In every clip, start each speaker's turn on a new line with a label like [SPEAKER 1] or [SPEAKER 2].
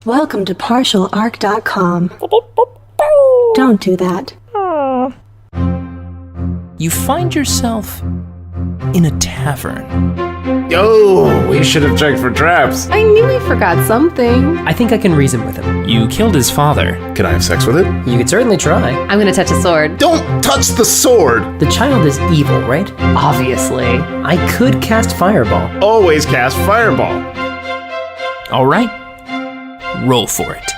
[SPEAKER 1] Welcome to partialarc.com. Don't do that.
[SPEAKER 2] You find yourself in a tavern.
[SPEAKER 3] Oh, we should have checked for traps.
[SPEAKER 4] I knew he forgot something.
[SPEAKER 5] I think I can reason with him.
[SPEAKER 2] You killed his father.
[SPEAKER 3] Can I have sex with it?
[SPEAKER 5] You could certainly try.
[SPEAKER 4] I'm gonna touch a sword.
[SPEAKER 3] Don't touch the sword!
[SPEAKER 5] The child is evil, right?
[SPEAKER 4] Obviously.
[SPEAKER 5] I could cast Fireball.
[SPEAKER 3] Always cast fireball.
[SPEAKER 2] All right, roll for it.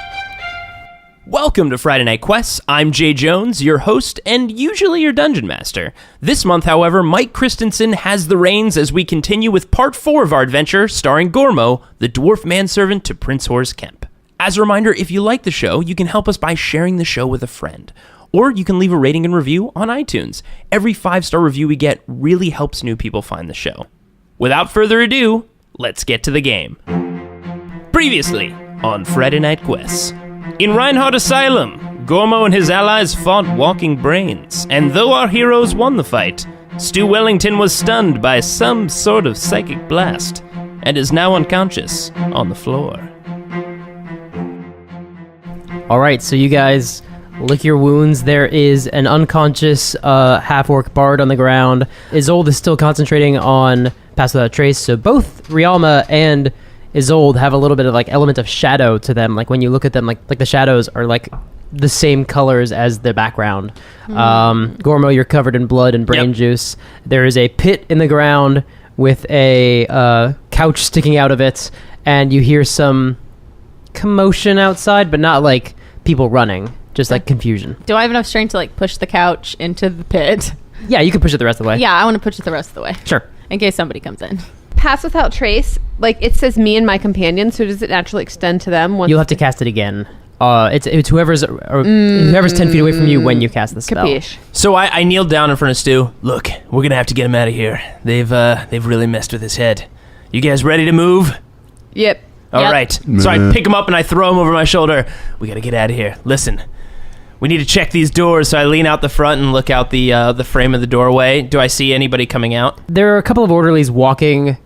[SPEAKER 2] Welcome to Friday Night Quests. I'm Jay Jones, your host and usually your dungeon master. This month, however, Mike Christensen has the reins as we continue with part 4 of our adventure starring Gormo, the dwarf manservant to Prince Horace Kemp. As a reminder, if you like the show, you can help us by sharing the show with a friend. Or you can leave a rating and review on iTunes. Every 5-star review we get really helps new people find the show. Without further ado, let's get to the game. Previously on Friday Night Quests. In Reinhardt Asylum, Gormo and his allies fought walking brains, and though our heroes won the fight, Stu Wellington was stunned by some sort of psychic blast, and is now unconscious on the floor.
[SPEAKER 5] Alright, so you guys lick your wounds. There is an unconscious half-orc bard on the ground. Ysolde is still concentrating on Pass Without Trace, so both Rialma and Ysolde have a little bit of element of shadow to them. Like when you look at them, like the shadows are like the same colors as the background. Gormo, you're covered in blood and brain juice. There is a pit in the ground with a couch sticking out of it, and you hear some commotion outside, but not like people running, just like confusion.
[SPEAKER 6] Do I have enough strength to push the couch into the pit?
[SPEAKER 5] Yeah, you can push it the rest of the way.
[SPEAKER 6] Yeah, I want to push it the rest of the way.
[SPEAKER 5] Sure.
[SPEAKER 6] In case somebody comes in.
[SPEAKER 4] Pass Without Trace, it says me and my companion, so does it naturally extend to them?
[SPEAKER 5] You'll have to cast it again. It's whoever's 10 feet away from you when you cast the spell.
[SPEAKER 4] Capiche.
[SPEAKER 2] So I kneeled down in front of Stu. Look, we're gonna have to get him out of here. They've really messed with his head. You guys ready to move?
[SPEAKER 4] Yep.
[SPEAKER 2] All right. So I pick him up and I throw him over my shoulder. We gotta get out of here. Listen, we need to check these doors. So I lean out the front and look out the frame of the doorway. Do I see anybody coming out?
[SPEAKER 5] There are a couple of orderlies walking,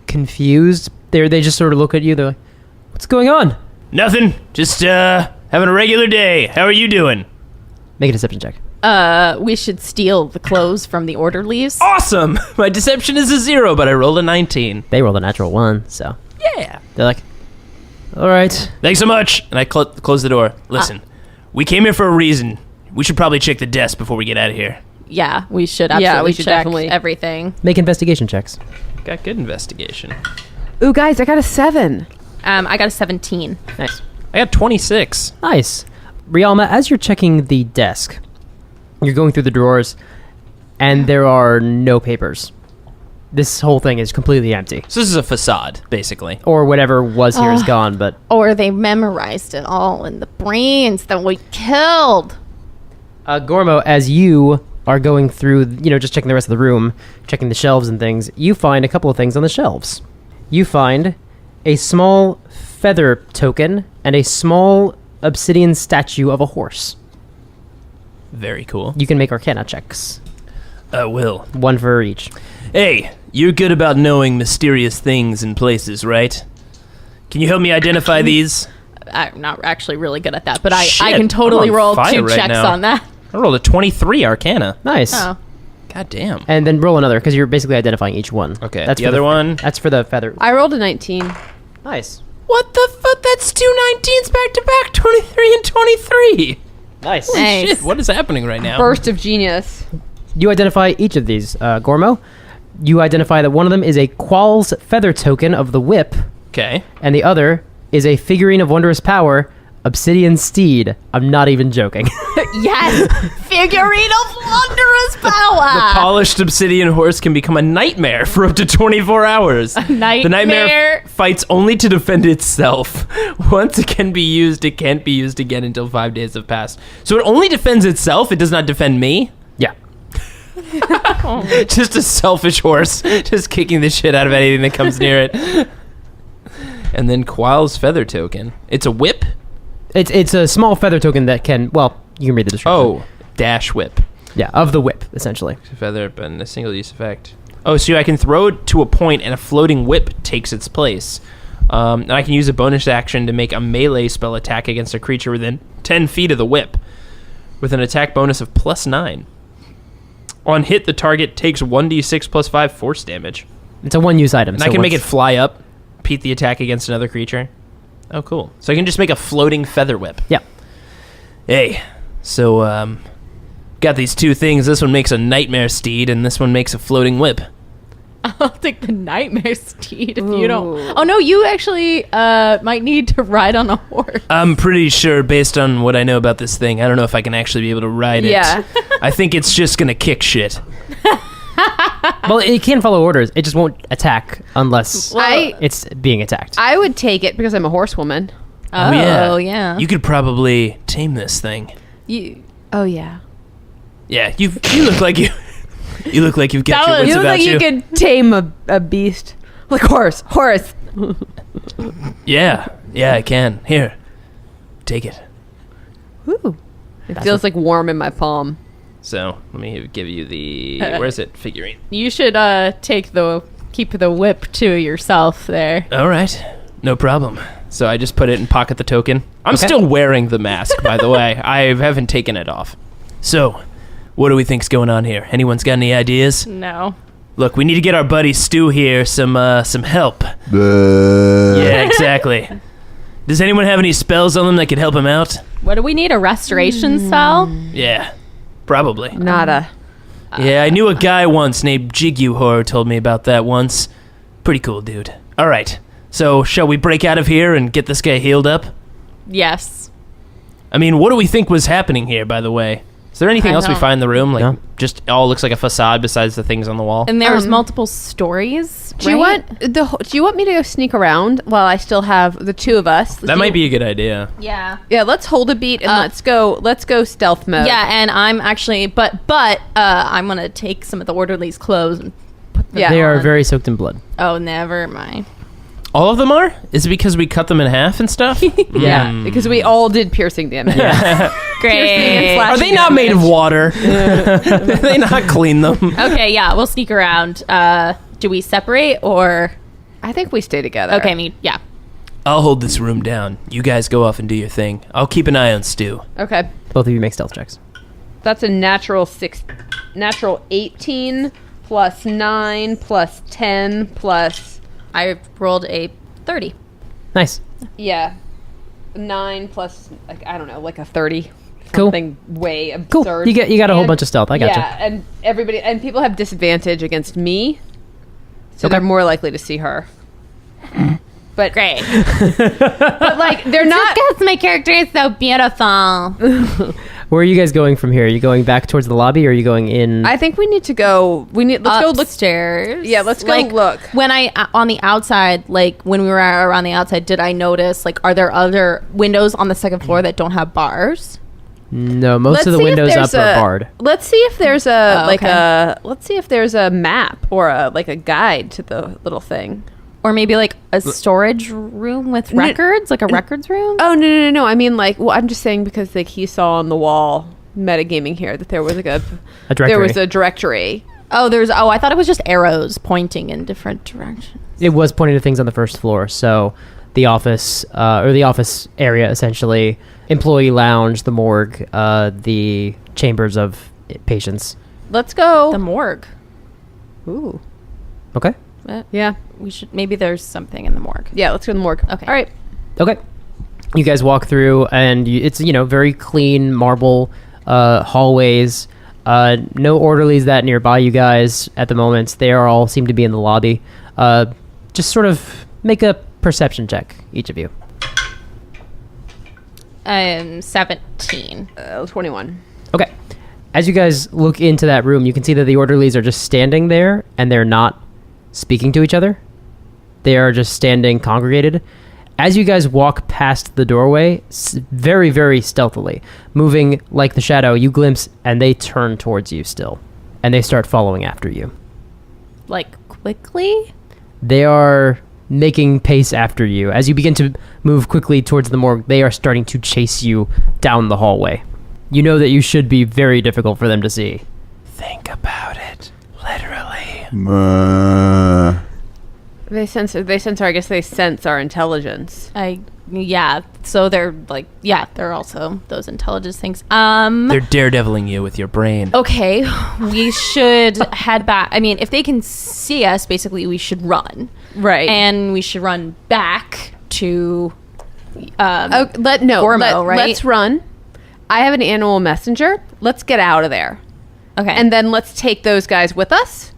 [SPEAKER 5] confused. They just sort of look at you. They're like, "What's going on?"
[SPEAKER 2] Nothing. Just having a regular day. How are you doing?
[SPEAKER 5] Make a deception check.
[SPEAKER 6] We should steal the clothes from the orderlies.
[SPEAKER 2] Awesome. My deception is a 0, but I rolled a 19.
[SPEAKER 5] They rolled a natural 1, so
[SPEAKER 2] Yeah.
[SPEAKER 5] they're like, "All right."
[SPEAKER 2] Thanks so much. And I close the door. Listen, we came here for a reason. We should probably check the desk before we get out of here.
[SPEAKER 6] Yeah, we should absolutely
[SPEAKER 4] Yeah, we should
[SPEAKER 6] check
[SPEAKER 4] definitely.
[SPEAKER 6] everything.
[SPEAKER 5] Make investigation checks.
[SPEAKER 2] Got good investigation.
[SPEAKER 4] Ooh, guys, I got a 7.
[SPEAKER 6] I got a 17.
[SPEAKER 5] Nice.
[SPEAKER 2] I got 26.
[SPEAKER 5] Nice. Rialma, as you're checking the desk, you're going through the drawers, and there are no papers. This whole thing is completely empty.
[SPEAKER 2] So this is a facade, basically.
[SPEAKER 5] Or whatever was here is gone, but...
[SPEAKER 6] Or they memorized it all in the brains that we killed.
[SPEAKER 5] Gormo, as you are going through, just checking the rest of the room, checking the shelves and things, you find a couple of things on the shelves. You find a small feather token and a small obsidian statue of a horse.
[SPEAKER 2] Very cool.
[SPEAKER 5] You can make Arcana checks.
[SPEAKER 2] I will.
[SPEAKER 5] One for each.
[SPEAKER 2] Hey, you're good about knowing mysterious things and places, right? Can you help me identify these?
[SPEAKER 6] I'm not actually really good at that, but I
[SPEAKER 2] Shit,
[SPEAKER 6] can totally
[SPEAKER 2] I'm on
[SPEAKER 6] roll
[SPEAKER 2] fire
[SPEAKER 6] 2
[SPEAKER 2] right
[SPEAKER 6] checks
[SPEAKER 2] now.
[SPEAKER 6] on that.
[SPEAKER 2] I rolled a 23 Arcana.
[SPEAKER 5] Nice.
[SPEAKER 6] Oh.
[SPEAKER 2] God damn.
[SPEAKER 5] And then roll another, because you're basically identifying each one.
[SPEAKER 2] Okay,
[SPEAKER 5] That's
[SPEAKER 2] the
[SPEAKER 5] for
[SPEAKER 2] other one.
[SPEAKER 5] That's for the feather.
[SPEAKER 4] I rolled a 19.
[SPEAKER 5] Nice.
[SPEAKER 2] What the fuck? That's 2 19s back to back, 23 and 23.
[SPEAKER 5] Nice.
[SPEAKER 6] Nice.
[SPEAKER 2] Shit, what is happening right now?
[SPEAKER 4] Burst of genius.
[SPEAKER 5] You identify each of these, Gormo. You identify that one of them is a Qual's feather token of the whip,
[SPEAKER 2] Okay.
[SPEAKER 5] and the other is a figurine of wondrous power, Obsidian Steed. I'm not even joking.
[SPEAKER 6] Yes! Figurine of wondrous power!
[SPEAKER 2] The polished obsidian horse can become a nightmare for up to 24 hours.
[SPEAKER 6] nightmare.
[SPEAKER 2] The nightmare fights only to defend itself. Once it can be used, it can't be used again until 5 days have passed. So it only defends itself, it does not defend me?
[SPEAKER 5] Yeah.
[SPEAKER 2] Just a selfish horse, just kicking the shit out of anything that comes near it. And then Qual's feather token. It's a whip?
[SPEAKER 5] It's a small feather token that can, well, you can read the description.
[SPEAKER 2] Oh, dash whip.
[SPEAKER 5] Yeah, of the whip, essentially.
[SPEAKER 2] Feather, but in a single use effect. Oh, so I can throw it to a point and a floating whip takes its place. And I can use a bonus action to make a melee spell attack against a creature within 10 feet of the whip, with an attack bonus of +9. On hit, the target takes 1d6 plus 5 force damage.
[SPEAKER 5] It's a one-use item.
[SPEAKER 2] And I can make it fly up, repeat the attack against another creature. Oh, cool. So I can just make a floating feather whip.
[SPEAKER 5] Yeah.
[SPEAKER 2] Hey, so, got these two things. This one makes a nightmare steed, and this one makes a floating whip.
[SPEAKER 6] I'll take the nightmare steed if you don't. Oh no, you actually might need to ride on a horse.
[SPEAKER 2] I'm pretty sure, based on what I know about this thing, I don't know if I can actually be able to ride it.
[SPEAKER 4] Yeah.
[SPEAKER 2] I think it's just gonna kick shit.
[SPEAKER 5] Well, it can follow orders. It just won't attack unless it's being attacked.
[SPEAKER 4] I would take it because I'm a horsewoman.
[SPEAKER 6] Oh yeah.
[SPEAKER 2] You could probably tame this thing.
[SPEAKER 4] Oh yeah.
[SPEAKER 2] Yeah, you look like you. You look like you've got your wits
[SPEAKER 4] You look
[SPEAKER 2] about
[SPEAKER 4] like you could tame a beast. Like horse.
[SPEAKER 2] Yeah, I can. Here, take it.
[SPEAKER 4] Ooh. It feels like warm in my palm.
[SPEAKER 2] So let me give you the where's it figurine?
[SPEAKER 6] You should keep the whip to yourself there.
[SPEAKER 2] All right, no problem. So I just put it in pocket the token. I'm still wearing the mask, by the way. I haven't taken it off. So, what do we think's going on here? Anyone's got any ideas?
[SPEAKER 6] No.
[SPEAKER 2] Look, we need to get our buddy Stu here some help. Yeah, exactly. Does anyone have any spells on them that could help him out?
[SPEAKER 6] What do we need? A restoration spell?
[SPEAKER 2] Yeah, probably.
[SPEAKER 4] Nada.
[SPEAKER 2] Yeah, I knew a guy once named Jiguhor who told me about that once. Pretty cool dude. All right, so shall we break out of here and get this guy healed up?
[SPEAKER 6] Yes.
[SPEAKER 2] I mean, what do we think was happening here, by the way? Is there anything else we find in the room? Like, just all looks like a facade besides the things on the wall?
[SPEAKER 6] And there's multiple stories.
[SPEAKER 4] Do you want me to go sneak around while I still have the two of us?
[SPEAKER 2] That might be a good idea.
[SPEAKER 6] Yeah.
[SPEAKER 4] Yeah, let's hold a beat and let's go stealth mode.
[SPEAKER 6] Yeah, and I'm actually, but I'm gonna take some of the orderlies' clothes and put them
[SPEAKER 5] They are
[SPEAKER 6] on.
[SPEAKER 5] very soaked in blood.
[SPEAKER 6] Oh, never mind.
[SPEAKER 2] All of them are? Is it because we cut them in half and stuff?
[SPEAKER 4] Yeah, because we all did piercing damage.
[SPEAKER 6] Great.
[SPEAKER 2] Are they not made of water? Did they not clean them?
[SPEAKER 6] Okay, yeah, we'll sneak around. Do we separate or?
[SPEAKER 4] I think we stay together.
[SPEAKER 6] Okay, yeah.
[SPEAKER 2] I'll hold this room down. You guys go off and do your thing. I'll keep an eye on Stu.
[SPEAKER 4] Okay.
[SPEAKER 5] Both of you make stealth checks.
[SPEAKER 4] That's a natural 18 plus 9 plus 10 plus...
[SPEAKER 6] I rolled a 30.
[SPEAKER 5] Nice.
[SPEAKER 4] Yeah. 9 plus, like, I don't know, like a 30.
[SPEAKER 5] Cool.
[SPEAKER 4] Something way
[SPEAKER 5] Cool.
[SPEAKER 4] absurd.
[SPEAKER 5] You got a whole bunch of stealth. I gotcha.
[SPEAKER 4] Yeah, and people have disadvantage against me, so
[SPEAKER 5] Okay.
[SPEAKER 4] they're more likely to see her. But
[SPEAKER 6] Great.
[SPEAKER 4] but like they're not.
[SPEAKER 6] Because my character is so beautiful.
[SPEAKER 5] Where are you guys going from here? Are you going back towards the lobby, or are you going in?
[SPEAKER 4] I think we need to go. Let's go look.
[SPEAKER 6] Upstairs.
[SPEAKER 4] Yeah, let's go look.
[SPEAKER 6] When on the outside, like when we were around the outside, did I notice, like, are there other windows on the second floor that don't have bars?
[SPEAKER 5] No, most of the
[SPEAKER 4] see if
[SPEAKER 5] windows up
[SPEAKER 4] there's
[SPEAKER 5] are barred.
[SPEAKER 4] Let's see if there's a
[SPEAKER 6] okay.
[SPEAKER 4] let's see if there's a map or a guide to the little thing.
[SPEAKER 6] Or maybe like a storage room with records, like a records room?
[SPEAKER 4] Oh no! I mean, like, well, I'm just saying because like he saw on the wall metagaming here that there was like a
[SPEAKER 5] directory.
[SPEAKER 4] There was a directory.
[SPEAKER 6] I thought it was just arrows pointing in different directions.
[SPEAKER 5] It was pointing to things on the first floor, so the office or the office area essentially, employee lounge, the morgue, the chambers of patients.
[SPEAKER 4] Let's go.
[SPEAKER 6] The morgue.
[SPEAKER 4] Ooh.
[SPEAKER 5] Okay.
[SPEAKER 4] Yeah.
[SPEAKER 6] We should, maybe there's something in the morgue.
[SPEAKER 4] Yeah, let's go to the morgue.
[SPEAKER 6] Okay.
[SPEAKER 4] All right.
[SPEAKER 5] Okay. You guys walk through, and it's very clean marble hallways. No orderlies that nearby you guys at the moment. They all seem to be in the lobby. Just sort of make a perception check, each of you.
[SPEAKER 6] 17.
[SPEAKER 4] 21.
[SPEAKER 5] Okay. As you guys look into that room, you can see that the orderlies are just standing there, and they're not speaking to each other. They are just standing congregated. As you guys walk past the doorway, very, very stealthily, moving like the shadow, you glimpse, and they turn towards you still. And they start following after you.
[SPEAKER 6] Like, quickly?
[SPEAKER 5] They are making pace after you. As you begin to move quickly towards the morgue, they are starting to chase you down the hallway. You know that you should be very difficult for them to see.
[SPEAKER 2] Think about it. Literally.
[SPEAKER 4] They sense I guess they sense our intelligence.
[SPEAKER 6] So they're like, they're also those intelligence things.
[SPEAKER 2] They're daredeviling you with your brain.
[SPEAKER 6] Okay, we should head back. I mean, if they can see us, basically we should run.
[SPEAKER 4] Right.
[SPEAKER 6] And we should run back to
[SPEAKER 4] Gormo,
[SPEAKER 6] right?
[SPEAKER 4] Let's run. I have an animal messenger. Let's get out of there.
[SPEAKER 6] Okay.
[SPEAKER 4] And then let's take those guys with us.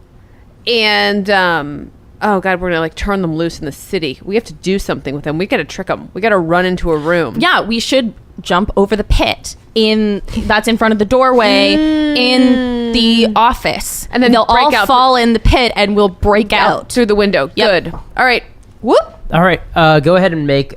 [SPEAKER 4] And oh god, we're gonna like turn them loose in the city. We have to do something with them. We gotta trick them. We gotta run into a room.
[SPEAKER 6] Yeah, we should jump over the pit that's in front of the doorway in the office,
[SPEAKER 4] And then
[SPEAKER 6] they'll
[SPEAKER 4] break
[SPEAKER 6] all
[SPEAKER 4] out
[SPEAKER 6] fall in the pit, and we'll break out
[SPEAKER 4] through the window.
[SPEAKER 6] Yep.
[SPEAKER 4] Good. All right. Whoop.
[SPEAKER 5] All right, go ahead and make.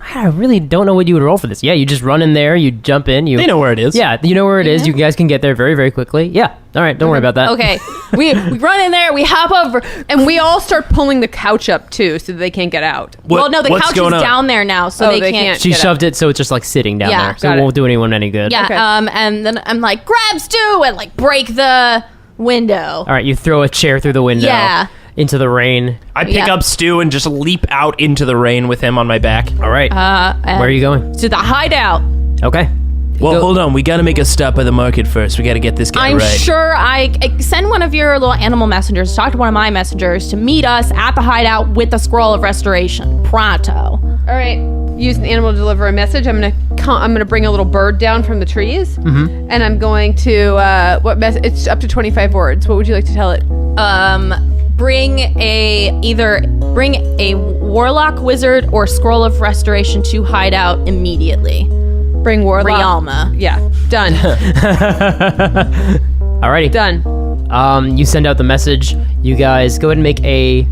[SPEAKER 5] I really don't know what you would roll for this. Yeah, you just run in there, you jump in,
[SPEAKER 2] They know where it is.
[SPEAKER 5] Yeah, you know where it is. You guys can get there very, very quickly. Yeah. All right, don't worry about that.
[SPEAKER 6] Okay, we run in there, we hop over,
[SPEAKER 4] And we all start pulling the couch up too, so that they can't get out.
[SPEAKER 6] well, no, the
[SPEAKER 2] what's
[SPEAKER 6] couch is
[SPEAKER 2] going on?
[SPEAKER 6] down there now, so
[SPEAKER 4] Oh,
[SPEAKER 6] they
[SPEAKER 4] they
[SPEAKER 6] can't.
[SPEAKER 4] can't.
[SPEAKER 5] She
[SPEAKER 4] Get
[SPEAKER 5] shoved it, so it's just like sitting down
[SPEAKER 6] Yeah.
[SPEAKER 5] there, so
[SPEAKER 4] Got
[SPEAKER 5] it
[SPEAKER 4] it.
[SPEAKER 5] won't do anyone any good.
[SPEAKER 6] Yeah,
[SPEAKER 4] Okay.
[SPEAKER 6] and then I'm like, grab Stu and like break the window.
[SPEAKER 5] All right, you throw a chair through the window.
[SPEAKER 6] Yeah.
[SPEAKER 5] Into the rain.
[SPEAKER 2] I pick
[SPEAKER 6] Yeah.
[SPEAKER 2] up Stu and just leap out into the rain with him on my back.
[SPEAKER 5] All right.
[SPEAKER 6] And
[SPEAKER 5] Where are you going?
[SPEAKER 6] to the hideout.
[SPEAKER 5] Okay.
[SPEAKER 2] Well,
[SPEAKER 5] Go-
[SPEAKER 2] hold on. We got to make a stop by the market first. We got to get this guy
[SPEAKER 6] I'm
[SPEAKER 2] right.
[SPEAKER 6] sure I send one of your little animal messengers, talk to one of my messengers to meet us at the hideout with the scroll of restoration. Pronto.
[SPEAKER 4] All right. Use an animal to deliver a message. I'm gonna bring a little bird down from the trees, and I'm going to It's up to 25 words. What would you like to tell it?
[SPEAKER 6] Bring a warlock, wizard, or scroll of restoration to hideout immediately.
[SPEAKER 4] Bring warlock.
[SPEAKER 6] Rialma.
[SPEAKER 4] Yeah. Done.
[SPEAKER 5] Alrighty.
[SPEAKER 4] Done.
[SPEAKER 5] You send out the message. You guys go ahead and make a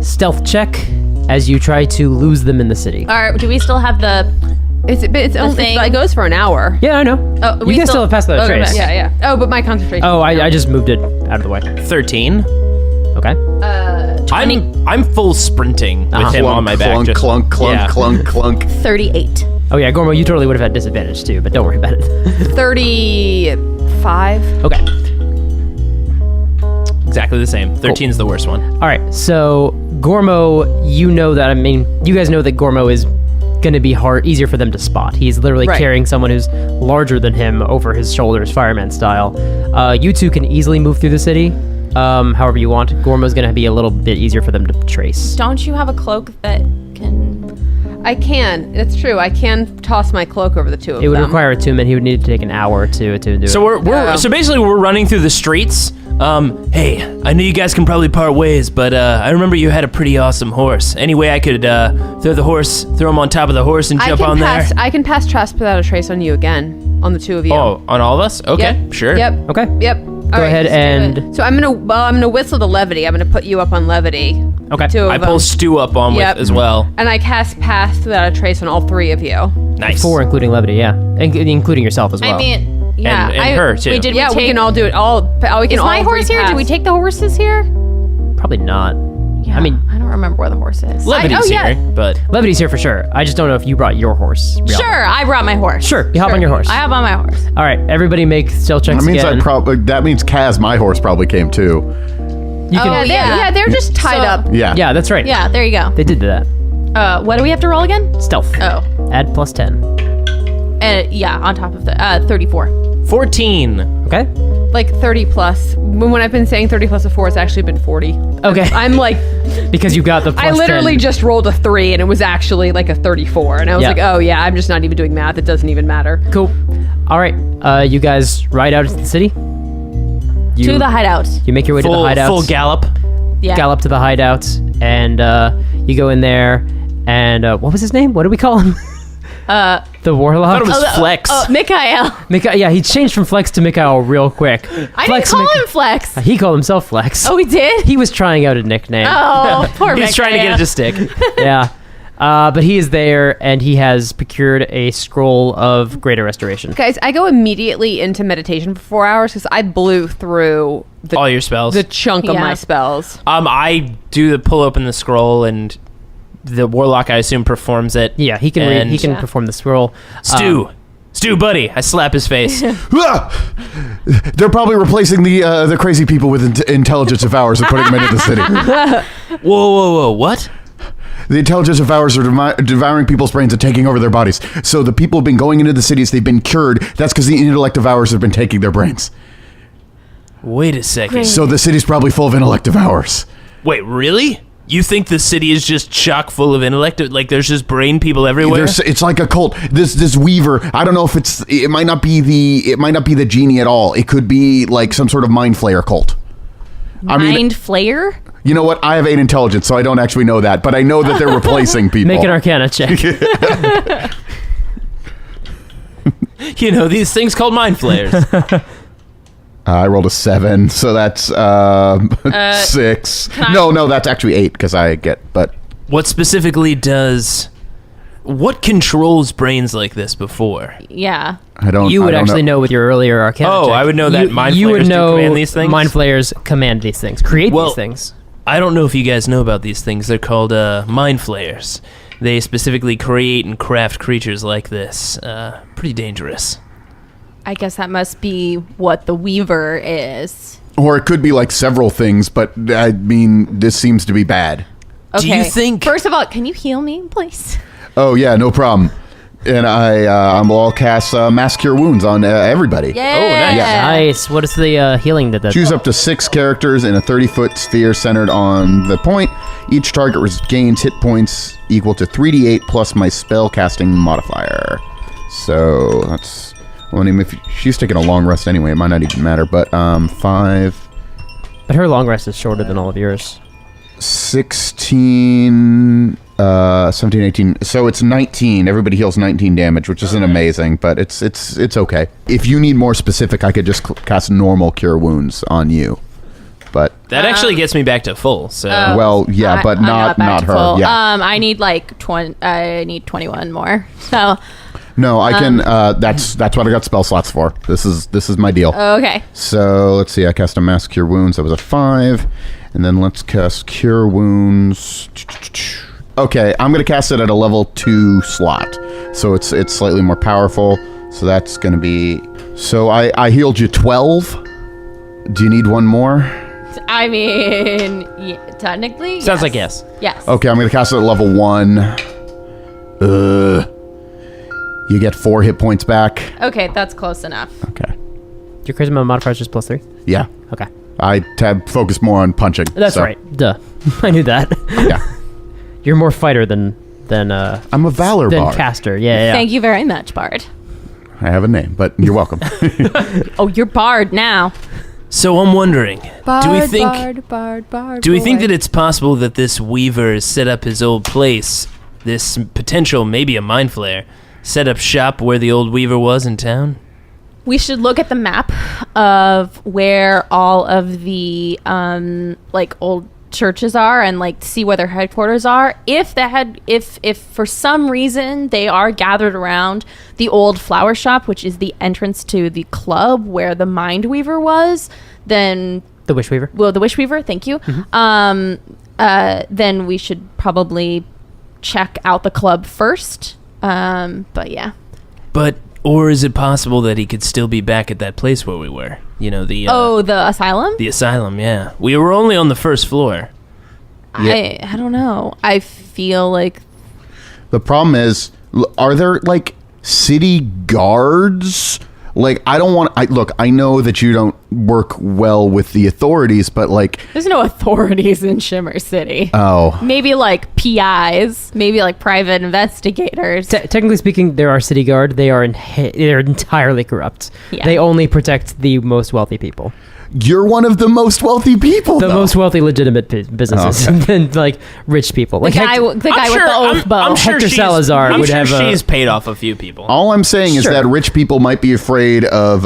[SPEAKER 5] stealth check as you try to lose them in the city.
[SPEAKER 6] All right. Do we still have the?
[SPEAKER 4] It's only
[SPEAKER 6] thing.
[SPEAKER 4] it goes for an hour.
[SPEAKER 5] Yeah, I know.
[SPEAKER 6] Oh,
[SPEAKER 5] you
[SPEAKER 6] we
[SPEAKER 5] guys still have passed the
[SPEAKER 6] okay,
[SPEAKER 5] trace.
[SPEAKER 6] okay.
[SPEAKER 4] Yeah. Oh, but my concentration.
[SPEAKER 5] Oh, I just moved it out of the way.
[SPEAKER 2] 13.
[SPEAKER 5] Okay.
[SPEAKER 2] I'm full sprinting with him on my back.
[SPEAKER 3] Clunk,
[SPEAKER 2] just-
[SPEAKER 3] clunk, clunk,
[SPEAKER 2] yeah.
[SPEAKER 3] clunk, clunk.
[SPEAKER 6] 38.
[SPEAKER 5] Oh yeah, Gormo, you totally would have had disadvantage too, but don't worry about it.
[SPEAKER 4] 35.
[SPEAKER 5] Okay.
[SPEAKER 2] Exactly the same. 13 is the worst one.
[SPEAKER 5] All right. So Gormo, you guys know that Gormo is going to be easier for them to spot. He's literally
[SPEAKER 4] Right.
[SPEAKER 5] carrying someone who's larger than him over his shoulders, fireman style. You two can easily move through the city, however you want. Gormo's going to be a little bit easier for them to trace.
[SPEAKER 6] Don't you have a cloak that can?
[SPEAKER 4] I can. It's true. I can toss my cloak over the two of them.
[SPEAKER 5] It would require a 2 minute. He would need to take an hour to do it.
[SPEAKER 2] So so basically we're running through the streets. Hey, I know you guys can probably part ways, but I remember you had a pretty awesome horse. Anyway, I could throw him on top of the horse and jump on there.
[SPEAKER 4] I can pass Trust without a trace on you again, on the two of you.
[SPEAKER 2] Oh, on all of us? Okay,
[SPEAKER 4] Yep.
[SPEAKER 2] sure.
[SPEAKER 4] Yep.
[SPEAKER 5] Okay.
[SPEAKER 4] Yep.
[SPEAKER 5] Go ahead and
[SPEAKER 4] So I'm gonna whistle to levity. I'm gonna put you up on levity.
[SPEAKER 5] okay.
[SPEAKER 4] Two of
[SPEAKER 2] I pull
[SPEAKER 4] them.
[SPEAKER 2] Stu up on
[SPEAKER 4] Yep.
[SPEAKER 2] with as well.
[SPEAKER 4] And I cast pass without a trace on all three of you.
[SPEAKER 2] Nice.
[SPEAKER 5] 4, including levity. Yeah, including yourself as well.
[SPEAKER 6] I mean, yeah.
[SPEAKER 2] And her, too.
[SPEAKER 6] Wait, did
[SPEAKER 4] Yeah,
[SPEAKER 6] we
[SPEAKER 4] we
[SPEAKER 6] take?
[SPEAKER 4] can all do it. We can
[SPEAKER 6] Is
[SPEAKER 4] all
[SPEAKER 6] my horse here? Did we take the horses here?
[SPEAKER 5] Probably not.
[SPEAKER 6] Yeah,
[SPEAKER 5] I mean,
[SPEAKER 6] I don't remember where the horse is.
[SPEAKER 2] Levity's
[SPEAKER 4] yeah.
[SPEAKER 2] here, but
[SPEAKER 5] levity's here for sure. I just don't know if you brought your horse. Rialma.
[SPEAKER 6] Sure, I brought my horse.
[SPEAKER 5] Sure, you hop on your horse.
[SPEAKER 6] I have on my horse.
[SPEAKER 5] All right, everybody make stealth checks
[SPEAKER 3] That means
[SPEAKER 5] again.
[SPEAKER 3] that means Kaz, my horse, probably came too.
[SPEAKER 5] You can,
[SPEAKER 6] Oh, yeah.
[SPEAKER 4] They're just tied
[SPEAKER 6] So-
[SPEAKER 4] up.
[SPEAKER 3] Yeah.
[SPEAKER 5] yeah, that's right.
[SPEAKER 6] Yeah, there you go.
[SPEAKER 5] They did do that.
[SPEAKER 6] What do we have to roll again?
[SPEAKER 5] Stealth.
[SPEAKER 6] Oh,
[SPEAKER 5] Add plus 10.
[SPEAKER 6] yeah, on top of the 34.
[SPEAKER 2] 14.
[SPEAKER 5] Okay.
[SPEAKER 4] Like 30 plus. When I've been saying 30 plus a 4, it's actually been 40.
[SPEAKER 5] Okay.
[SPEAKER 4] I'm like,
[SPEAKER 5] Because you got the plus
[SPEAKER 4] I literally
[SPEAKER 5] 10.
[SPEAKER 4] just rolled a 3 and it was actually like a 34. And I was
[SPEAKER 5] Yeah.
[SPEAKER 4] like, oh yeah, I'm just not even doing math. It doesn't even matter.
[SPEAKER 5] Cool. All right. You guys ride out into the city. You,
[SPEAKER 6] To the hideout.
[SPEAKER 5] You make your way to the hideout.
[SPEAKER 2] Full gallop.
[SPEAKER 6] Yeah.
[SPEAKER 5] Gallop to the hideout, and you go in there. And what was his name? What did we call him? The warlock.
[SPEAKER 2] I thought it was Flex.
[SPEAKER 6] Mikhail.
[SPEAKER 5] Yeah, he changed from Flex to Mikhail real quick.
[SPEAKER 6] I didn't call him Flex.
[SPEAKER 5] He called himself Flex.
[SPEAKER 6] Oh, he did?
[SPEAKER 5] He was trying out a nickname.
[SPEAKER 6] Oh, poor
[SPEAKER 2] He's trying to get it to stick.
[SPEAKER 5] Yeah. But he is there, and he has procured a scroll of greater restoration.
[SPEAKER 4] Guys, I go immediately into meditation for 4 hours because I blew through
[SPEAKER 2] All your spells.
[SPEAKER 4] the chunk of
[SPEAKER 6] Yeah.
[SPEAKER 4] my spells.
[SPEAKER 2] I do the pull open the scroll, and the warlock, I assume, performs it.
[SPEAKER 5] Yeah, he can
[SPEAKER 2] And-
[SPEAKER 5] perform the scroll.
[SPEAKER 2] Stu, Stu, buddy, I slap his face.
[SPEAKER 3] Ah! They're probably replacing the crazy people with intelligence devours and putting them into the city.
[SPEAKER 2] Whoa, what?
[SPEAKER 3] The intelligence devours are devouring people's brains and taking over their bodies. So the people have been going into the cities, they've been cured. That's because the intellect devours have been taking their brains.
[SPEAKER 2] Wait a second.
[SPEAKER 6] Great.
[SPEAKER 3] So the city's probably full of intellect devours.
[SPEAKER 2] Wait, really? You think the city is just chock full of intellect? Like there's just brain people everywhere?
[SPEAKER 3] It's like a cult. This Weaver, I don't know if it might not be the genie at all. It could be like some sort of mind flayer cult.
[SPEAKER 6] Mind flayer?
[SPEAKER 3] You know what? I have 8 intelligence, so I don't actually know that, but I know that they're replacing people.
[SPEAKER 5] Make an Arcana check.
[SPEAKER 2] You know, these things called mind flayers.
[SPEAKER 3] I rolled a 7, so that's 6. No, that's actually 8 because I get. But
[SPEAKER 2] What specifically does... What controls brains like this before?
[SPEAKER 6] Yeah.
[SPEAKER 3] I don't.
[SPEAKER 5] You would
[SPEAKER 3] I don't
[SPEAKER 5] actually know with your earlier Arcana
[SPEAKER 2] Oh,
[SPEAKER 5] check.
[SPEAKER 2] I would know that mind
[SPEAKER 5] you
[SPEAKER 2] flayers
[SPEAKER 5] would
[SPEAKER 2] do
[SPEAKER 5] know
[SPEAKER 2] command these things?
[SPEAKER 5] Mind flayers command these things, create these things.
[SPEAKER 2] I don't know if you guys know about these things. They're called mind flayers. They specifically create and craft creatures like this. Pretty dangerous.
[SPEAKER 6] I guess that must be what the Weaver is.
[SPEAKER 3] Or it could be like several things, but I mean, this seems to be bad.
[SPEAKER 2] Do you think...
[SPEAKER 6] First of all, can you heal me, please?
[SPEAKER 3] Oh yeah, no problem. And I'll cast Mass Cure Wounds on everybody.
[SPEAKER 6] Yeah.
[SPEAKER 2] Oh, nice.
[SPEAKER 3] Yeah.
[SPEAKER 5] Nice. What is the healing that does?
[SPEAKER 3] Choose up to 6 characters in a 30-foot sphere centered on the point. Each target gains hit points equal to 3d8 plus my spell casting modifier. So that's... Well, I mean, if she's taking a long rest anyway, it might not even matter. But 5...
[SPEAKER 5] But her long rest is shorter than all of yours.
[SPEAKER 3] 16... 17, 18. So it's 19. Everybody heals 19 damage, which isn't amazing, but it's okay. If you need more specific, I could just cast normal Cure Wounds on you. But
[SPEAKER 2] That actually gets me back to full, so...
[SPEAKER 3] well, yeah, but
[SPEAKER 6] I'm
[SPEAKER 3] not
[SPEAKER 6] back to
[SPEAKER 3] her.
[SPEAKER 6] full.
[SPEAKER 3] Yeah.
[SPEAKER 6] I need like 20. I need 21 more. So
[SPEAKER 3] No, I can. That's what I got spell slots for. This is my deal.
[SPEAKER 6] okay.
[SPEAKER 3] So let's see. I cast a Mass Cure Wounds. That was a 5, and then let's cast Cure Wounds. Okay, I'm gonna cast it at a level 2 slot, so it's slightly more powerful. So that's gonna be. So I healed you 12. Do you need one more?
[SPEAKER 6] I mean, yeah, technically.
[SPEAKER 2] Sounds like yes.
[SPEAKER 6] Yes.
[SPEAKER 3] Okay, I'm gonna cast it at level 1. You get 4 hit points back.
[SPEAKER 6] Okay, that's close enough.
[SPEAKER 3] Okay.
[SPEAKER 5] Your charisma modifier is just +3?
[SPEAKER 3] Yeah.
[SPEAKER 5] Okay.
[SPEAKER 3] I focus more on punching.
[SPEAKER 5] That's
[SPEAKER 3] so,
[SPEAKER 5] right. Duh. I knew that.
[SPEAKER 3] Yeah.
[SPEAKER 5] You're more fighter than
[SPEAKER 3] I'm a Valor
[SPEAKER 5] than
[SPEAKER 3] Bard.
[SPEAKER 5] caster. Yeah.
[SPEAKER 6] Thank you very much, Bard.
[SPEAKER 3] I have a name, but you're welcome.
[SPEAKER 6] Oh, you're Bard now.
[SPEAKER 2] So I'm wondering,
[SPEAKER 6] Bard,
[SPEAKER 2] do we think
[SPEAKER 6] Bard,
[SPEAKER 2] do we think
[SPEAKER 6] boy.
[SPEAKER 2] that it's possible that this Weaver has set up his old place, this potential maybe a mind flayer, set up shop where the old Weaver was in town?
[SPEAKER 6] We should look at the map of where all of the like old churches are and like see where their headquarters are. If for some reason they are gathered around the old flower shop, which is the entrance to the club where the Mind Weaver was, then
[SPEAKER 5] The Wishweaver.
[SPEAKER 6] well, the Wishweaver, thank you. Then we should probably check out the club first. But yeah.
[SPEAKER 2] Or is it possible that he could still be back at that place where we were? You know, the
[SPEAKER 6] The asylum?
[SPEAKER 2] the asylum, yeah. We were only on the first floor.
[SPEAKER 6] I don't know. I feel like
[SPEAKER 3] The problem is, are there like city guards? Like, I don't want. Look, I know that you don't work well with the authorities, but like,
[SPEAKER 6] there's no authorities in Shimmer City.
[SPEAKER 3] oh,
[SPEAKER 6] Maybe like PIs, maybe like private investigators.
[SPEAKER 5] Technically speaking, there are city guard. They are they're entirely corrupt.
[SPEAKER 6] Yeah.
[SPEAKER 5] They only protect the most wealthy people.
[SPEAKER 3] you're one of the most wealthy people.
[SPEAKER 5] The
[SPEAKER 3] though.
[SPEAKER 5] most wealthy legitimate businesses than like rich people.
[SPEAKER 6] The
[SPEAKER 5] Like
[SPEAKER 6] guy with the oath bow.
[SPEAKER 2] I'm sure
[SPEAKER 5] Hector
[SPEAKER 2] she's-
[SPEAKER 5] Salazar
[SPEAKER 2] I'm
[SPEAKER 5] would
[SPEAKER 2] sure
[SPEAKER 5] have a-
[SPEAKER 2] she's paid off a few people.
[SPEAKER 3] All I'm saying is
[SPEAKER 5] Sure.
[SPEAKER 3] that rich people might be afraid of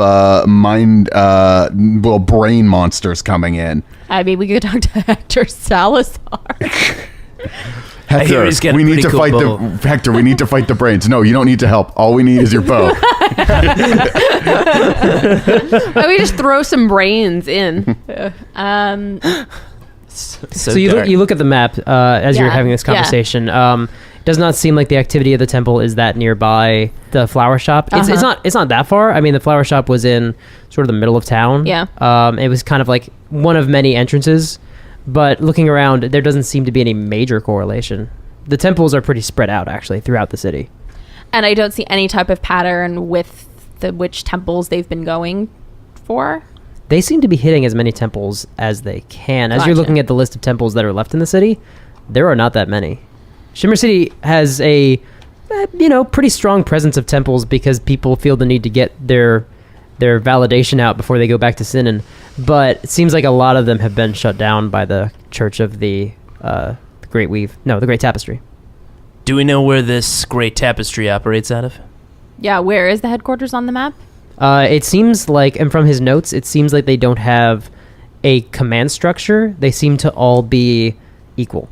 [SPEAKER 3] brain monsters coming in.
[SPEAKER 6] I mean, we could talk to Hector Salazar.
[SPEAKER 3] Hector,
[SPEAKER 2] he's got a
[SPEAKER 3] we need
[SPEAKER 2] pretty
[SPEAKER 3] to
[SPEAKER 2] cool
[SPEAKER 3] fight
[SPEAKER 2] bow.
[SPEAKER 3] Hector, we need to fight the brains. No, you don't need to help. All we need is your bow.
[SPEAKER 4] Why don't we just throw some brains in?
[SPEAKER 5] So you look at the map as you're
[SPEAKER 6] Yeah,
[SPEAKER 5] having this
[SPEAKER 6] yeah.
[SPEAKER 5] conversation. Does not seem like the activity of the temple is that nearby the flower shop. It's not that far. I mean, the flower shop was in sort of the middle of town.
[SPEAKER 6] Yeah.
[SPEAKER 5] It was kind of like one of many entrances, but looking around, there doesn't seem to be any major correlation. The temples are pretty spread out, actually, throughout the city.
[SPEAKER 6] And I don't see any type of pattern with which temples they've been going for.
[SPEAKER 5] They seem to be hitting as many temples as they can. As you're
[SPEAKER 6] Gotcha.
[SPEAKER 5] looking at the list of temples that are left in the city, there are not that many. Shimmer City has a, pretty strong presence of temples because people feel the need to get their validation out before they go back to Sinan. But it seems like a lot of them have been shut down by the Church of the Great Tapestry.
[SPEAKER 2] Do we know where this Great Tapestry operates out of?
[SPEAKER 6] Yeah, where is the headquarters on the map?
[SPEAKER 5] It seems like, and from his notes, it seems like they don't have a command structure. They seem to all be equal.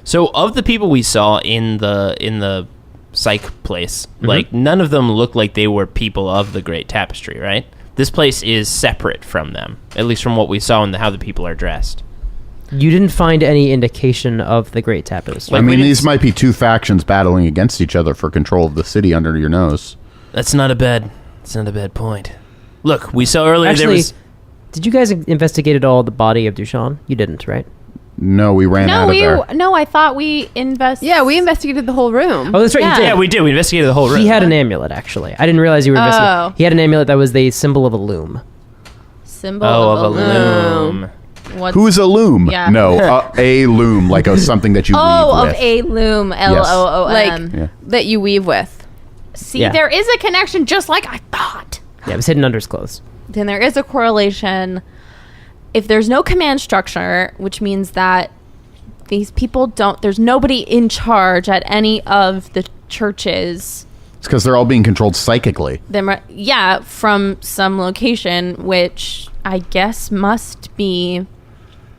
[SPEAKER 2] So, of the people we saw in the psych place, like, none of them looked like they were people of the Great Tapestry, right? This place is separate from them, at least from what we saw and how the people are dressed.
[SPEAKER 5] You didn't find any indication of the Great Tapestry.
[SPEAKER 3] I mean, these might be two factions battling against each other for control of the city under your nose.
[SPEAKER 2] That's not a bad point. Look, we saw earlier
[SPEAKER 5] Actually,
[SPEAKER 2] there was...
[SPEAKER 5] Did you guys investigate at all the body of Dushan? You didn't, right?
[SPEAKER 3] No, we ran out of there.
[SPEAKER 6] No, I thought we
[SPEAKER 4] Yeah, we investigated the whole room.
[SPEAKER 5] Oh, that's right.
[SPEAKER 6] Yeah.
[SPEAKER 5] You did.
[SPEAKER 2] Yeah, we did. We investigated the whole room.
[SPEAKER 5] He had an amulet, actually. I didn't realize you were investigating.
[SPEAKER 6] Oh.
[SPEAKER 5] He had an amulet that was the symbol of a loom.
[SPEAKER 6] symbol
[SPEAKER 2] of a
[SPEAKER 6] loom.
[SPEAKER 2] loom.
[SPEAKER 6] What's
[SPEAKER 3] Who's a loom?
[SPEAKER 6] Yeah.
[SPEAKER 3] No, a loom, like something that you weave
[SPEAKER 6] of
[SPEAKER 3] with.
[SPEAKER 6] a loom? L-O-O-M.
[SPEAKER 4] Like that you weave with.
[SPEAKER 6] See,
[SPEAKER 5] Yeah.
[SPEAKER 6] there is a connection, just like I thought.
[SPEAKER 5] Yeah, it was hidden under his clothes.
[SPEAKER 6] Then there is a correlation. If there's no command structure, which means that these people there's nobody in charge at any of the churches.
[SPEAKER 3] It's because they're all being controlled psychically.
[SPEAKER 6] From some location, which I guess must be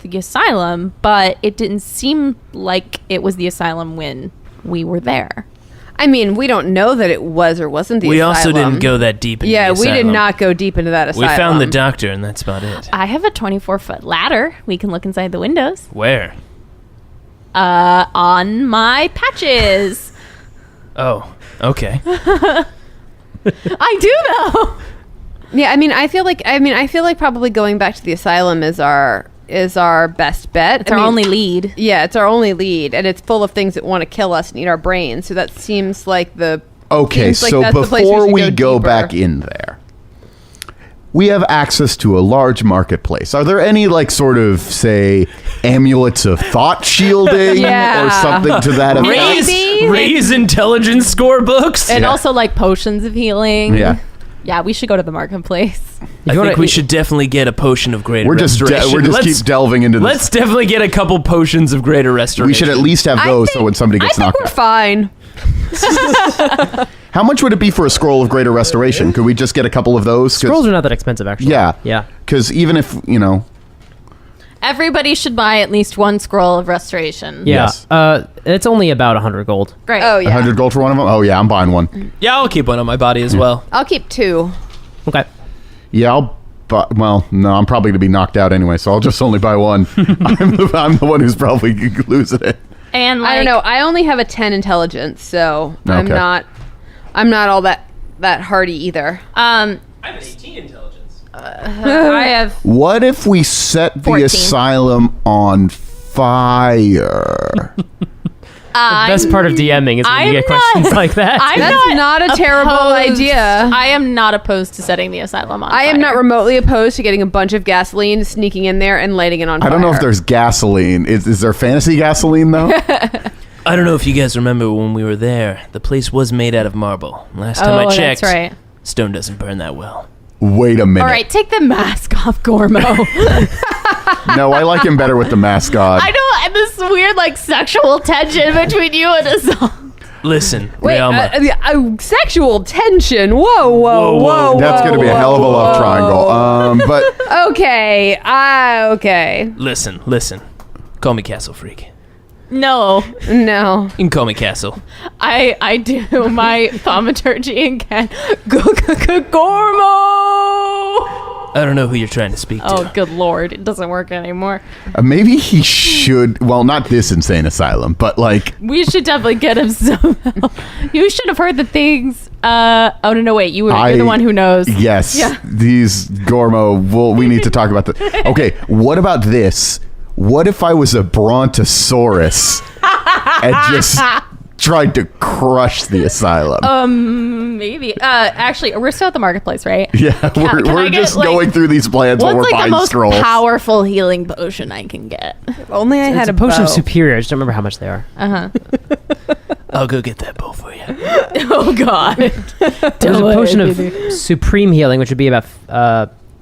[SPEAKER 6] the asylum, but it didn't seem like it was the asylum when we were there.
[SPEAKER 4] I mean, we don't know that it was or wasn't the
[SPEAKER 2] We
[SPEAKER 4] asylum.
[SPEAKER 2] also didn't go that deep into the
[SPEAKER 4] Yeah, we did
[SPEAKER 2] asylum.
[SPEAKER 4] not go deep into that
[SPEAKER 2] We
[SPEAKER 4] asylum.
[SPEAKER 2] found the doctor, and that's about it.
[SPEAKER 6] I have a 24-foot ladder. We can look inside the windows.
[SPEAKER 2] Where?
[SPEAKER 6] On my patches.
[SPEAKER 2] Oh, okay.
[SPEAKER 6] I do though.
[SPEAKER 4] Yeah, I feel like probably going back to the asylum is our best bet.
[SPEAKER 6] It's our only lead.
[SPEAKER 4] Yeah, it's our only lead, and it's full of things that want to kill us and eat our brains. So that seems like the
[SPEAKER 3] Okay,
[SPEAKER 4] seems like
[SPEAKER 3] so
[SPEAKER 4] that's the place
[SPEAKER 3] before
[SPEAKER 4] should
[SPEAKER 3] we go
[SPEAKER 4] deeper.
[SPEAKER 3] back in there, we have access to a large marketplace. Are there any, like, sort of, say, amulets of thought shielding
[SPEAKER 4] Yeah.
[SPEAKER 3] or something to that effect?
[SPEAKER 2] Raise intelligence score books?
[SPEAKER 6] And
[SPEAKER 3] Yeah.
[SPEAKER 6] also like potions of healing.
[SPEAKER 3] Yeah.
[SPEAKER 6] Yeah, we should go to the marketplace.
[SPEAKER 2] I think we should definitely get a potion of greater
[SPEAKER 3] We're just
[SPEAKER 2] restoration.
[SPEAKER 3] keep delving into this.
[SPEAKER 2] Let's definitely get a couple potions of greater restoration.
[SPEAKER 3] We should at least have those so when somebody gets
[SPEAKER 4] I think
[SPEAKER 3] knocked
[SPEAKER 4] we're
[SPEAKER 3] out.
[SPEAKER 4] fine.
[SPEAKER 3] How much would it be for a scroll of greater restoration? Could we just get a couple of those? 'Cause-
[SPEAKER 5] Scrolls are not that expensive, actually.
[SPEAKER 3] Yeah.
[SPEAKER 5] Yeah.
[SPEAKER 3] Because even if,
[SPEAKER 6] Everybody should buy at least one scroll of restoration.
[SPEAKER 5] Yeah.
[SPEAKER 3] Yes.
[SPEAKER 5] It's only about 100 gold.
[SPEAKER 6] Great.
[SPEAKER 4] Oh yeah,
[SPEAKER 3] 100 gold for one of them? Oh, yeah, I'm buying one.
[SPEAKER 2] Yeah, I'll keep one on my body as well.
[SPEAKER 4] I'll keep 2.
[SPEAKER 5] Okay.
[SPEAKER 3] Yeah, I'm probably going to be knocked out anyway, so I'll just only buy one. I'm the one who's probably losing it.
[SPEAKER 6] And like,
[SPEAKER 4] I don't know. I only have a 10 intelligence, so I'm
[SPEAKER 3] Okay.
[SPEAKER 4] not all that hardy either.
[SPEAKER 2] I have 18 intelligence.
[SPEAKER 6] I have
[SPEAKER 3] What if we set the
[SPEAKER 6] 14.
[SPEAKER 3] asylum on fire?
[SPEAKER 5] The best part of DMing is when you
[SPEAKER 6] I'm
[SPEAKER 5] get
[SPEAKER 6] not-
[SPEAKER 5] questions like that.
[SPEAKER 6] I'm
[SPEAKER 4] That's not a terrible
[SPEAKER 6] opposed-
[SPEAKER 4] idea.
[SPEAKER 6] I am not opposed to setting the asylum on
[SPEAKER 4] I am
[SPEAKER 6] fire.
[SPEAKER 4] not remotely opposed to getting a bunch of gasoline, sneaking in there, and lighting it on fire.
[SPEAKER 3] I don't know if there's gasoline. Is there fantasy gasoline, though?
[SPEAKER 2] I don't know if you guys remember when we were there. The place was made out of marble. Last time I checked,
[SPEAKER 6] That's right.
[SPEAKER 2] stone doesn't burn that well.
[SPEAKER 3] Wait a minute.
[SPEAKER 6] All right, take the mask off, Gormo.
[SPEAKER 3] No, I like him better with the mask on.
[SPEAKER 6] I know, and this weird like sexual tension between you and Ysolde.
[SPEAKER 2] Listen,
[SPEAKER 4] Wait,
[SPEAKER 2] Rialma.
[SPEAKER 4] sexual tension. Whoa.
[SPEAKER 3] That's going to be a hell of a love triangle. But
[SPEAKER 4] Okay. Okay.
[SPEAKER 2] Listen. Call me Castle Freak.
[SPEAKER 6] No,
[SPEAKER 4] No.
[SPEAKER 2] You can call me Castle.
[SPEAKER 6] I do my thaumaturgy and can Gormo.
[SPEAKER 2] I don't know who you're trying to speak to.
[SPEAKER 6] Oh, good lord. It doesn't work anymore.
[SPEAKER 3] Maybe he should. Well, not this insane asylum, but like.
[SPEAKER 6] We should definitely get him some help. You should have heard the things. Oh, no, wait. You're the one who knows.
[SPEAKER 3] Yes.
[SPEAKER 6] Yeah.
[SPEAKER 3] These Gormo. Well, we need to talk about this. Okay. What about this? What if I was a brontosaurus and just tried to crush the asylum?
[SPEAKER 6] Maybe. Actually, we're still at the marketplace, right?
[SPEAKER 3] Yeah, we're just going through these plans while we're
[SPEAKER 6] what's
[SPEAKER 3] buying
[SPEAKER 6] the most
[SPEAKER 3] scrolls.
[SPEAKER 6] powerful healing potion I can get?
[SPEAKER 4] If only I had
[SPEAKER 5] It's a
[SPEAKER 4] a
[SPEAKER 5] potion
[SPEAKER 4] bow.
[SPEAKER 5] of superior. I just don't remember how much they are.
[SPEAKER 2] I'll go get that bow for you.
[SPEAKER 6] Oh, God.
[SPEAKER 5] There's a potion of supreme healing, which would be about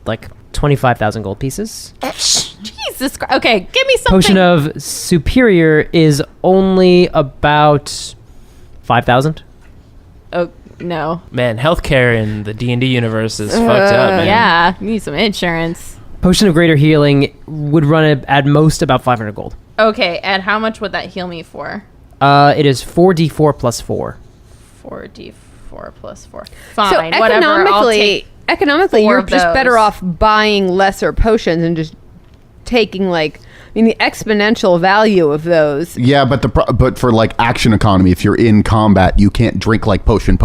[SPEAKER 5] like 25,000 gold pieces.
[SPEAKER 6] Jesus Christ. Okay, give me something.
[SPEAKER 5] Potion of superior is only about 5,000.
[SPEAKER 6] Oh, no.
[SPEAKER 2] Man, healthcare in the D&D universe is fucked up, man.
[SPEAKER 6] Yeah, you need some insurance.
[SPEAKER 5] Potion of greater healing would run at most about 500 gold.
[SPEAKER 6] Okay, and how much would that heal me for?
[SPEAKER 5] It is 4d4 plus 4.
[SPEAKER 6] 4d4 plus 4.
[SPEAKER 4] So
[SPEAKER 6] Fine, whatever. I'll take
[SPEAKER 4] economically,
[SPEAKER 6] 4
[SPEAKER 4] you're
[SPEAKER 6] of
[SPEAKER 4] just better
[SPEAKER 6] those.
[SPEAKER 4] off buying lesser potions and just taking the exponential value of those.
[SPEAKER 3] Yeah, but but for like action economy, if you're in combat, you can't drink like potion.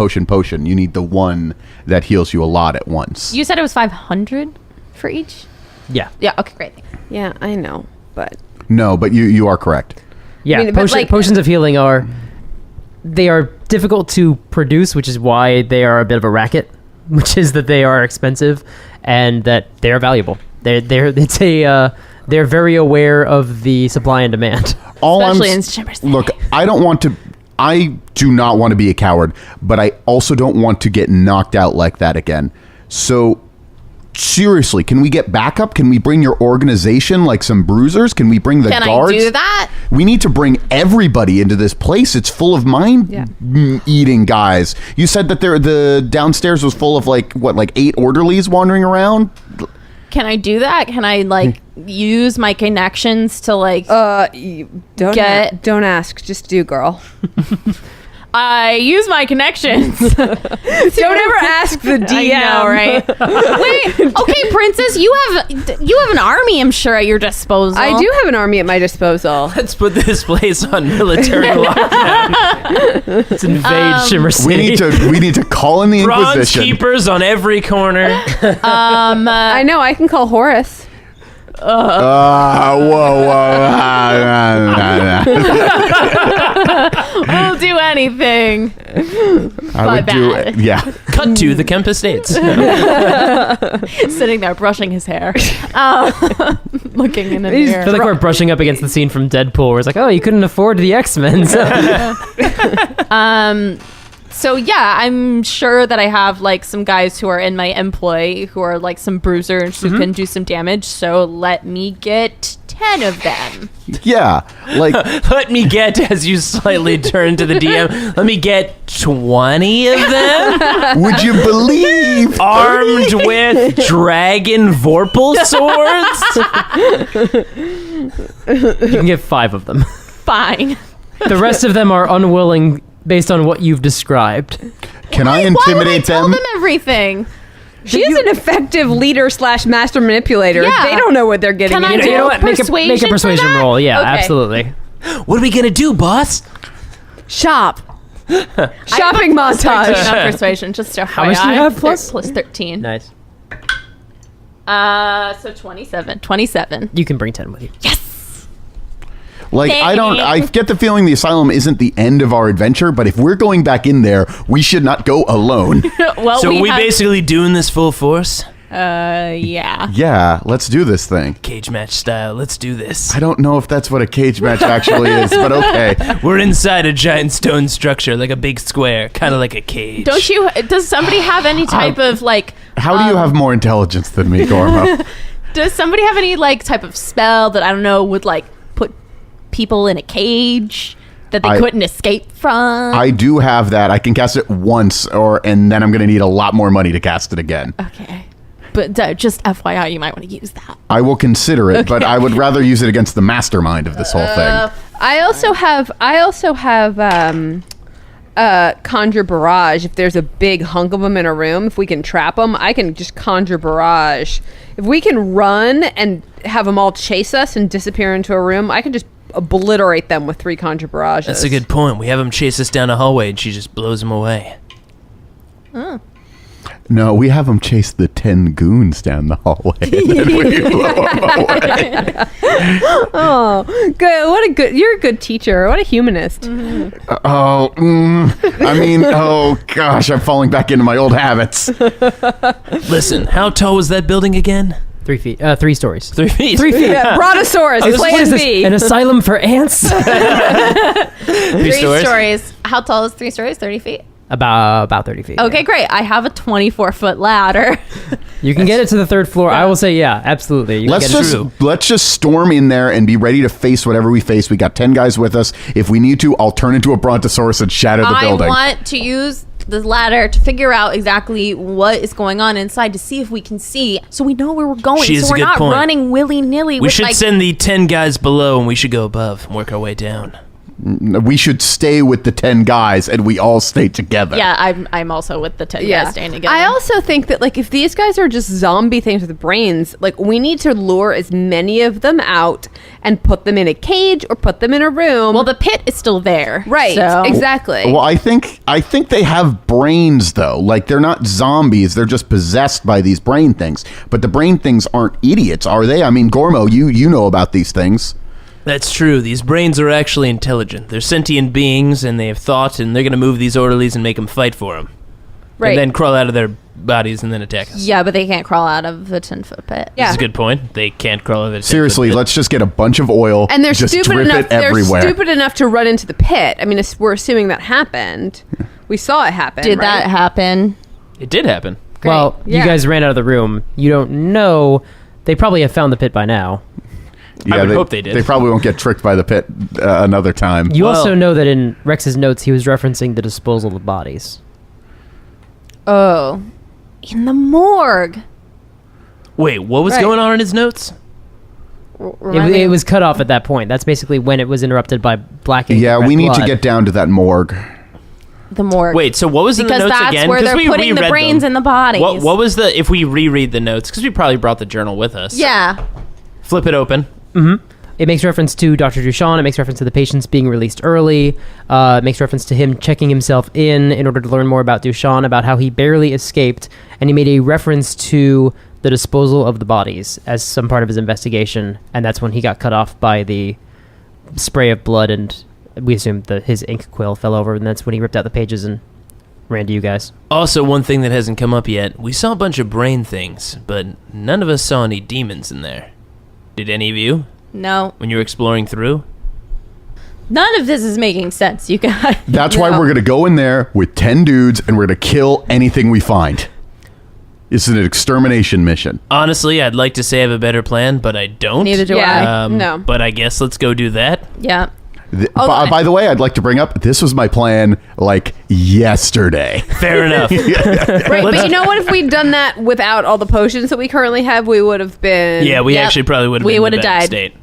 [SPEAKER 3] You need the one that heals you a lot at once.
[SPEAKER 6] You said it was 500 for each?
[SPEAKER 5] Yeah.
[SPEAKER 6] Yeah, okay, great.
[SPEAKER 4] Yeah, I know, but
[SPEAKER 3] No, but you are correct.
[SPEAKER 5] Yeah,
[SPEAKER 4] I mean, but
[SPEAKER 5] potions of healing are difficult to produce, which is why they are a bit of a racket, which is that they are expensive and that they are valuable. They're very aware of the supply and demand.
[SPEAKER 6] Especially in Shimmer's day.
[SPEAKER 3] Look, I do not want to be a coward, but I also don't want to get knocked out like that again. So seriously, can we get backup? Can we bring your organization, like some bruisers? Can we bring the
[SPEAKER 6] Can
[SPEAKER 3] guards?
[SPEAKER 6] I do that?
[SPEAKER 3] We need to bring everybody into this place. It's full of mind-eating guys. You said that the downstairs was full of like 8 orderlies wandering around?
[SPEAKER 6] Can I do that? Can I use my connections to
[SPEAKER 4] don't ask, just do, girl.
[SPEAKER 6] I use my connections.
[SPEAKER 4] Don't ever ask the DM.
[SPEAKER 6] I know, right? Wait, okay, princess, you have an army, I'm sure, at your disposal.
[SPEAKER 4] I do have an army at my disposal.
[SPEAKER 2] Let's put this place on military lockdown.
[SPEAKER 5] Let's invade Shimmer City.
[SPEAKER 3] We need to call in the
[SPEAKER 2] Bronze
[SPEAKER 3] Inquisition.
[SPEAKER 2] keepers on every corner.
[SPEAKER 4] I know, I can call Horace.
[SPEAKER 6] We'll do anything.
[SPEAKER 3] I would do it. Yeah.
[SPEAKER 2] Cut to the Kemp Estates.
[SPEAKER 6] Sitting there brushing his hair. Looking in the
[SPEAKER 5] I
[SPEAKER 6] mirror.
[SPEAKER 5] feel like we're brushing up against the scene from Deadpool where it's like, oh, you couldn't afford the X-Men.
[SPEAKER 6] So yeah, I'm sure that I have some guys who are in my employ who are some bruisers who can do some damage. So let me get 10 of them.
[SPEAKER 3] Yeah.
[SPEAKER 2] Let me get, as you slightly turn to the DM, let me get 20 of them
[SPEAKER 3] Would you believe?
[SPEAKER 2] armed with dragon Vorpal swords.
[SPEAKER 5] You can get 5 of them.
[SPEAKER 6] Fine.
[SPEAKER 5] The rest of them are unwilling based on what you've described.
[SPEAKER 3] Can I
[SPEAKER 6] Why would I
[SPEAKER 3] intimidate
[SPEAKER 6] tell
[SPEAKER 3] them?
[SPEAKER 6] them everything?
[SPEAKER 4] She is an effective leader / master manipulator.
[SPEAKER 6] Yeah.
[SPEAKER 4] They don't know what they're getting
[SPEAKER 6] Can I
[SPEAKER 4] into.
[SPEAKER 6] do
[SPEAKER 5] You know what? Make a
[SPEAKER 6] persuasion
[SPEAKER 5] persuasion
[SPEAKER 6] for that?
[SPEAKER 5] roll. Yeah,
[SPEAKER 6] Okay.
[SPEAKER 5] absolutely.
[SPEAKER 2] What are we gonna do, boss?
[SPEAKER 4] Shop. Shopping montage.
[SPEAKER 6] Not persuasion, just FYI.
[SPEAKER 5] How much do you have plus?
[SPEAKER 6] Plus 13.
[SPEAKER 5] Nice.
[SPEAKER 6] So 27. 27.
[SPEAKER 5] You can bring 10 with you.
[SPEAKER 3] I get the feeling the asylum isn't the end of our adventure, but if we're going back in there, we should not go alone.
[SPEAKER 6] Well,
[SPEAKER 2] So we
[SPEAKER 6] have,
[SPEAKER 2] basically doing this full force?
[SPEAKER 6] yeah.
[SPEAKER 3] Yeah, let's do this thing.
[SPEAKER 2] Cage match style. Let's do this.
[SPEAKER 3] I don't know if that's what a cage match actually is, but okay.
[SPEAKER 2] We're inside a giant stone structure, like a big square, kind of like a cage.
[SPEAKER 6] Does somebody have any type of
[SPEAKER 3] How do you have more intelligence than me, Gormo?
[SPEAKER 6] does somebody have any type of spell that, I don't know, would put people in a cage that they couldn't escape from?
[SPEAKER 3] I do have that. I can cast it once, and then I'm going to need a lot more money to cast it again.
[SPEAKER 6] Okay. But just FYI, you might want to use that.
[SPEAKER 3] I will consider it, but I would rather use it against the mastermind of this whole thing.
[SPEAKER 4] I also have conjure barrage. If there's a big hunk of them in a room, if we can trap them, I can just conjure barrage. If we can run and have them all chase us and disappear into a room, I can just obliterate them with 3 conjure barrages.
[SPEAKER 2] That's a good point. We have them chase us down a hallway and she just blows them away.
[SPEAKER 3] No, we have them chase the 10 goons down the hallway, and then we blow them away.
[SPEAKER 4] Oh, good. You're a good teacher. What a humanist.
[SPEAKER 3] Oh gosh, I'm falling back into my old habits.
[SPEAKER 2] Listen, how tall was that building again?
[SPEAKER 5] 3 feet. 3 stories.
[SPEAKER 2] 3 feet.
[SPEAKER 5] 3 feet.
[SPEAKER 4] Yeah, Brontosaurus,
[SPEAKER 5] What
[SPEAKER 4] plan
[SPEAKER 5] is this?
[SPEAKER 4] B.
[SPEAKER 5] An asylum for ants?
[SPEAKER 2] 3 stories.
[SPEAKER 6] How tall is 3 stories? 30 feet?
[SPEAKER 5] About 30 feet.
[SPEAKER 6] Okay, great. I have a 24-foot ladder.
[SPEAKER 5] You can get it to the 3rd floor. I will say, yeah, absolutely. You can
[SPEAKER 3] Let's
[SPEAKER 5] get it to-
[SPEAKER 3] just storm in there and be ready to face whatever we face. We got 10 guys with us. If we need to, I'll turn into a brontosaurus and shatter the building.
[SPEAKER 6] I want to use the ladder to figure out exactly what is going on inside to see if we can see, so we know where we're going.
[SPEAKER 2] She has
[SPEAKER 6] so
[SPEAKER 2] a
[SPEAKER 6] we're
[SPEAKER 2] good
[SPEAKER 6] not
[SPEAKER 2] point.
[SPEAKER 6] running willy-nilly.
[SPEAKER 2] We
[SPEAKER 6] with,
[SPEAKER 2] should
[SPEAKER 6] like,
[SPEAKER 2] send the 10 guys below and we should go above and work our way down.
[SPEAKER 3] We should stay with the 10 guys and we all stay together.
[SPEAKER 6] Yeah, I'm also with the 10 guys staying together.
[SPEAKER 4] I also think that, like, if these guys are just zombie things with brains, like, we need to lure as many of them out and put them in a cage or put them in a room.
[SPEAKER 6] well, the pit is still there.
[SPEAKER 4] right,
[SPEAKER 6] so-
[SPEAKER 4] exactly.
[SPEAKER 3] Well, I think they have brains though. Like, they're not zombies; they're just possessed by these brain things. But the brain things aren't idiots, are they? I mean, Gormo, you know about these things.
[SPEAKER 2] That's true. These brains are actually intelligent. They're sentient beings and they have thought, and they're going to move these orderlies and make them fight for them.
[SPEAKER 4] Right.
[SPEAKER 2] And then crawl out of their bodies and then attack us.
[SPEAKER 6] Yeah, but they can't crawl out of the 10-foot pit.
[SPEAKER 4] Yeah.
[SPEAKER 2] That's a good point. They can't crawl out of their
[SPEAKER 3] Seriously, let's just get a bunch of oil
[SPEAKER 4] And they're
[SPEAKER 3] just
[SPEAKER 4] stupid
[SPEAKER 3] drip
[SPEAKER 4] enough.
[SPEAKER 3] it everywhere.
[SPEAKER 4] They're stupid enough to run into the pit. I mean, we're assuming that happened. We saw it happen.
[SPEAKER 6] Did
[SPEAKER 4] right?
[SPEAKER 6] that happen?
[SPEAKER 2] It did happen.
[SPEAKER 4] Great.
[SPEAKER 5] Well,
[SPEAKER 4] Yeah.
[SPEAKER 5] you guys ran out of the room. You don't know. They probably have found the pit by now.
[SPEAKER 2] I would hope they did.
[SPEAKER 3] They probably won't get tricked by the pit another time.
[SPEAKER 5] You
[SPEAKER 2] Well-
[SPEAKER 5] also know that in Rex's notes, he was referencing the disposal of bodies.
[SPEAKER 6] Oh, in the morgue.
[SPEAKER 2] Wait, what was
[SPEAKER 4] Right.
[SPEAKER 2] going on in his notes?
[SPEAKER 5] It was cut off at that point. That's basically when it was interrupted by black ink.
[SPEAKER 3] Yeah,
[SPEAKER 5] and red
[SPEAKER 3] we need to
[SPEAKER 5] blood.
[SPEAKER 3] get down to that morgue.
[SPEAKER 6] The morgue.
[SPEAKER 2] Wait, so what was in the
[SPEAKER 6] because
[SPEAKER 2] notes
[SPEAKER 6] that's
[SPEAKER 2] again?
[SPEAKER 6] where
[SPEAKER 2] 'Cause
[SPEAKER 6] they're
[SPEAKER 2] we
[SPEAKER 6] putting the
[SPEAKER 2] reread
[SPEAKER 6] brains
[SPEAKER 2] them.
[SPEAKER 6] and the bodies.
[SPEAKER 2] What was the, if we reread the notes, because we probably brought the journal with us.
[SPEAKER 6] Yeah.
[SPEAKER 2] Flip it open.
[SPEAKER 5] It makes reference to Dr. Duchamp. It makes reference to the patients being released early. It makes reference to him checking himself in order to learn more about Duchamp, about how he barely escaped. And he made a reference to the disposal of the bodies as some part of his investigation. And that's when he got cut off by the spray of blood. And we assume that his ink quill fell over. And that's when he ripped out the pages and ran to you guys.
[SPEAKER 2] Also, one thing that hasn't come up yet, we saw a bunch of brain things, but none of us saw any demons in there. Did any of you?
[SPEAKER 6] No.
[SPEAKER 2] When you were exploring through?
[SPEAKER 6] None of this is making sense, you guys.
[SPEAKER 3] That's why we're going to go in there with 10 dudes and we're going to kill anything we find. It's an extermination mission.
[SPEAKER 2] Honestly, I'd like to say I have a better plan, but I don't.
[SPEAKER 6] Neither do
[SPEAKER 4] Yeah.
[SPEAKER 6] I.
[SPEAKER 4] No.
[SPEAKER 2] But I guess let's go do that.
[SPEAKER 6] Yeah.
[SPEAKER 3] By the way, I'd like to bring up, this was my plan like yesterday.
[SPEAKER 2] Fair enough.
[SPEAKER 4] Right, but you know what? If we'd done that without all the potions that we currently have, we would have been.
[SPEAKER 2] Yeah, we
[SPEAKER 6] Yep.
[SPEAKER 2] actually probably would have
[SPEAKER 6] We
[SPEAKER 2] been in
[SPEAKER 6] would've
[SPEAKER 2] a bad
[SPEAKER 6] died.
[SPEAKER 2] state.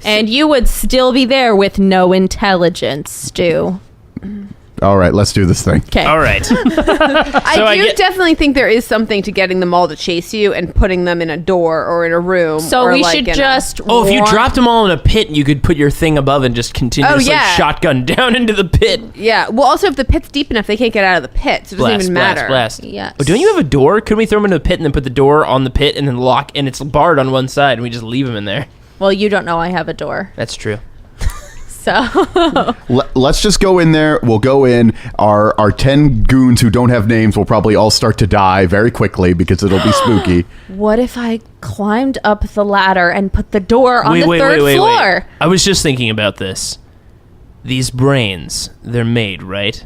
[SPEAKER 6] And you would still be there with no intelligence, Stu.
[SPEAKER 3] All right, let's do this thing.
[SPEAKER 6] Okay.
[SPEAKER 2] All right.
[SPEAKER 4] I do definitely think there is something to getting them all to chase you and putting them in a door or in a room.
[SPEAKER 6] So
[SPEAKER 4] or
[SPEAKER 6] we
[SPEAKER 4] like
[SPEAKER 6] should
[SPEAKER 4] in a-
[SPEAKER 6] just.
[SPEAKER 2] Oh, if you
[SPEAKER 6] warn-
[SPEAKER 2] dropped them all in a pit, you could put your thing above and just continuously
[SPEAKER 4] yeah.
[SPEAKER 2] shotgun down into the pit.
[SPEAKER 4] Yeah. Well, also, if the pit's deep enough, they can't get out of the pit, so it doesn't
[SPEAKER 2] Blast,
[SPEAKER 4] even matter.
[SPEAKER 2] blast.
[SPEAKER 6] Yes.
[SPEAKER 2] Oh, don't you have a door? Could we throw them into the pit and then put the door on the pit and then lock, and it's barred on one side, and we just leave them in there?
[SPEAKER 6] Well, you don't know I have a door.
[SPEAKER 2] That's true.
[SPEAKER 6] So.
[SPEAKER 3] Let's just go in there. We'll go in. Our 10 goons who don't have names will probably all start to die very quickly because it'll be spooky.
[SPEAKER 6] What if I climbed up the ladder and put the door on the third floor?
[SPEAKER 2] I was just thinking about this. These brains, they're made, right?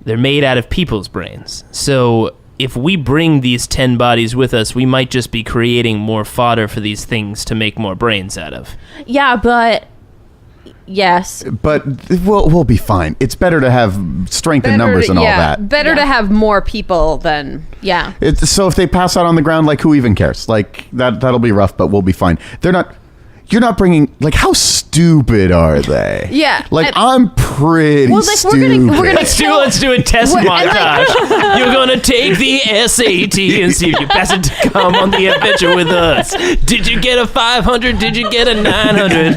[SPEAKER 2] They're made out of people's brains. So if we bring these 10 bodies with us, we might just be creating more fodder for these things to make more brains out of.
[SPEAKER 6] Yeah, but yes.
[SPEAKER 3] But we'll be fine. It's better to have strength in numbers and all that.
[SPEAKER 4] Better
[SPEAKER 6] Yeah.
[SPEAKER 4] to have more people than.
[SPEAKER 6] Yeah.
[SPEAKER 3] So if they pass out on the ground, like, who even cares? Like, that'll be rough, but we'll be fine. They're not. You're not bringing, like, how stupid are they?
[SPEAKER 4] Yeah.
[SPEAKER 3] Like, I'm pretty stupid.
[SPEAKER 2] Let's do a test montage. You're gonna take the SAT and see if you pass it to come on the adventure with us. Did you get a 500? Did you get a 900?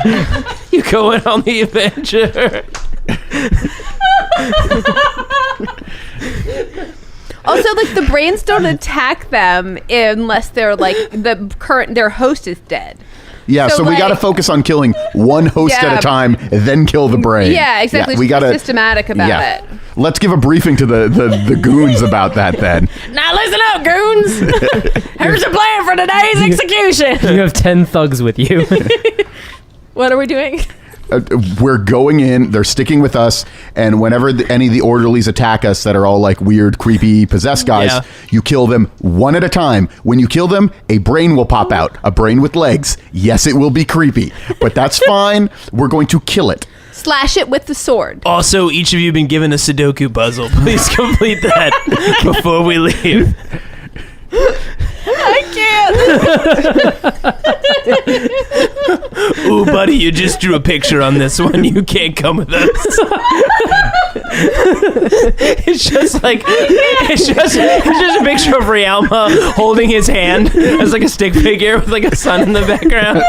[SPEAKER 2] You going on the adventure?
[SPEAKER 4] Also, like, the brains don't attack them unless they're like their host is dead.
[SPEAKER 3] Yeah, so we
[SPEAKER 4] like-
[SPEAKER 3] got to focus on killing one host at a time, then kill the brain.
[SPEAKER 4] Yeah, exactly.
[SPEAKER 3] Yeah, we got to
[SPEAKER 4] be systematic about it.
[SPEAKER 3] Let's give a briefing to the goons about that then.
[SPEAKER 6] Now listen up, goons. Here's the plan for today's execution.
[SPEAKER 5] You have 10 thugs with you.
[SPEAKER 6] What are we doing?
[SPEAKER 3] We're going in, they're sticking with us, and whenever any of the orderlies attack us that are all like weird, creepy, possessed guys, you kill them one at a time. When you kill them, a brain will pop out. A brain with legs. Yes, it will be creepy, but that's fine. We're going to kill it.
[SPEAKER 4] Slash it with the sword.
[SPEAKER 2] Also, each of you have been given a Sudoku puzzle. Please complete that before we leave.
[SPEAKER 6] I can't.
[SPEAKER 2] Ooh, buddy, you just drew a picture on this one. You can't come with us. It's just a picture of Rialma holding his hand as like a stick figure with like a sun in the background.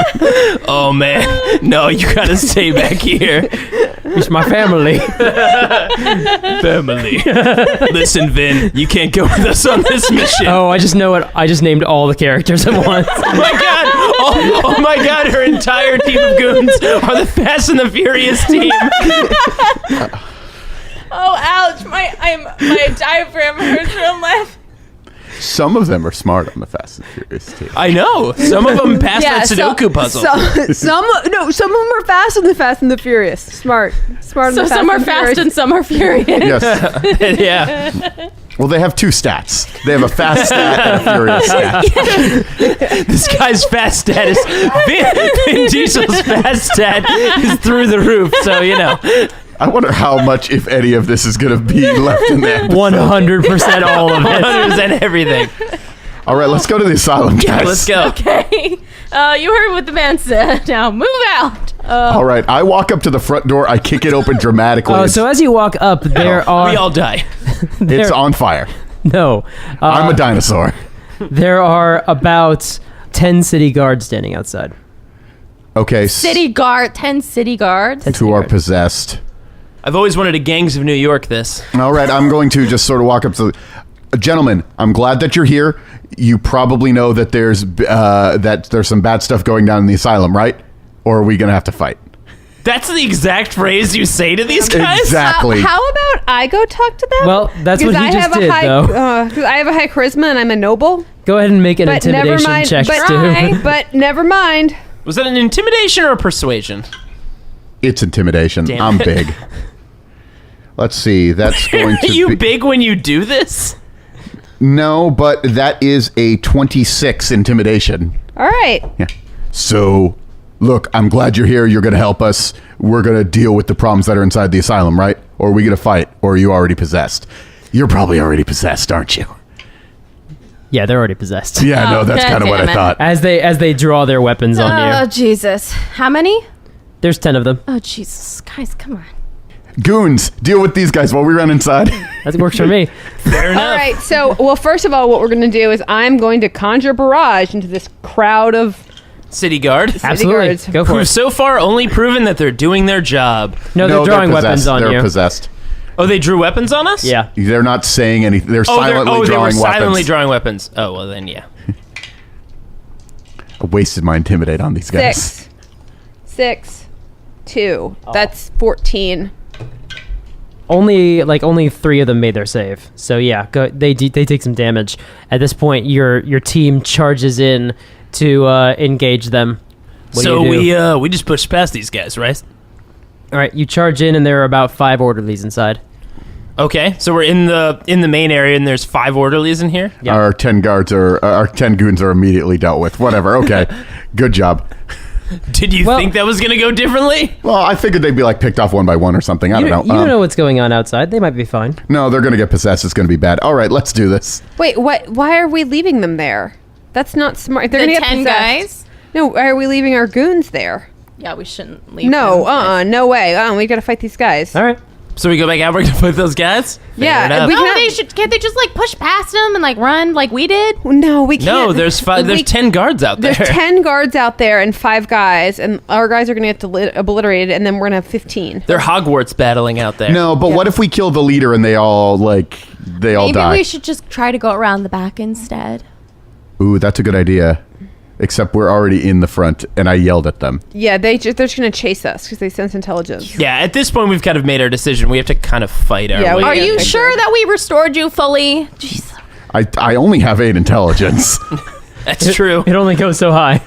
[SPEAKER 2] Oh man, no, you gotta stay back here.
[SPEAKER 5] It's my family.
[SPEAKER 2] Family. Listen, Vin, you can't go with us on this mission.
[SPEAKER 5] Oh, I just know it. I just named all the characters at once.
[SPEAKER 2] Oh my god! Oh my god! Her entire team of goons are the Fast and the Furious team.
[SPEAKER 6] Oh, ouch! My diaphragm hurts from laughing.
[SPEAKER 3] Some of them are smart on the Fast and Furious team.
[SPEAKER 2] I know. Some of them passed that Sudoku puzzle.
[SPEAKER 4] Some of them are fast on the Fast and the Furious. Smart on the Fast
[SPEAKER 6] So some are
[SPEAKER 4] and the
[SPEAKER 6] fast
[SPEAKER 4] Furious.
[SPEAKER 6] and some are furious.
[SPEAKER 3] Yes.
[SPEAKER 2] Yeah.
[SPEAKER 3] Well, they have two stats. They have a fast stat and a furious stat.
[SPEAKER 2] This guy's fast stat is Vin Diesel's fast stat is through the roof. So you know.
[SPEAKER 3] I wonder how much, if any, of this is going to be left in there.
[SPEAKER 5] 100% all of it.
[SPEAKER 2] 100% everything.
[SPEAKER 3] All right, let's go to the asylum, guys.
[SPEAKER 2] Yeah, let's go.
[SPEAKER 6] Okay. You heard what the man said. Now move out.
[SPEAKER 3] All right, I walk up to the front door. I kick it open dramatically.
[SPEAKER 5] Oh, so as you walk up, there are...
[SPEAKER 2] We all die.
[SPEAKER 3] It's on fire.
[SPEAKER 5] No.
[SPEAKER 3] I'm a dinosaur.
[SPEAKER 5] There are about 10 city guards standing outside.
[SPEAKER 3] Okay.
[SPEAKER 6] 10 city guards.
[SPEAKER 3] Two are possessed.
[SPEAKER 2] I've always wanted a Gangs of New York this.
[SPEAKER 3] All right, I'm going to just sort of walk up to... Gentlemen, I'm glad that you're here. You probably know that there's some bad stuff going down in the asylum, right? Or are we going to have to fight?
[SPEAKER 2] That's the exact phrase you say to these guys?
[SPEAKER 3] Exactly.
[SPEAKER 4] How about I go talk to them?
[SPEAKER 5] Well, that's what he just did, though.
[SPEAKER 4] Because I have a high charisma and I'm a noble.
[SPEAKER 5] Go ahead and make an
[SPEAKER 4] But never
[SPEAKER 5] intimidation
[SPEAKER 4] mind.
[SPEAKER 5] check,
[SPEAKER 4] But,
[SPEAKER 5] Stu.
[SPEAKER 4] but never mind.
[SPEAKER 2] Was that an intimidation or a persuasion?
[SPEAKER 3] It's intimidation.
[SPEAKER 2] Damn
[SPEAKER 3] I'm
[SPEAKER 2] it.
[SPEAKER 3] big. Let's see. That's going
[SPEAKER 2] Are
[SPEAKER 3] to
[SPEAKER 2] you
[SPEAKER 3] be...
[SPEAKER 2] big when you do this?
[SPEAKER 3] No, but that is a 26 intimidation.
[SPEAKER 4] All right.
[SPEAKER 3] Yeah. So, look, I'm glad you're here. You're going to help us. We're going to deal with the problems that are inside the asylum, right? Or are we going to fight? Or are you already possessed? You're probably already possessed, aren't you?
[SPEAKER 5] Yeah, they're already possessed.
[SPEAKER 3] Yeah, no, that's kind of what I
[SPEAKER 6] goddammit.
[SPEAKER 3] thought.
[SPEAKER 5] As they draw their weapons on
[SPEAKER 6] Oh,
[SPEAKER 5] you.
[SPEAKER 6] Jesus. How many?
[SPEAKER 5] There's 10 of them.
[SPEAKER 6] Oh, Jesus. Guys, come on.
[SPEAKER 3] Goons, deal with these guys while we run inside.
[SPEAKER 5] That works for me.
[SPEAKER 2] Fair enough.
[SPEAKER 4] All right. So, well, first of all, what we're going to do is I'm going to conjure barrage into this crowd of
[SPEAKER 2] City guard.
[SPEAKER 5] Absolutely.
[SPEAKER 4] guards.
[SPEAKER 5] Go for
[SPEAKER 2] Who've
[SPEAKER 5] it.
[SPEAKER 2] so far only proven that they're doing their job.
[SPEAKER 5] No, they're drawing weapons
[SPEAKER 3] possessed.
[SPEAKER 5] on
[SPEAKER 3] They're
[SPEAKER 5] you.
[SPEAKER 3] possessed.
[SPEAKER 2] Oh, they drew weapons on us?
[SPEAKER 5] Yeah.
[SPEAKER 3] They're not saying anything. They're
[SPEAKER 2] Oh,
[SPEAKER 3] silently
[SPEAKER 2] they were
[SPEAKER 3] drawing
[SPEAKER 2] silently
[SPEAKER 3] weapons.
[SPEAKER 2] drawing weapons. Oh, well then, yeah.
[SPEAKER 3] I wasted my intimidate on these guys.
[SPEAKER 4] 6, 2. That's 14.
[SPEAKER 5] Only 3 of them made their save. So yeah, they take some damage. At this point, your team charges in to engage them. What do you do?
[SPEAKER 2] we just pushed past these guys, right?
[SPEAKER 5] All right, you charge in, and there are about 5 orderlies inside.
[SPEAKER 2] Okay, so we're in the main area, and there's 5 orderlies in here.
[SPEAKER 5] Yeah.
[SPEAKER 3] Our 10 goons are immediately dealt with. Whatever. Okay. Good job.
[SPEAKER 2] Did you think that was gonna go differently?
[SPEAKER 3] Well, I figured they'd be like picked off one by one or something. I don't know.
[SPEAKER 5] You don't know what's going on outside. They might be fine.
[SPEAKER 3] No, they're going to get possessed. It's going to be bad. All right, let's do this.
[SPEAKER 4] Wait, what? Why are we leaving them there? That's not smart. They're
[SPEAKER 6] The
[SPEAKER 4] going to get
[SPEAKER 6] 10
[SPEAKER 4] possessed.
[SPEAKER 6] guys?
[SPEAKER 4] No, why are we leaving our goons there?
[SPEAKER 6] Yeah, we shouldn't leave.
[SPEAKER 4] No,
[SPEAKER 6] them.
[SPEAKER 4] no way. We gotta fight these guys.
[SPEAKER 5] All right.
[SPEAKER 2] So we go back out. We're gonna fight those guys.
[SPEAKER 4] Yeah,
[SPEAKER 2] Fair enough.
[SPEAKER 4] we
[SPEAKER 6] No,
[SPEAKER 4] can
[SPEAKER 6] can't they just like push past them and like run like we did?
[SPEAKER 4] No, we can't.
[SPEAKER 2] No, there's
[SPEAKER 4] We-
[SPEAKER 2] 10 guards out there.
[SPEAKER 4] There's 10 guards out there and 5 guys, and our guys are gonna get obliterated, and then we're gonna have 15.
[SPEAKER 2] They're Hogwarts battling out there.
[SPEAKER 3] No, but what if we kill the leader and they all
[SPEAKER 6] Maybe
[SPEAKER 3] die?
[SPEAKER 6] we should just try to go around the back instead.
[SPEAKER 3] Ooh, that's a good idea. Except we're already in the front, and I yelled at them.
[SPEAKER 4] Yeah, they're just gonna chase us because they sense intelligence.
[SPEAKER 2] Yeah, at this point we've kind of made our decision. We have to kind of fight our
[SPEAKER 4] Yeah,
[SPEAKER 2] way.
[SPEAKER 4] we-
[SPEAKER 6] Are
[SPEAKER 4] Yeah,
[SPEAKER 6] you
[SPEAKER 4] thank
[SPEAKER 6] sure
[SPEAKER 4] you.
[SPEAKER 6] that we restored you fully? Jeez.
[SPEAKER 3] I only have 8 intelligence.
[SPEAKER 2] That's true.
[SPEAKER 5] It only goes so high.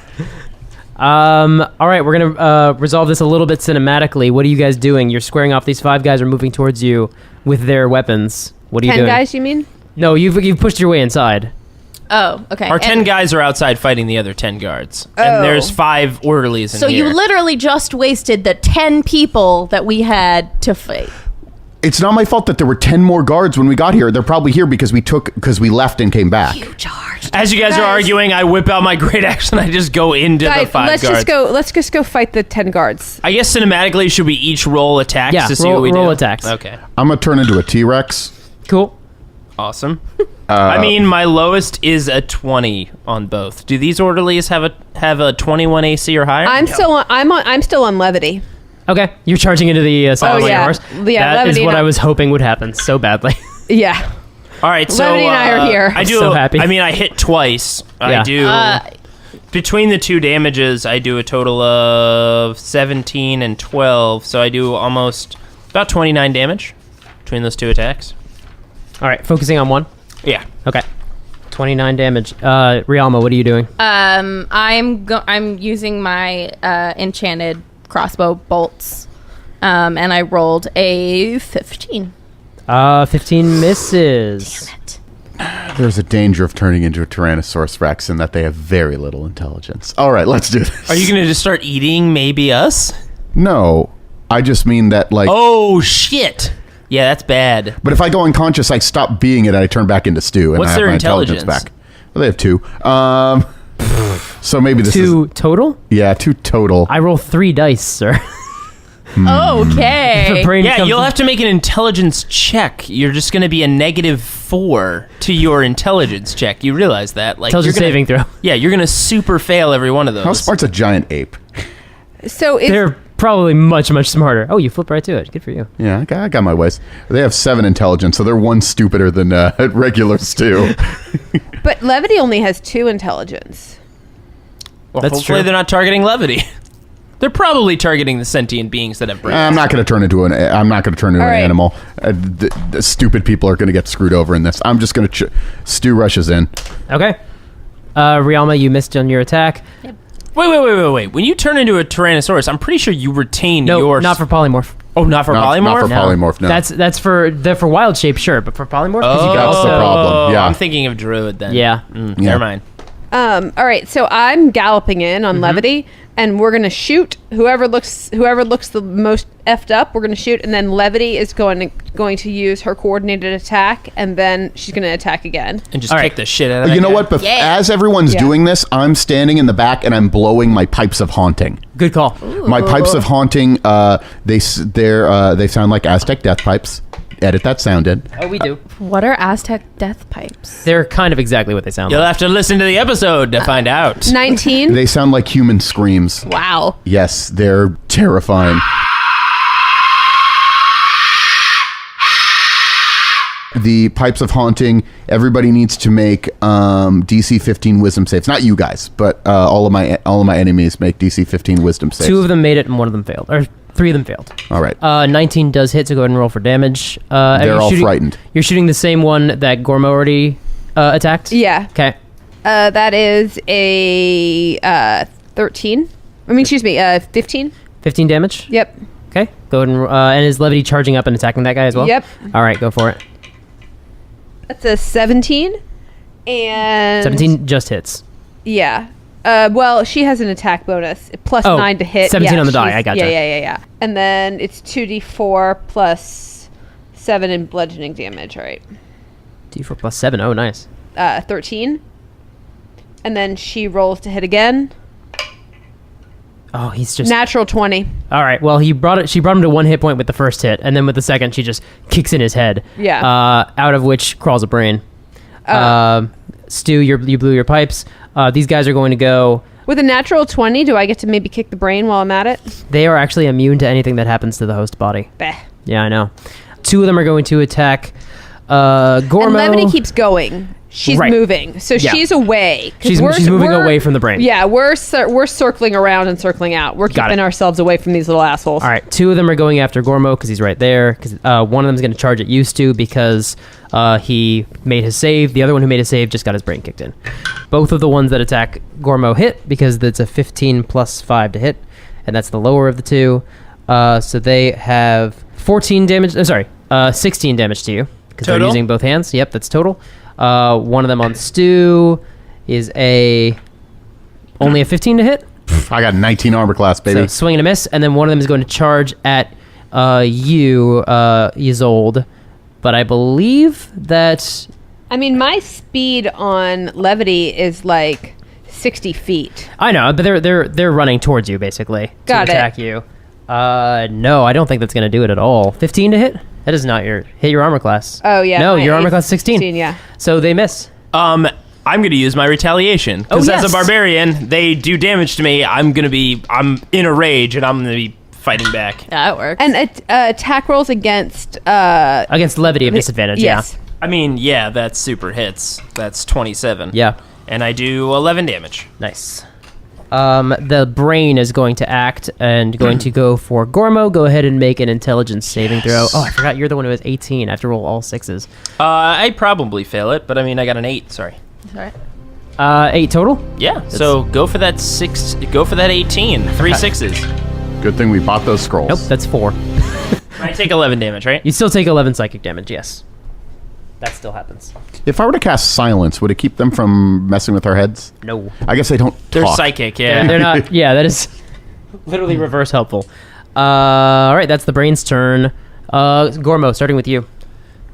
[SPEAKER 5] All right, we're gonna resolve this a little bit cinematically. What are you guys doing? You're squaring off. These 5 guys are moving towards you with their weapons. What are you
[SPEAKER 4] 10
[SPEAKER 5] doing?
[SPEAKER 4] guys, you mean?
[SPEAKER 5] No, you've pushed your way inside.
[SPEAKER 6] Oh, okay.
[SPEAKER 2] Our 10
[SPEAKER 6] And-
[SPEAKER 2] guys are outside fighting the other 10 guards.
[SPEAKER 4] Oh.
[SPEAKER 2] And there's 5 orderlies in
[SPEAKER 6] So
[SPEAKER 2] here.
[SPEAKER 6] you literally just wasted the 10 people that we had to fight.
[SPEAKER 3] It's not my fault that there were 10 more guards when we got here. They're probably here because we left and came back.
[SPEAKER 6] You charged.
[SPEAKER 2] As you guys are arguing, I whip out my great axe and I just go into the
[SPEAKER 4] Guys,
[SPEAKER 2] 5
[SPEAKER 4] let's
[SPEAKER 2] guards.
[SPEAKER 4] just go fight the 10 guards.
[SPEAKER 2] I guess cinematically, should we each roll attacks
[SPEAKER 5] Yeah,
[SPEAKER 2] to see what we
[SPEAKER 5] roll
[SPEAKER 2] do?
[SPEAKER 5] attacks.
[SPEAKER 2] Okay.
[SPEAKER 3] I'm going to turn into a T-Rex.
[SPEAKER 5] Cool.
[SPEAKER 2] Awesome. I mean, my lowest is a 20 on both. Do these orderlies have a 21 AC or higher?
[SPEAKER 4] I'm still on levity.
[SPEAKER 5] Okay, you're charging into the silent
[SPEAKER 4] yeah.
[SPEAKER 5] horse.
[SPEAKER 4] Yeah,
[SPEAKER 5] That is
[SPEAKER 4] levity
[SPEAKER 5] what
[SPEAKER 4] and
[SPEAKER 5] I was hoping would happen so badly.
[SPEAKER 4] Yeah.
[SPEAKER 2] All right, so
[SPEAKER 4] Levity and I are here.
[SPEAKER 2] I do.
[SPEAKER 5] So happy.
[SPEAKER 2] I mean, I hit twice.
[SPEAKER 5] Yeah.
[SPEAKER 2] I do. Between the 2 damages, I do a total of 17 and 12. So I do almost about 29 damage between those 2 attacks.
[SPEAKER 5] All right, focusing on one.
[SPEAKER 2] Yeah.
[SPEAKER 5] Okay, 29 damage. Rialma, what are you doing?
[SPEAKER 6] I'm using my enchanted crossbow bolts, and I rolled a 15.
[SPEAKER 5] 15 misses.
[SPEAKER 6] Damn it.
[SPEAKER 3] There's a danger of turning into a Tyrannosaurus Rex in that they have very little intelligence. All right, let's do this.
[SPEAKER 2] Are you going to just start eating maybe us?
[SPEAKER 3] No, I just mean that, like...
[SPEAKER 2] Oh, shit. Yeah, that's bad.
[SPEAKER 3] But if I go unconscious, I stop being it and I turn back into stew. And
[SPEAKER 2] What's
[SPEAKER 3] I have
[SPEAKER 2] their
[SPEAKER 3] my intelligence
[SPEAKER 2] intelligence?
[SPEAKER 3] back. Well, they have 2. So maybe this
[SPEAKER 5] 2 total?
[SPEAKER 3] is... Yeah, 2 total.
[SPEAKER 5] I roll 3 dice, sir.
[SPEAKER 6] Okay.
[SPEAKER 5] The brain
[SPEAKER 2] Yeah,
[SPEAKER 5] comes-
[SPEAKER 2] you'll have to make an intelligence check. You're just going to be a -4 to your intelligence check. You realize that? Like,
[SPEAKER 5] Intelligence
[SPEAKER 2] you're gonna-
[SPEAKER 5] saving throw.
[SPEAKER 2] Yeah, you're going to super fail every one of those.
[SPEAKER 3] How smart's a giant ape?
[SPEAKER 4] So it's
[SPEAKER 5] They're probably much smarter. Oh, you flipped right to it. Good for you.
[SPEAKER 3] Yeah, I got my ways. They have 7 intelligence, so they're 1 stupider than regular stew.
[SPEAKER 4] but levity only has 2 intelligence.
[SPEAKER 2] Well,
[SPEAKER 5] That's
[SPEAKER 2] hopefully
[SPEAKER 5] true.
[SPEAKER 2] they're not targeting levity. They're probably targeting the sentient beings that have brains.
[SPEAKER 3] I'm not going to turn into an
[SPEAKER 4] All right.
[SPEAKER 3] animal. The stupid people are going to get screwed over in this. I'm just going to Stu rushes in.
[SPEAKER 5] Okay. Rialma, you missed on your attack.
[SPEAKER 2] Wait. When you turn into a Tyrannosaurus, I'm pretty sure you retain
[SPEAKER 5] No,
[SPEAKER 2] your...
[SPEAKER 5] not for polymorph.
[SPEAKER 2] Oh, not for polymorph?
[SPEAKER 3] Not for polymorph, no.
[SPEAKER 5] That's for wild shape, sure, but for polymorph, 'cause you can
[SPEAKER 3] That's the
[SPEAKER 5] also-
[SPEAKER 3] problem, yeah.
[SPEAKER 2] I'm thinking of druid then.
[SPEAKER 5] Yeah.
[SPEAKER 3] Yeah.
[SPEAKER 2] Never mind.
[SPEAKER 4] All right, so I'm galloping in on levity, and we're gonna shoot whoever looks the most effed up. We're gonna shoot, and then levity is going to use her coordinated attack, and then she's gonna attack again.
[SPEAKER 2] And just
[SPEAKER 5] All right.
[SPEAKER 2] kick the shit out of
[SPEAKER 3] You
[SPEAKER 2] that
[SPEAKER 3] know
[SPEAKER 2] guy.
[SPEAKER 3] what?
[SPEAKER 6] Yeah.
[SPEAKER 3] As everyone's
[SPEAKER 4] Yeah.
[SPEAKER 3] doing this, I'm standing in the back and I'm blowing my pipes of haunting.
[SPEAKER 5] Good call.
[SPEAKER 3] My pipes of haunting, they sound like Aztec death pipes. Edit that sound in.
[SPEAKER 5] Oh, we do.
[SPEAKER 6] What are Aztec death pipes?
[SPEAKER 5] They're kind of exactly what they sound
[SPEAKER 2] You'll
[SPEAKER 5] like.
[SPEAKER 2] have to listen to the episode to find out.
[SPEAKER 4] 19.
[SPEAKER 3] They sound like human screams.
[SPEAKER 6] Wow.
[SPEAKER 3] Yes, they're terrifying. The pipes of haunting. Everybody needs to make DC 15 wisdom saves. Not you guys, but all of my enemies make DC 15 wisdom saves.
[SPEAKER 5] 2 of them made it and 1 of them failed. Or 3 of them failed.
[SPEAKER 3] All right.
[SPEAKER 5] 19 does hit, so go ahead and roll for damage. Are
[SPEAKER 3] They're
[SPEAKER 5] you
[SPEAKER 3] all
[SPEAKER 5] shooting-
[SPEAKER 3] frightened.
[SPEAKER 5] You're shooting the same one that Gormo already attacked?
[SPEAKER 4] Yeah.
[SPEAKER 5] Okay.
[SPEAKER 4] That is a 13. I mean, excuse me, 15.
[SPEAKER 5] 15 damage?
[SPEAKER 4] Yep.
[SPEAKER 5] Okay. Go ahead and is levity charging up and attacking that guy as well?
[SPEAKER 4] Yep.
[SPEAKER 5] All right, go for it.
[SPEAKER 4] That's a 17. And
[SPEAKER 5] 17 just hits.
[SPEAKER 4] Yeah. Well, she has an attack bonus plus
[SPEAKER 5] Oh,
[SPEAKER 4] 9 to hit.
[SPEAKER 5] 17 on the die,
[SPEAKER 4] she's-
[SPEAKER 5] I gotcha.
[SPEAKER 4] Yeah. And then it's 2d4 plus 7 in bludgeoning damage. All right.
[SPEAKER 5] D4 plus 7. Oh, nice.
[SPEAKER 4] 13. And then she rolls to hit again.
[SPEAKER 5] Oh, he's just
[SPEAKER 4] Natural 20.
[SPEAKER 5] all right. Well, she brought him to 1 hit point with the first hit, and then with the second, she just kicks in his head.
[SPEAKER 4] Yeah.
[SPEAKER 5] Out of which crawls a brain. Stu, you blew your pipes. These guys are going to go.
[SPEAKER 4] With a natural 20, do I get to maybe kick the brain while I'm at it?
[SPEAKER 5] They are actually immune to anything that happens to the host body.
[SPEAKER 4] Bah.
[SPEAKER 5] Yeah, I know. 2 of them are going to attack Gormo.
[SPEAKER 4] And Levity keeps going. She's
[SPEAKER 5] Right.
[SPEAKER 4] moving, so
[SPEAKER 5] Yeah.
[SPEAKER 4] she's away. 'Cause
[SPEAKER 5] She's moving away from the brain.
[SPEAKER 4] Yeah, we're circling around and circling out. We're
[SPEAKER 5] Got
[SPEAKER 4] keeping
[SPEAKER 5] it.
[SPEAKER 4] ourselves away from these little assholes.
[SPEAKER 5] All right, 2 of them are going after Gormo because he's right there. Because one of them is going to charge at you, Stu, because he made his save. The other one who made his save just got his brain kicked in. Both of the ones that attack Gormo hit because it's a 15 plus 5 to hit, and that's the lower of the 2. So they have 14 damage. 16 damage to you because they're
[SPEAKER 2] Total?
[SPEAKER 5] using both hands. Yep, that's total. One of them on Stu is only a 15 to hit.
[SPEAKER 3] I got 19 armor class, baby.
[SPEAKER 5] So swing and a miss, and then one of them is going to charge at you, Ysolde. But I believe that
[SPEAKER 4] I mean, my speed on Levity is like 60 feet.
[SPEAKER 5] I know, but they're running towards you basically
[SPEAKER 4] Got
[SPEAKER 5] to
[SPEAKER 4] it.
[SPEAKER 5] attack you. No, I don't think that's going to do it at all. 15 to hit? That is not hit your armor class.
[SPEAKER 4] Oh, yeah.
[SPEAKER 5] No,
[SPEAKER 4] my
[SPEAKER 5] your armor
[SPEAKER 4] AC
[SPEAKER 5] class is 16.
[SPEAKER 4] yeah.
[SPEAKER 5] So they miss.
[SPEAKER 2] I'm going to use my retaliation because
[SPEAKER 5] Oh,
[SPEAKER 2] as
[SPEAKER 5] yes.
[SPEAKER 2] a barbarian, they do damage to me. I'm in a rage and I'm going to be fighting back.
[SPEAKER 6] That works.
[SPEAKER 4] And attack rolls against...
[SPEAKER 5] Against levity of disadvantage,
[SPEAKER 4] yes.
[SPEAKER 2] I mean, yeah, that's super hits. That's 27.
[SPEAKER 5] Yeah.
[SPEAKER 2] And I do 11 damage.
[SPEAKER 5] Nice. The brain is going to act and going to go for Gormo. Go ahead and make an intelligence saving throw. Oh, I forgot you're the one who has 18. I have to roll all 6s.
[SPEAKER 2] I probably fail it, but I mean, I got an 8. Sorry.
[SPEAKER 6] That's all right.
[SPEAKER 5] 8 total?
[SPEAKER 2] Yeah, so go for that 6. Go for that 18. 3 6s.
[SPEAKER 3] Good thing we bought those scrolls.
[SPEAKER 5] Nope, that's 4.
[SPEAKER 2] I take 11 damage, right?
[SPEAKER 5] You still take 11 psychic damage, yes. That still happens.
[SPEAKER 3] If I were to cast silence, would it keep them from messing with our heads?
[SPEAKER 5] No.
[SPEAKER 3] I guess they don't
[SPEAKER 2] They're
[SPEAKER 3] talk.
[SPEAKER 2] psychic, yeah.
[SPEAKER 5] And they're not. Yeah, that is literally reverse helpful. All right, that's the brain's turn. Gormo, starting with you.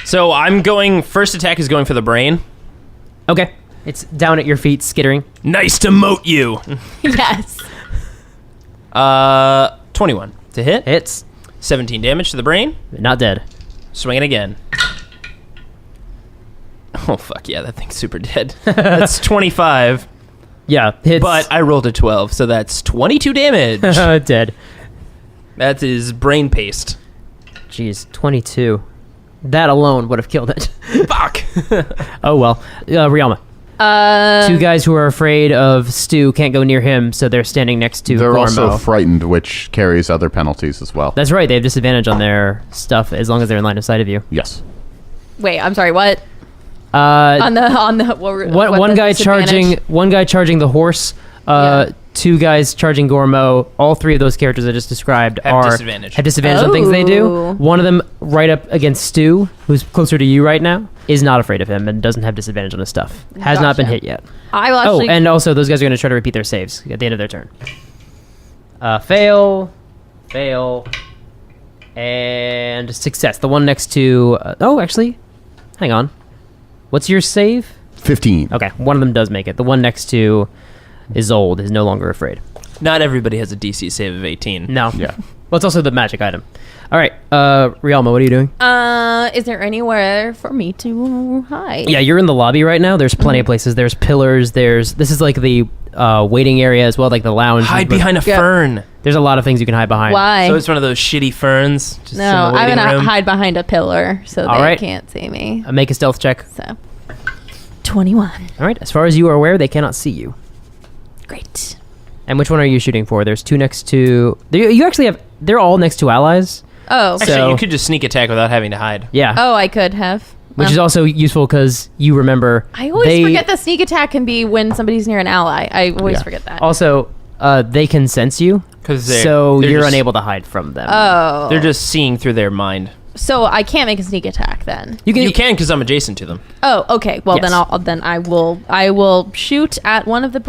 [SPEAKER 2] So I'm going. First attack is going for the brain.
[SPEAKER 5] Okay. It's down at your feet, skittering.
[SPEAKER 2] Nice to moat you.
[SPEAKER 6] Yes.
[SPEAKER 2] 21 to hit.
[SPEAKER 5] Hits.
[SPEAKER 2] 17 damage to the brain.
[SPEAKER 5] Not dead.
[SPEAKER 2] Swing it again. Oh, fuck yeah, that thing's super dead. That's 25.
[SPEAKER 5] Yeah, hits.
[SPEAKER 2] But I rolled a 12, so that's 22 damage.
[SPEAKER 5] Dead.
[SPEAKER 2] That is brain paste.
[SPEAKER 5] Jeez, 22. That alone would have killed it.
[SPEAKER 2] Fuck.
[SPEAKER 5] Oh well. Rialma. 2 guys who are afraid of Stu can't go near him, so they're standing next to
[SPEAKER 3] They're
[SPEAKER 5] Gormo.
[SPEAKER 3] also frightened, which carries other penalties as well.
[SPEAKER 5] That's right. They have disadvantage on their stuff as long as they're in line of sight of you.
[SPEAKER 3] Yes.
[SPEAKER 6] Wait, I'm sorry. What?
[SPEAKER 5] Uh,
[SPEAKER 6] On the
[SPEAKER 5] one guy charging the horse.
[SPEAKER 6] Yeah.
[SPEAKER 5] 2 guys charging Gormo. All 3 of those characters I just described
[SPEAKER 2] Have
[SPEAKER 5] have
[SPEAKER 2] disadvantage.
[SPEAKER 5] on things they do.
[SPEAKER 6] Oh.
[SPEAKER 5] One of them, right up against Stu, who's closer to you right now, is not afraid of him and doesn't have disadvantage on his stuff. Has not been
[SPEAKER 6] Gotcha.
[SPEAKER 5] hit yet.
[SPEAKER 6] I will actually.
[SPEAKER 5] Oh, and also those guys are going to try to repeat their saves at the end of their turn. Fail, and success. The one next to... actually, hang on. What's your save?
[SPEAKER 3] 15.
[SPEAKER 5] Okay, one of them does make it. The one next to Ysolde is no longer afraid.
[SPEAKER 2] Not everybody has a DC save of 18.
[SPEAKER 5] No.
[SPEAKER 3] Yeah.
[SPEAKER 5] Well, it's also the magic item. All right, Rialma, what are you doing?
[SPEAKER 6] Is there anywhere for me to hide?
[SPEAKER 5] Yeah, you're in the lobby right now. There's plenty of places. There's pillars. This is like the waiting area as well, like the lounge.
[SPEAKER 2] Hide behind a fern.
[SPEAKER 5] There's a lot of things you can hide behind.
[SPEAKER 6] Why?
[SPEAKER 2] So it's one of those shitty ferns. Just
[SPEAKER 6] no,
[SPEAKER 2] in the
[SPEAKER 6] I'm
[SPEAKER 2] waiting
[SPEAKER 6] gonna
[SPEAKER 2] room.
[SPEAKER 6] hide behind a pillar so
[SPEAKER 5] All
[SPEAKER 6] they
[SPEAKER 5] right.
[SPEAKER 6] can't see me.
[SPEAKER 5] Make a stealth check.
[SPEAKER 6] So, 21.
[SPEAKER 5] All right, as far as you are aware, they cannot see you.
[SPEAKER 6] Great.
[SPEAKER 5] And which one are you shooting for? There's 2 next to... You actually have... They're all next to allies.
[SPEAKER 6] Oh.
[SPEAKER 2] Actually,
[SPEAKER 5] So-
[SPEAKER 2] you could just sneak attack without having to hide.
[SPEAKER 5] Yeah.
[SPEAKER 6] Oh, I could have.
[SPEAKER 5] Which
[SPEAKER 6] Well,
[SPEAKER 5] is also useful because you remember...
[SPEAKER 6] I always forget that sneak attack can be when somebody's near an ally. I always
[SPEAKER 5] Yeah.
[SPEAKER 6] forget that.
[SPEAKER 5] Also, they can sense you,
[SPEAKER 2] 'Cause
[SPEAKER 5] so
[SPEAKER 2] they're
[SPEAKER 5] you're
[SPEAKER 2] just-
[SPEAKER 5] unable to hide from them.
[SPEAKER 6] Oh.
[SPEAKER 2] They're just seeing through their mind.
[SPEAKER 6] So I can't make a sneak attack then.
[SPEAKER 5] You
[SPEAKER 2] You can because I'm adjacent to them.
[SPEAKER 6] Oh, okay. Well,
[SPEAKER 5] Yes.
[SPEAKER 6] then I will shoot at one of the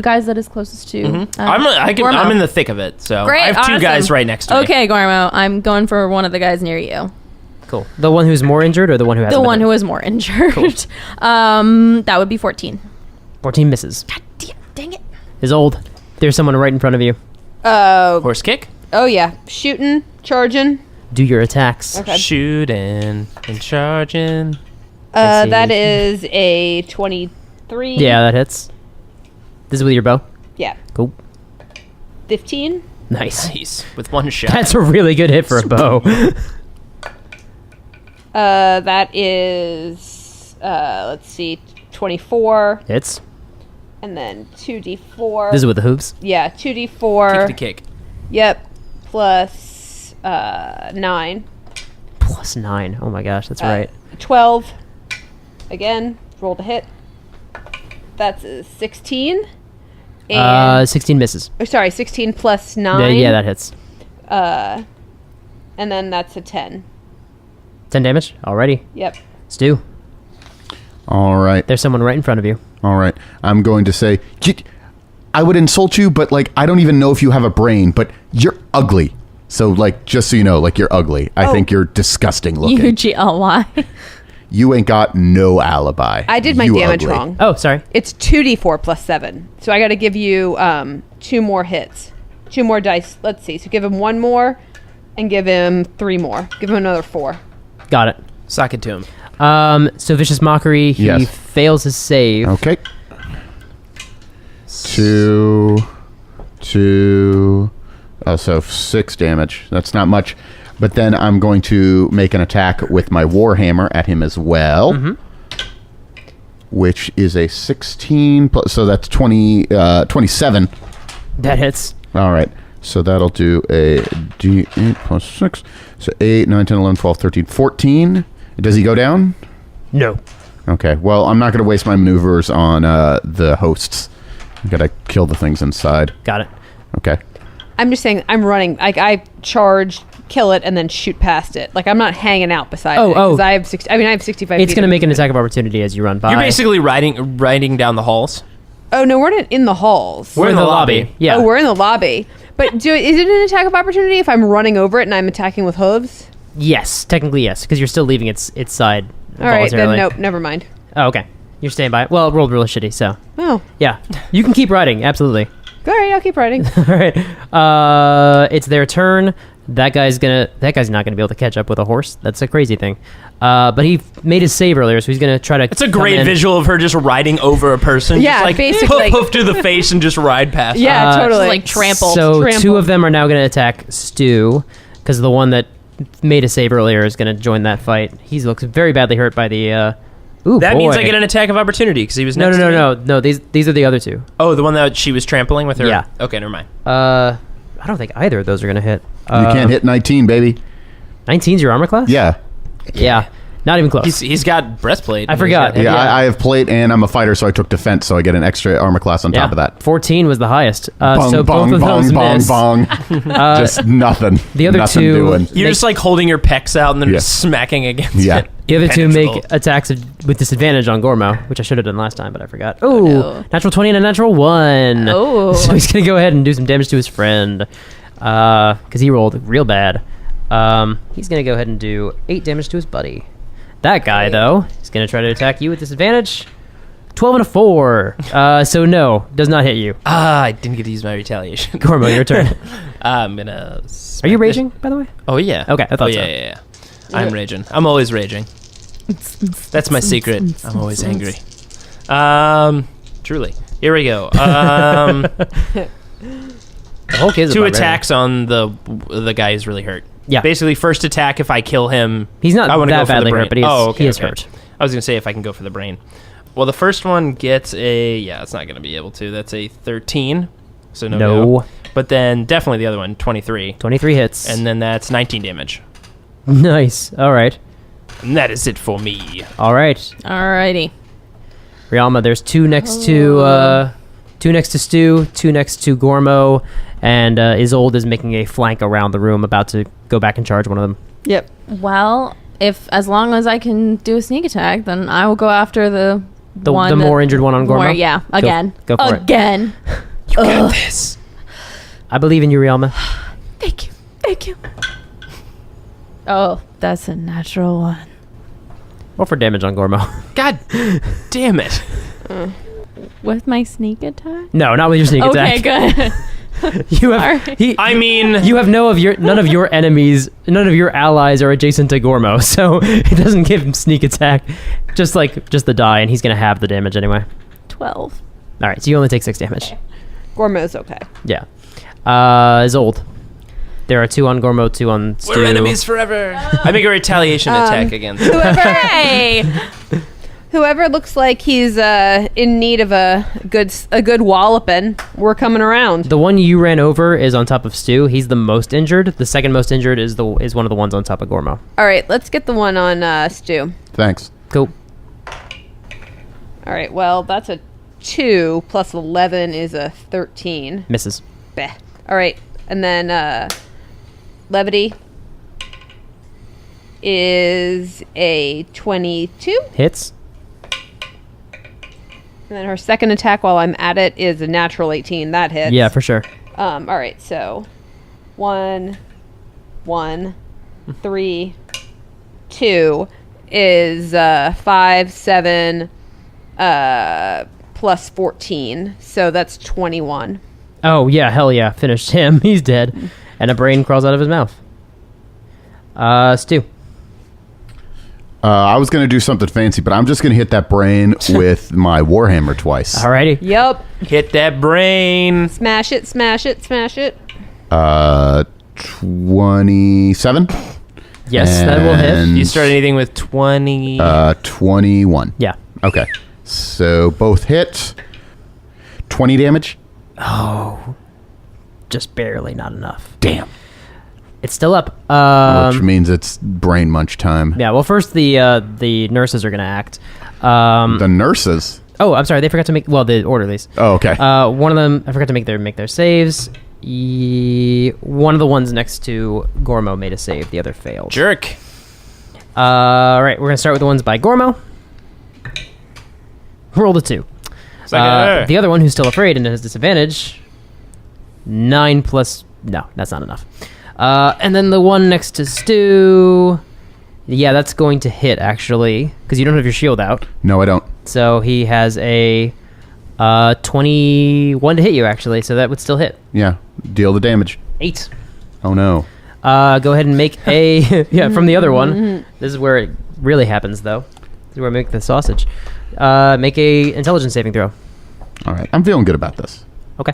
[SPEAKER 6] guys that is closest to. Gormo.
[SPEAKER 2] I'm in the thick of it, so
[SPEAKER 6] Great,
[SPEAKER 2] I have 2
[SPEAKER 6] awesome.
[SPEAKER 2] guys right next to me.
[SPEAKER 6] Okay, Gormo, I'm going for one of the guys near you.
[SPEAKER 5] Cool. The one who's more injured or the one who has
[SPEAKER 6] The one who is more injured. That would be 14.
[SPEAKER 5] 14 misses.
[SPEAKER 6] God damn, dang it.
[SPEAKER 5] Is old. There's someone right in front of you.
[SPEAKER 2] Horse kick.
[SPEAKER 4] Oh yeah, shooting, charging.
[SPEAKER 5] Do your attacks.
[SPEAKER 4] Okay.
[SPEAKER 2] Shooting and charging.
[SPEAKER 4] That is a 23.
[SPEAKER 5] Yeah, that hits. This is with your bow?
[SPEAKER 4] Yeah.
[SPEAKER 5] Cool.
[SPEAKER 4] 15.
[SPEAKER 5] Nice.
[SPEAKER 2] Nice. With one shot.
[SPEAKER 5] That's a really good hit for a bow.
[SPEAKER 4] That is, let's see, 24.
[SPEAKER 5] Hits.
[SPEAKER 4] And then 2d4.
[SPEAKER 5] This is with the hoops.
[SPEAKER 4] Yeah, 2d4.
[SPEAKER 2] Kick to kick.
[SPEAKER 4] Yep. Plus 9.
[SPEAKER 5] Plus 9. Oh my gosh, that's right.
[SPEAKER 4] 12. Again, rolled a hit. That's a 16. And
[SPEAKER 5] 16 misses.
[SPEAKER 4] oh, sorry, 16 plus 9.
[SPEAKER 5] Yeah, that hits.
[SPEAKER 4] And then that's a 10.
[SPEAKER 5] 10 damage. Alrighty.
[SPEAKER 4] Yep.
[SPEAKER 5] Stu,
[SPEAKER 3] All right.
[SPEAKER 5] there's someone right in front of you.
[SPEAKER 3] All right. I'm going to say, I would insult you, but like, I don't even know if you have a brain, but you're ugly. So like, just so you know, like you're ugly. I think you're disgusting looking.
[SPEAKER 6] UGLY.
[SPEAKER 3] You ain't got no alibi.
[SPEAKER 4] I did my
[SPEAKER 3] You
[SPEAKER 4] damage
[SPEAKER 3] ugly.
[SPEAKER 4] wrong.
[SPEAKER 5] Oh, sorry.
[SPEAKER 4] It's 2d4 plus 7. So I got to give you 2 more hits. 2 more dice. Let's see. So give him 1 more and give him 3 more. Give him another 4.
[SPEAKER 5] Got it.
[SPEAKER 2] Sock it to him.
[SPEAKER 5] So Vicious Mockery, he
[SPEAKER 3] Yes.
[SPEAKER 5] fails his save.
[SPEAKER 3] Okay. 2. Oh, so 6 damage. That's not much. But then I'm going to make an attack with my Warhammer at him as well. Which is a 16 plus, so that's 27.
[SPEAKER 5] That hits.
[SPEAKER 3] All right. So that'll do a D8 plus 6. So 8, 9, 10, 11, 12, 13, 14. Does he go down?
[SPEAKER 5] No.
[SPEAKER 3] Okay. Well, I'm not going to waste my maneuvers on the hosts. I got to kill the things inside.
[SPEAKER 5] Got it.
[SPEAKER 3] Okay.
[SPEAKER 4] I'm just saying I'm running. Like I charge, kill it, and then shoot past it. Like I'm not hanging out beside it. 'Cause I have 60. I mean, I have 65.
[SPEAKER 5] It's
[SPEAKER 4] feet
[SPEAKER 5] going to
[SPEAKER 4] of
[SPEAKER 5] make an
[SPEAKER 4] movement.
[SPEAKER 5] attack of opportunity as you run by.
[SPEAKER 2] You're basically riding down the halls.
[SPEAKER 4] Oh no, we're not in the halls.
[SPEAKER 5] We're in the lobby. Yeah.
[SPEAKER 4] Oh, we're in the lobby. But is it an attack of opportunity if I'm running over it and I'm attacking with hooves?
[SPEAKER 5] Yes, technically yes, because you're still leaving its side.
[SPEAKER 4] All right, then
[SPEAKER 5] voluntarily.
[SPEAKER 4] nope, never mind.
[SPEAKER 5] Oh, okay. You're staying by it. Well, it rolled really shitty, so.
[SPEAKER 4] Oh,
[SPEAKER 5] Yeah. You can keep riding, absolutely.
[SPEAKER 4] all right, I'll keep riding.
[SPEAKER 5] All right. It's their turn. That guy's not gonna be able to catch up with a horse. That's a crazy thing. But he made his save earlier, so he's gonna try to.
[SPEAKER 2] It's a great visual of her just riding over a person.
[SPEAKER 4] Yeah,
[SPEAKER 2] just like
[SPEAKER 4] basically.
[SPEAKER 2] hoof to the face and just ride past.
[SPEAKER 4] Yeah,
[SPEAKER 2] her.
[SPEAKER 4] totally.
[SPEAKER 6] Like trampled.
[SPEAKER 5] So
[SPEAKER 4] Trampled.
[SPEAKER 5] 2 of them are now gonna attack Stu, because the one that made a save earlier is gonna join that fight. He looks very badly hurt by the. Ooh,
[SPEAKER 2] That
[SPEAKER 5] boy.
[SPEAKER 2] means I get an attack of opportunity because he was
[SPEAKER 5] No,
[SPEAKER 2] next to me.
[SPEAKER 5] no. These are the other 2.
[SPEAKER 2] Oh, the one that she was trampling with her.
[SPEAKER 5] Yeah.
[SPEAKER 2] Okay, never mind.
[SPEAKER 5] I don't think either of those are gonna hit.
[SPEAKER 3] You can't hit 19, baby.
[SPEAKER 5] 19's your armor class?
[SPEAKER 3] Yeah.
[SPEAKER 5] Yeah. Not even close.
[SPEAKER 2] He's got breastplate.
[SPEAKER 5] I forgot.
[SPEAKER 3] Yeah,
[SPEAKER 5] Yeah.
[SPEAKER 3] I have plate and I'm a fighter, so I took defense, so I get an extra armor class on top of that.
[SPEAKER 5] 14 was the highest.
[SPEAKER 3] Bong,
[SPEAKER 5] So
[SPEAKER 3] bong,
[SPEAKER 5] both of
[SPEAKER 3] bong,
[SPEAKER 5] those
[SPEAKER 3] bong,
[SPEAKER 5] miss.
[SPEAKER 3] bong. Just nothing.
[SPEAKER 5] The other
[SPEAKER 3] nothing
[SPEAKER 5] 2
[SPEAKER 3] doing.
[SPEAKER 2] You're just like holding your pecs out and then
[SPEAKER 3] Yeah.
[SPEAKER 2] just smacking against
[SPEAKER 3] Yeah.
[SPEAKER 2] it.
[SPEAKER 5] The other 2
[SPEAKER 2] Impenetrable.
[SPEAKER 5] make attacks with disadvantage on Gormo, which I should have done last time, but I forgot. Oh,
[SPEAKER 6] no.
[SPEAKER 5] natural 20 and a natural 1.
[SPEAKER 6] Oh.
[SPEAKER 5] So he's going to go ahead and do some damage to his friend because he rolled real bad. He's going to go ahead and do 8 damage to his buddy. That guy, though, is going to try to attack you with disadvantage. 12 and a 4. So no, does not hit you.
[SPEAKER 2] I didn't get to use my retaliation.
[SPEAKER 5] Gormo, your turn.
[SPEAKER 2] I'm gonna.
[SPEAKER 5] Are you raging, by the way?
[SPEAKER 2] Oh yeah.
[SPEAKER 5] Okay, I thought
[SPEAKER 2] oh,
[SPEAKER 5] so.
[SPEAKER 2] yeah. I'm raging. I'm always raging. That's my secret. I'm always angry. Truly. Here we go.
[SPEAKER 5] The whole kid's a
[SPEAKER 2] 2
[SPEAKER 5] barbarian.
[SPEAKER 2] attacks on the guy who's really hurt.
[SPEAKER 5] Yeah.
[SPEAKER 2] Basically, first attack if I kill him.
[SPEAKER 5] He's not
[SPEAKER 2] I wanna
[SPEAKER 5] that
[SPEAKER 2] go for the
[SPEAKER 5] badly
[SPEAKER 2] brain.
[SPEAKER 5] hurt, but he is,
[SPEAKER 2] oh, okay,
[SPEAKER 5] he is
[SPEAKER 2] okay.
[SPEAKER 5] hurt.
[SPEAKER 2] I was gonna say if I can go for the brain. Well, the first one gets a it's not gonna be able to. That's a 13. So no.
[SPEAKER 5] No.
[SPEAKER 2] Go. But then definitely the other one, 23.
[SPEAKER 5] 23 hits.
[SPEAKER 2] And then that's 19 damage.
[SPEAKER 5] Nice. All right.
[SPEAKER 2] And that is it for me.
[SPEAKER 5] All right.
[SPEAKER 6] Alrighty.
[SPEAKER 5] Rialma, there's 2 next to 2 next to Stu, 2 next to Gormo, and Ysolde is making a flank around the room, about to go back and charge one of them.
[SPEAKER 4] Yep.
[SPEAKER 6] Well, as long as I can do a sneak attack, then I will go after the one.
[SPEAKER 5] The more injured one on Gormo?
[SPEAKER 6] Yeah, again.
[SPEAKER 5] Go for it.
[SPEAKER 6] Again.
[SPEAKER 2] You got this.
[SPEAKER 5] I believe in you, Rialma.
[SPEAKER 6] Thank you. Thank you. Oh, that's a natural 1.
[SPEAKER 5] Roll for damage on Gormo.
[SPEAKER 2] God damn it.
[SPEAKER 6] With my sneak attack?
[SPEAKER 5] No, not with your sneak
[SPEAKER 6] Okay,
[SPEAKER 5] attack.
[SPEAKER 6] good.
[SPEAKER 5] You have.
[SPEAKER 2] You
[SPEAKER 5] have none of your enemies, none of your allies are adjacent to Gormo, so it doesn't give him sneak attack. Just the die, and he's gonna have the damage anyway.
[SPEAKER 6] 12.
[SPEAKER 5] All right, so you only take 6 damage.
[SPEAKER 6] Okay.
[SPEAKER 4] Gormo's okay.
[SPEAKER 5] Yeah. Ysolde. There are 2 on Gormo, 2 on Stu.
[SPEAKER 2] We're enemies forever. I make a retaliation attack against him.
[SPEAKER 6] Hey!
[SPEAKER 4] Whoever looks like he's in need of a good walloping, we're coming around.
[SPEAKER 5] The one you ran over is on top of Stu. He's the most injured. The second most injured is one of the ones on top of Gormo.
[SPEAKER 4] All right, let's get the one on Stu.
[SPEAKER 3] Thanks.
[SPEAKER 5] Cool.
[SPEAKER 4] All right, well, that's a 2 plus 11 is a 13.
[SPEAKER 5] Misses.
[SPEAKER 4] Bah. All right, and then levity is a 22.
[SPEAKER 5] Hits.
[SPEAKER 4] And then her second attack while I'm at it is a natural 18. That hits.
[SPEAKER 5] Yeah, for sure.
[SPEAKER 4] All right, so 1, 3, 2 is 5, 7 plus 14. So that's 21.
[SPEAKER 5] Oh, yeah, hell yeah. Finished him. He's dead. And a brain crawls out of his mouth. Stu.
[SPEAKER 3] I was going to do something fancy, but I'm just going to hit that brain with my Warhammer twice.
[SPEAKER 5] Alrighty.
[SPEAKER 4] Yep.
[SPEAKER 2] Hit that brain.
[SPEAKER 4] Smash it, smash it, smash it.
[SPEAKER 3] 27.
[SPEAKER 5] Yes, that will hit.
[SPEAKER 3] And,
[SPEAKER 2] You start anything with 20.
[SPEAKER 3] 21.
[SPEAKER 5] Yeah.
[SPEAKER 3] Okay. So both hit. 20 damage.
[SPEAKER 5] Just barely, not enough.
[SPEAKER 3] Damn.
[SPEAKER 5] It's still up.
[SPEAKER 3] Which means it's brain munch time.
[SPEAKER 5] Yeah, well, first the nurses are going to act.
[SPEAKER 3] The nurses.
[SPEAKER 5] Oh, I'm sorry. They forgot to make... Well, the orderlies.
[SPEAKER 3] Oh, okay.
[SPEAKER 5] One of them... I forgot to make their saves. One of the ones next to Gormo made a save. The other failed.
[SPEAKER 2] Jerk.
[SPEAKER 5] All right, we're going to start with the ones by Gormo. Rolled a 2. The other one who's still afraid and has disadvantage... 9 plus... No, that's not enough. And then the one next to Stu... Yeah, that's going to hit, actually, because you don't have your shield out.
[SPEAKER 3] No, I don't.
[SPEAKER 5] So he has a 21 to hit you, actually, so that would still hit.
[SPEAKER 3] Yeah. Deal the damage.
[SPEAKER 5] 8.
[SPEAKER 3] Oh, no.
[SPEAKER 5] Go ahead and make a... yeah, from the other one. This is where it really happens, though. This is where I make the sausage. Make a intelligence saving throw.
[SPEAKER 3] All right. I'm feeling good about this.
[SPEAKER 5] Okay.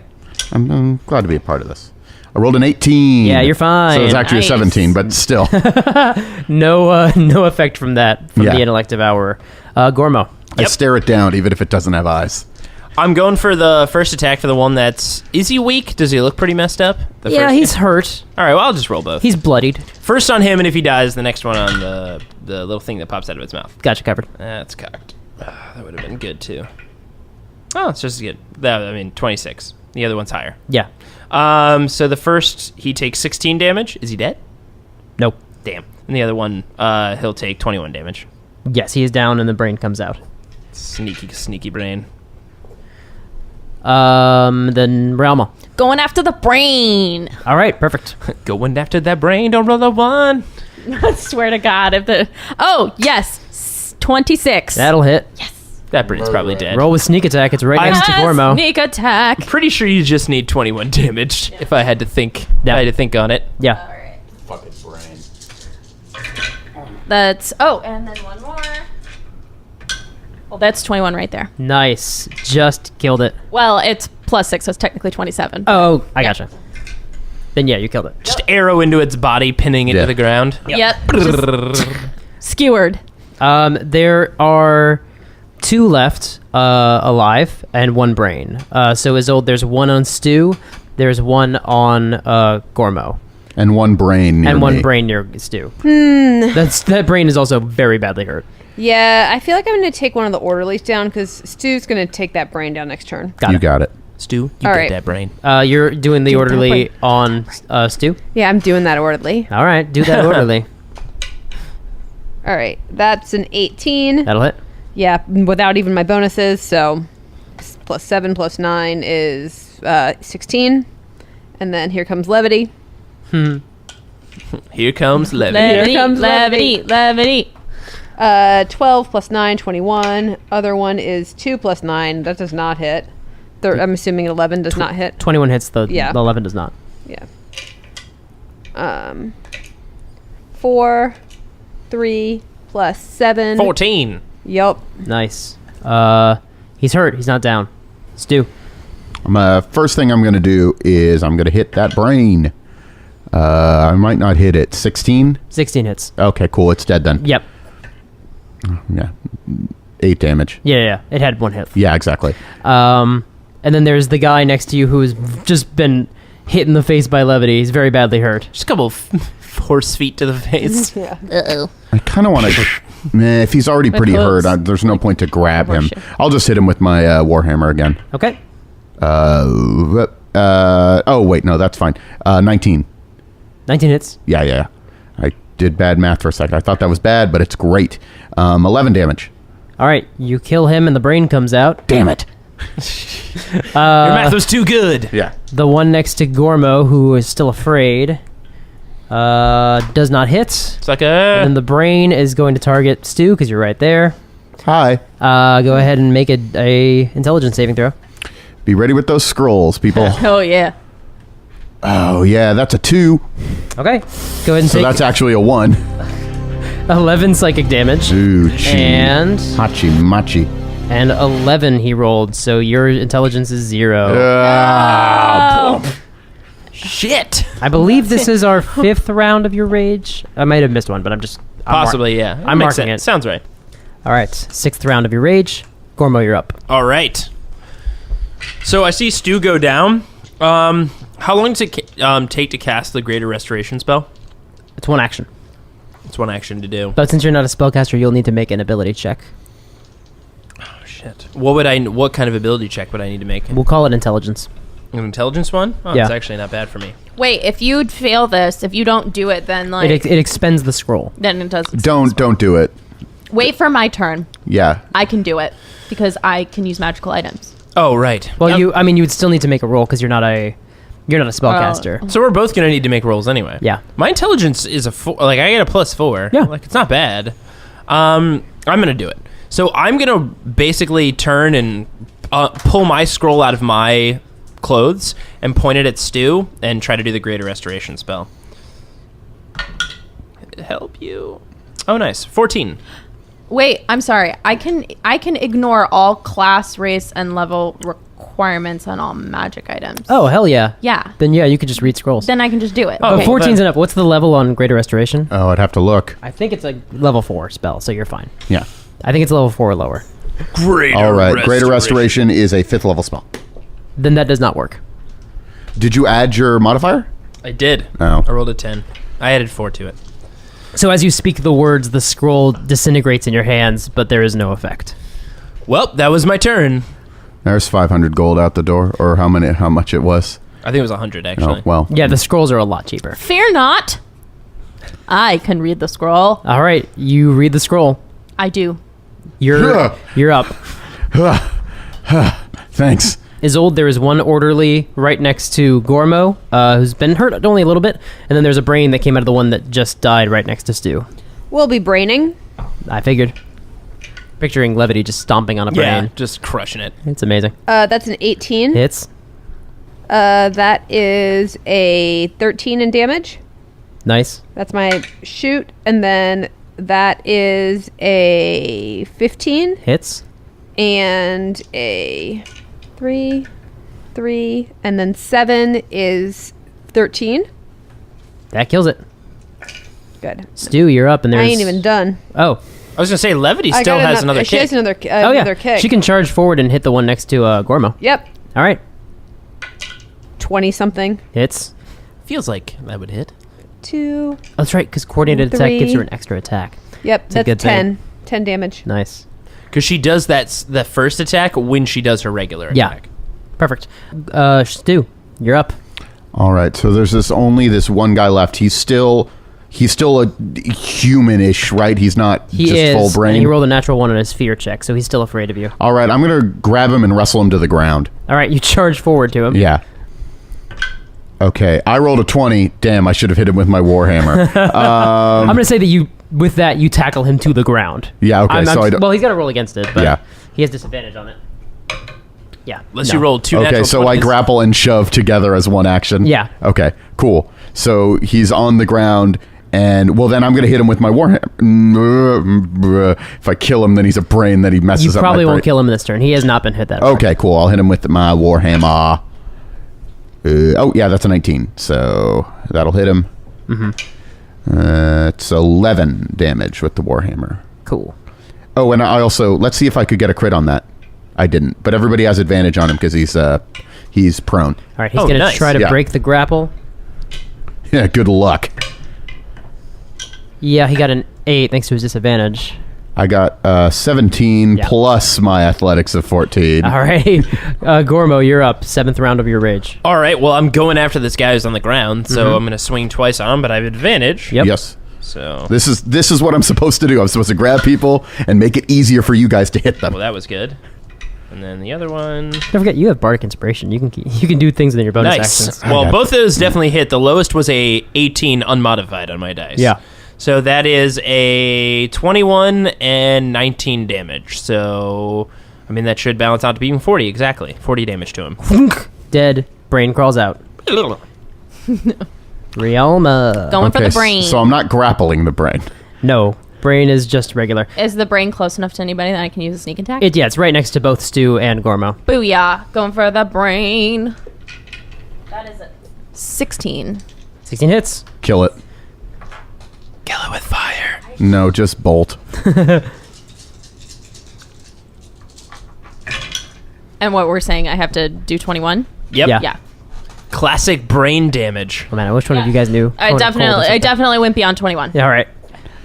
[SPEAKER 3] I'm glad to be a part of this. I rolled an 18.
[SPEAKER 5] Yeah, you're fine.
[SPEAKER 3] So it's actually
[SPEAKER 6] Nice.
[SPEAKER 3] a 17, but still.
[SPEAKER 5] No effect from that, from
[SPEAKER 3] Yeah.
[SPEAKER 5] the intellect devourer. Gormo.
[SPEAKER 3] I stare it down even if it doesn't have eyes.
[SPEAKER 2] I'm going for the first attack for the one that's... Is he weak? Does he look pretty messed up? The
[SPEAKER 5] Yeah,
[SPEAKER 2] first
[SPEAKER 5] he's
[SPEAKER 2] guy?
[SPEAKER 5] hurt.
[SPEAKER 2] All right, well, I'll just roll both.
[SPEAKER 5] He's bloodied.
[SPEAKER 2] First on him, and if he dies, the next one on the little thing that pops out of its mouth.
[SPEAKER 5] Gotcha, covered.
[SPEAKER 2] That's cocked. That would have been good, too. Oh, it's just as good. 26. The other one's higher.
[SPEAKER 5] Yeah.
[SPEAKER 2] So the first, he takes 16 damage. Is he dead?
[SPEAKER 5] Nope.
[SPEAKER 2] Damn. And the other one, he'll take 21 damage.
[SPEAKER 5] Yes, he is down and the brain comes out.
[SPEAKER 2] Sneaky brain.
[SPEAKER 5] Then Rialma.
[SPEAKER 6] Going after the brain.
[SPEAKER 5] All right, perfect.
[SPEAKER 2] Going after that brain, don't roll a 1.
[SPEAKER 6] I swear to God, if the... Oh, yes. 26.
[SPEAKER 5] That'll hit.
[SPEAKER 2] That brain's probably dead.
[SPEAKER 5] Roll with sneak attack. It's right next to Gormo.
[SPEAKER 6] Sneak attack.
[SPEAKER 2] Pretty sure you just need 21 damage if I had to think.
[SPEAKER 5] Yeah.
[SPEAKER 2] I had to think on it.
[SPEAKER 5] Yeah.
[SPEAKER 3] Fucking brain.
[SPEAKER 6] That's... Oh, and then one more. Well, that's 21 right there.
[SPEAKER 5] Nice. Just killed it.
[SPEAKER 6] Well, it's plus 6, so it's technically 27.
[SPEAKER 5] Oh, I gotcha. Then yeah, you killed it.
[SPEAKER 2] Just arrow into its body, pinning it
[SPEAKER 3] Yeah.
[SPEAKER 2] to the ground.
[SPEAKER 6] Yep. Just skewered.
[SPEAKER 5] There are 2 left alive and 1 brain. So Ysolde, there's 1 on Stu, there's 1 on Gormo,
[SPEAKER 3] And 1 brain near
[SPEAKER 5] and 1
[SPEAKER 3] me.
[SPEAKER 5] brain near Stu. That brain is also very badly hurt.
[SPEAKER 4] Yeah, I feel like I'm going to take one of the orderlies down because Stu's going to take that brain down next turn.
[SPEAKER 5] Got
[SPEAKER 3] You
[SPEAKER 5] it.
[SPEAKER 3] got it.
[SPEAKER 2] Stu, you
[SPEAKER 4] All
[SPEAKER 2] get
[SPEAKER 4] right.
[SPEAKER 2] that brain.
[SPEAKER 5] You're doing the
[SPEAKER 4] that
[SPEAKER 5] orderly
[SPEAKER 4] brain.
[SPEAKER 5] on Stu.
[SPEAKER 4] Yeah, I'm doing that orderly.
[SPEAKER 5] All right, do that orderly.
[SPEAKER 4] All right, that's an 18.
[SPEAKER 5] That'll hit.
[SPEAKER 4] Yeah, without even my bonuses, so plus 7 plus 9 is 16. And then here comes levity.
[SPEAKER 2] Here comes Levi.
[SPEAKER 6] Levity,
[SPEAKER 4] comes
[SPEAKER 6] levity, levity.
[SPEAKER 4] 12 plus 9, 21. Other one is 2 plus 9. That does not hit. I'm assuming 11 does not hit.
[SPEAKER 5] 21 hits, the
[SPEAKER 4] Yeah.
[SPEAKER 5] 11 does not.
[SPEAKER 4] Yeah. 4, 3 plus 7.
[SPEAKER 2] 14.
[SPEAKER 4] Yup.
[SPEAKER 5] Nice. He's hurt. He's not down. Stu.
[SPEAKER 3] First thing I'm going to do is I'm going to hit that brain. I might not hit it. 16?
[SPEAKER 5] 16 hits.
[SPEAKER 3] Okay, cool. It's dead then.
[SPEAKER 5] Yep.
[SPEAKER 3] Yeah. 8 damage.
[SPEAKER 5] Yeah. It had 1 hit.
[SPEAKER 3] Yeah, exactly.
[SPEAKER 5] And then there's the guy next to you who's just been hit in the face by levity. He's very badly hurt.
[SPEAKER 2] Just a couple of horse feet to the face.
[SPEAKER 3] I kind of want to... if he's already pretty
[SPEAKER 6] hooves.
[SPEAKER 3] hurt, there's no point to grab him.
[SPEAKER 6] Horseshoe.
[SPEAKER 3] I'll just hit him with my Warhammer again.
[SPEAKER 5] Okay.
[SPEAKER 3] Oh, wait. No, that's fine. 19.
[SPEAKER 5] 19 hits.
[SPEAKER 3] Yeah. I did bad math for a second. I thought that was bad, but it's great. 11 damage.
[SPEAKER 5] All right. You kill him and the brain comes out.
[SPEAKER 3] Damn it.
[SPEAKER 2] Your math was too good.
[SPEAKER 3] Yeah.
[SPEAKER 5] The one next to Gormo, who is still afraid, does not hit.
[SPEAKER 2] It's like
[SPEAKER 5] And the brain is going to target Stu because you're right there.
[SPEAKER 3] Hi.
[SPEAKER 5] Go ahead and make a intelligence saving throw.
[SPEAKER 3] Be ready with those scrolls, people.
[SPEAKER 6] Oh yeah.
[SPEAKER 3] Oh, yeah. That's a 2.
[SPEAKER 5] Okay. Go ahead and
[SPEAKER 3] So
[SPEAKER 5] take
[SPEAKER 3] that's actually a 1.
[SPEAKER 5] 11 psychic damage.
[SPEAKER 3] Ooh, gee.
[SPEAKER 5] And
[SPEAKER 3] Hachi machi.
[SPEAKER 5] 11 he rolled, so your intelligence is 0.
[SPEAKER 2] shit.
[SPEAKER 5] I believe this is our 5th round of your rage. I might have missed one, but I'm
[SPEAKER 2] Possibly, yeah.
[SPEAKER 5] I'm
[SPEAKER 2] Makes
[SPEAKER 5] marking
[SPEAKER 2] sense.
[SPEAKER 5] it.
[SPEAKER 2] Sounds right.
[SPEAKER 5] All right, 6th round of your rage. Gormo, you're up.
[SPEAKER 2] All right. So I see Stu go down. How long does it take to cast the Greater Restoration spell?
[SPEAKER 5] It's one action.
[SPEAKER 2] It's one action to do.
[SPEAKER 5] But since you're not a spellcaster, you'll need to make an ability check.
[SPEAKER 2] Oh, shit. What kind of ability check would I need to make?
[SPEAKER 5] We'll call it intelligence.
[SPEAKER 2] An intelligence one? Oh,
[SPEAKER 5] Yeah.
[SPEAKER 2] It's actually not bad for me.
[SPEAKER 6] Wait, if you fail this, if you don't do it, then like
[SPEAKER 5] It expends the scroll.
[SPEAKER 6] then it does.
[SPEAKER 3] Don't do it.
[SPEAKER 6] Wait for my turn.
[SPEAKER 3] Yeah.
[SPEAKER 6] I can do it because I can use magical items.
[SPEAKER 2] Oh, right.
[SPEAKER 5] Well, you would still need to make a roll because you're not a spellcaster.
[SPEAKER 2] So we're both going to need to make rolls anyway.
[SPEAKER 5] Yeah.
[SPEAKER 2] My intelligence is a 4. Like, I get a +4.
[SPEAKER 5] Yeah.
[SPEAKER 2] Like, it's not bad. I'm going to do it. So I'm going to basically turn and pull my scroll out of my clothes and point it at Stu and try to do the Greater Restoration spell. Help you. Oh, nice. 14.
[SPEAKER 6] Wait, I'm sorry. I can ignore all class, race, and level requirements on all magic items.
[SPEAKER 5] Oh, hell yeah.
[SPEAKER 6] Yeah.
[SPEAKER 5] Then yeah, you could just read scrolls.
[SPEAKER 6] Then I can just do it.
[SPEAKER 2] Oh,
[SPEAKER 5] But 14's enough. What's the level on Greater Restoration?
[SPEAKER 3] Oh, I'd have to look.
[SPEAKER 5] I think it's a level 4 spell, so you're fine.
[SPEAKER 3] Yeah.
[SPEAKER 5] I think it's level 4 or lower.
[SPEAKER 2] Greater
[SPEAKER 3] All right. Greater Restoration is a 5th level spell.
[SPEAKER 5] Then that does not work.
[SPEAKER 3] Did you add your modifier?
[SPEAKER 2] I did.
[SPEAKER 3] Oh.
[SPEAKER 2] I rolled a 10. I added 4 to it.
[SPEAKER 5] So as you speak the words, the scroll disintegrates in your hands, but there is no effect.
[SPEAKER 2] Well, that was my turn.
[SPEAKER 3] There's 500 gold out the door, or how much it was.
[SPEAKER 2] I think it was 100, actually.
[SPEAKER 3] Oh, well.
[SPEAKER 5] Yeah, the scrolls are a lot cheaper.
[SPEAKER 6] Fear not. I can read the scroll.
[SPEAKER 5] All right, you read the scroll.
[SPEAKER 6] I do.
[SPEAKER 5] You're up.
[SPEAKER 3] Thanks.
[SPEAKER 5] Ysolde, there is one orderly right next to Gormo, who's been hurt only a little bit, and then there's a brain that came out of the one that just died right next to Stu.
[SPEAKER 4] We'll be braining.
[SPEAKER 5] I figured. Picturing Levity just stomping on a brain.
[SPEAKER 2] Yeah, just crushing it.
[SPEAKER 5] It's amazing.
[SPEAKER 4] That's an 18.
[SPEAKER 5] Hits.
[SPEAKER 4] That is a 13 in damage.
[SPEAKER 5] Nice.
[SPEAKER 4] That's my shoot. And then that is a 15
[SPEAKER 5] Hits.
[SPEAKER 4] and a 3, and then 7 is 13.
[SPEAKER 5] That kills it.
[SPEAKER 4] Good.
[SPEAKER 5] Stu, you're up, and
[SPEAKER 4] I
[SPEAKER 5] there's...
[SPEAKER 4] ain't even done.
[SPEAKER 5] Oh.
[SPEAKER 2] I was going to say, Levity
[SPEAKER 4] I
[SPEAKER 2] still
[SPEAKER 4] got
[SPEAKER 2] has another
[SPEAKER 4] She
[SPEAKER 2] kick.
[SPEAKER 4] has another,
[SPEAKER 5] Oh, yeah.
[SPEAKER 4] another kick.
[SPEAKER 5] She can charge forward and hit the one next to Gormo.
[SPEAKER 4] Yep.
[SPEAKER 5] All right.
[SPEAKER 4] 20-something.
[SPEAKER 5] Hits.
[SPEAKER 2] Feels like that would hit.
[SPEAKER 4] 2.
[SPEAKER 5] Oh, that's right, because coordinated attack gives
[SPEAKER 4] 3.
[SPEAKER 5] her an extra attack.
[SPEAKER 4] Yep,
[SPEAKER 5] a
[SPEAKER 4] that's
[SPEAKER 5] good
[SPEAKER 4] 10.
[SPEAKER 5] thing.
[SPEAKER 4] 10 damage.
[SPEAKER 5] Nice.
[SPEAKER 2] Because she does that first attack when she does her regular attack.
[SPEAKER 5] Perfect. Stu, you're up.
[SPEAKER 3] All right. So there's only this one guy left. He's still a human-ish, right? He's not
[SPEAKER 5] He
[SPEAKER 3] just
[SPEAKER 5] is.
[SPEAKER 3] full brain.
[SPEAKER 5] And he rolled a natural 1 on his fear check, so he's still afraid of you.
[SPEAKER 3] All right. I'm going to grab him and wrestle him to the ground.
[SPEAKER 5] All right, you charge forward to him.
[SPEAKER 3] Yeah. Okay. I rolled a 20. Damn, I should have hit him with my Warhammer.
[SPEAKER 5] I'm going to say that you tackle him to the ground.
[SPEAKER 3] Yeah, okay, so I don't-
[SPEAKER 5] well, he's got to roll against it, but
[SPEAKER 3] Yeah.
[SPEAKER 5] he has disadvantage on it. Yeah.
[SPEAKER 2] Unless you roll 2 natural 20s.
[SPEAKER 3] Okay, so I grapple and shove together as one action.
[SPEAKER 5] Yeah.
[SPEAKER 3] Okay, cool. So he's on the ground, and well, then I'm going to hit him with my warhammer. If I kill him, then he's a brain that he messes
[SPEAKER 5] You
[SPEAKER 3] up.
[SPEAKER 5] probably
[SPEAKER 3] my
[SPEAKER 5] won't
[SPEAKER 3] brain.
[SPEAKER 5] kill him this turn. He has not been hit that far.
[SPEAKER 3] Okay, cool. I'll hit him with my warhammer. Oh yeah, that's a 19. So that'll hit him. It's 11 damage with the warhammer.
[SPEAKER 5] Cool.
[SPEAKER 3] Oh, and I also, let's see if I could get a crit on that. I didn't, but everybody has advantage on him because he's prone.
[SPEAKER 5] All right, he's going to try to
[SPEAKER 3] Yeah.
[SPEAKER 5] break the grapple.
[SPEAKER 3] Yeah, good luck.
[SPEAKER 5] Yeah, he got an 8 thanks to his disadvantage.
[SPEAKER 3] I got 17
[SPEAKER 5] Yeah.
[SPEAKER 3] plus my athletics of 14.
[SPEAKER 5] All right. Gormo, you're up. 7th round of your rage.
[SPEAKER 2] All right, well, I'm going after this guy who's on the ground, so I'm going to swing twice on him, but I have advantage.
[SPEAKER 5] Yep.
[SPEAKER 3] Yes.
[SPEAKER 2] So,
[SPEAKER 3] This is what I'm supposed to do. I'm supposed to grab people and make it easier for you guys to hit them.
[SPEAKER 2] well, that was good. And then the other one.
[SPEAKER 5] Don't forget, you have bardic inspiration. You can do things within your bonus
[SPEAKER 2] Nice.
[SPEAKER 5] actions.
[SPEAKER 2] Well, both of those definitely hit. The lowest was a 18 unmodified on my dice.
[SPEAKER 5] Yeah.
[SPEAKER 2] So that is a 21 and 19 damage. So, I mean, that should balance out to being 40, exactly. 40 damage to him.
[SPEAKER 5] Dead. Brain crawls out. Rialma.
[SPEAKER 6] Going for the brain.
[SPEAKER 3] So I'm not grappling the brain.
[SPEAKER 5] No. Brain is just regular.
[SPEAKER 6] Is the brain close enough to anybody that I can use a sneak attack?
[SPEAKER 5] Yeah, it's right next to both Stu and Gormo.
[SPEAKER 6] Booyah. Going for the brain. That is a 16.
[SPEAKER 5] 16 hits.
[SPEAKER 3] Kill it.
[SPEAKER 2] Kill it with fire.
[SPEAKER 3] No, just bolt.
[SPEAKER 6] And what we're saying, I have to do 21?
[SPEAKER 2] Yep.
[SPEAKER 5] Yeah.
[SPEAKER 6] Yeah.
[SPEAKER 2] Classic brain damage.
[SPEAKER 5] Oh man, I wish one of you guys knew.
[SPEAKER 6] I definitely went beyond 21.
[SPEAKER 5] Yeah, all right.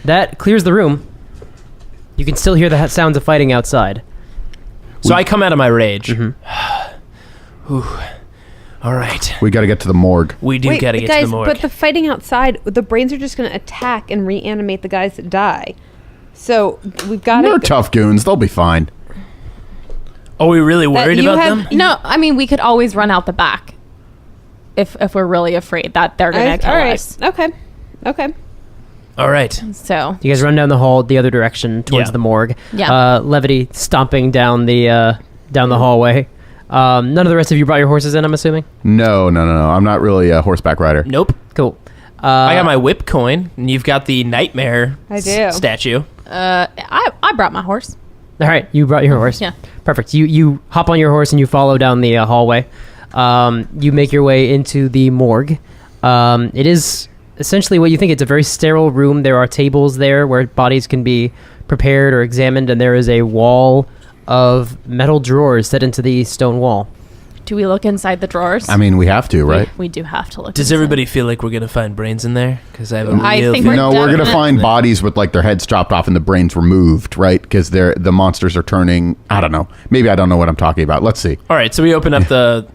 [SPEAKER 5] That clears the room. You can still hear the sounds of fighting outside.
[SPEAKER 2] So I come out of my rage. Whew. All right.
[SPEAKER 3] We got to get to the morgue.
[SPEAKER 2] We do got to get
[SPEAKER 4] guys,
[SPEAKER 2] to the morgue.
[SPEAKER 4] but the fighting outside, the brains are just going to attack and reanimate the guys that die. So we've got
[SPEAKER 3] They're
[SPEAKER 4] to.
[SPEAKER 3] tough goons. They'll be fine.
[SPEAKER 2] Are we really worried
[SPEAKER 4] you
[SPEAKER 2] about
[SPEAKER 4] have-
[SPEAKER 2] them?
[SPEAKER 6] No, I mean, we could always run out the back if we're really afraid that they're going to kill
[SPEAKER 4] All right.
[SPEAKER 6] us.
[SPEAKER 4] Okay.
[SPEAKER 2] All right.
[SPEAKER 6] So,
[SPEAKER 5] You guys run down the hall the other direction towards
[SPEAKER 2] Yeah.
[SPEAKER 5] the morgue.
[SPEAKER 6] Yeah.
[SPEAKER 5] Levity stomping down the hallway. None of the rest of you brought your horses in, I'm assuming?
[SPEAKER 3] No. I'm not really a horseback rider.
[SPEAKER 2] Nope.
[SPEAKER 5] Cool.
[SPEAKER 2] I got my whip coin, and you've got the nightmare
[SPEAKER 4] I do.
[SPEAKER 2] statue.
[SPEAKER 6] I brought my horse.
[SPEAKER 5] All right, you brought your horse.
[SPEAKER 6] Yeah.
[SPEAKER 5] Perfect. You hop on your horse and you follow down the hallway. You make your way into the morgue. It is essentially what you think. It's a very sterile room. There are tables there where bodies can be prepared or examined, and there is a wall of metal drawers set into the stone wall.
[SPEAKER 6] Do we look inside the drawers?
[SPEAKER 3] I mean, we have to, right?
[SPEAKER 6] We do have to look.
[SPEAKER 2] Does
[SPEAKER 6] inside.
[SPEAKER 2] everybody feel like we're going to find brains in there? Because I have a
[SPEAKER 6] I
[SPEAKER 2] real
[SPEAKER 6] think
[SPEAKER 2] feeling-
[SPEAKER 3] No, we're gonna
[SPEAKER 6] definitely-
[SPEAKER 3] find bodies with like their heads chopped off and the brains removed, right? Because the monsters are turning. I don't know. Maybe I don't know what I'm talking about. Let's see.
[SPEAKER 2] All right, so we open up the...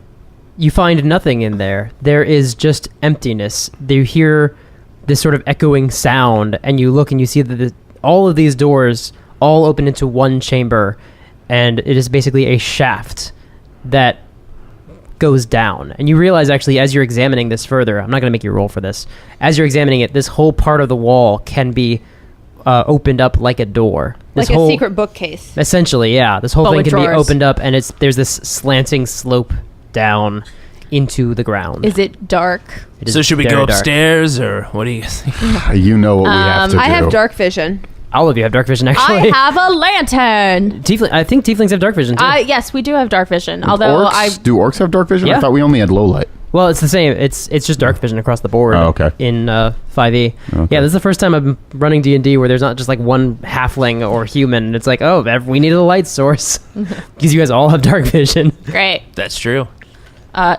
[SPEAKER 5] You find nothing in there. There is just emptiness. You hear this sort of echoing sound, and you look and you see that all of these doors all open into one chamber, and it is basically a shaft that goes down. And you realize, actually, as you're examining this further, I'm not going to make you roll for this. As you're examining it, this whole part of the wall can be opened up like a door. This
[SPEAKER 4] Like
[SPEAKER 5] whole,
[SPEAKER 4] a secret bookcase.
[SPEAKER 5] Essentially, yeah. This whole
[SPEAKER 6] But
[SPEAKER 5] thing
[SPEAKER 6] with
[SPEAKER 5] can be
[SPEAKER 6] drawers.
[SPEAKER 5] opened up, and there's this slanting slope down into the ground.
[SPEAKER 6] Is it dark?
[SPEAKER 5] It is
[SPEAKER 2] So should we
[SPEAKER 5] very
[SPEAKER 2] go
[SPEAKER 5] dark.
[SPEAKER 2] upstairs, or what do you guys think?
[SPEAKER 3] You know what we have to do.
[SPEAKER 4] I have dark vision.
[SPEAKER 5] All of you have dark vision, actually.
[SPEAKER 6] I have a lantern.
[SPEAKER 5] I think tieflings have dark vision too.
[SPEAKER 6] Yes, we do have dark vision. Although
[SPEAKER 3] Do orcs have dark vision?
[SPEAKER 5] Yeah.
[SPEAKER 3] I thought we only had low light.
[SPEAKER 5] well, it's the same. It's just dark vision across the board.
[SPEAKER 3] Oh, okay.
[SPEAKER 5] In 5e.
[SPEAKER 3] Okay.
[SPEAKER 5] Yeah, this is the first time I'm running D&D where there's not just like one halfling or human. It's like, oh, we needed a light source because you guys all have dark vision.
[SPEAKER 6] great.
[SPEAKER 2] That's true.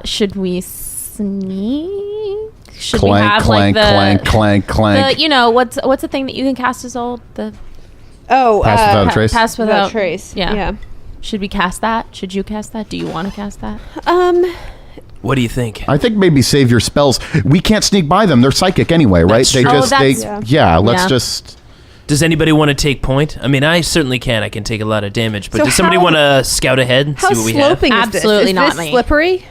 [SPEAKER 6] Should we sneak? Should
[SPEAKER 3] Clank,
[SPEAKER 6] we have
[SPEAKER 3] clank,
[SPEAKER 6] like the
[SPEAKER 3] clank, clank, clank.
[SPEAKER 6] the what's the thing that you can cast as old? The
[SPEAKER 4] Oh,
[SPEAKER 3] Pass without a trace.
[SPEAKER 6] pass
[SPEAKER 4] without
[SPEAKER 6] without
[SPEAKER 4] trace.
[SPEAKER 6] Yeah.
[SPEAKER 4] Yeah.
[SPEAKER 6] Should we cast that? Should you cast that? Do you want to cast that?
[SPEAKER 2] What do you think?
[SPEAKER 3] I think maybe save your spells. We can't sneak by them. They're psychic anyway, right?
[SPEAKER 2] That's
[SPEAKER 3] They
[SPEAKER 2] true.
[SPEAKER 6] Oh,
[SPEAKER 3] just
[SPEAKER 6] that's-
[SPEAKER 3] yeah. Let's
[SPEAKER 6] Yeah.
[SPEAKER 3] just.
[SPEAKER 2] Does anybody want to take point? I mean, I certainly can. I can take a lot of damage. But
[SPEAKER 4] So
[SPEAKER 2] does somebody
[SPEAKER 4] how-
[SPEAKER 2] want to scout ahead and
[SPEAKER 4] How
[SPEAKER 2] see what we have?
[SPEAKER 4] sloping is this?
[SPEAKER 6] Absolutely
[SPEAKER 4] Is
[SPEAKER 6] not
[SPEAKER 4] this
[SPEAKER 6] me.
[SPEAKER 4] slippery?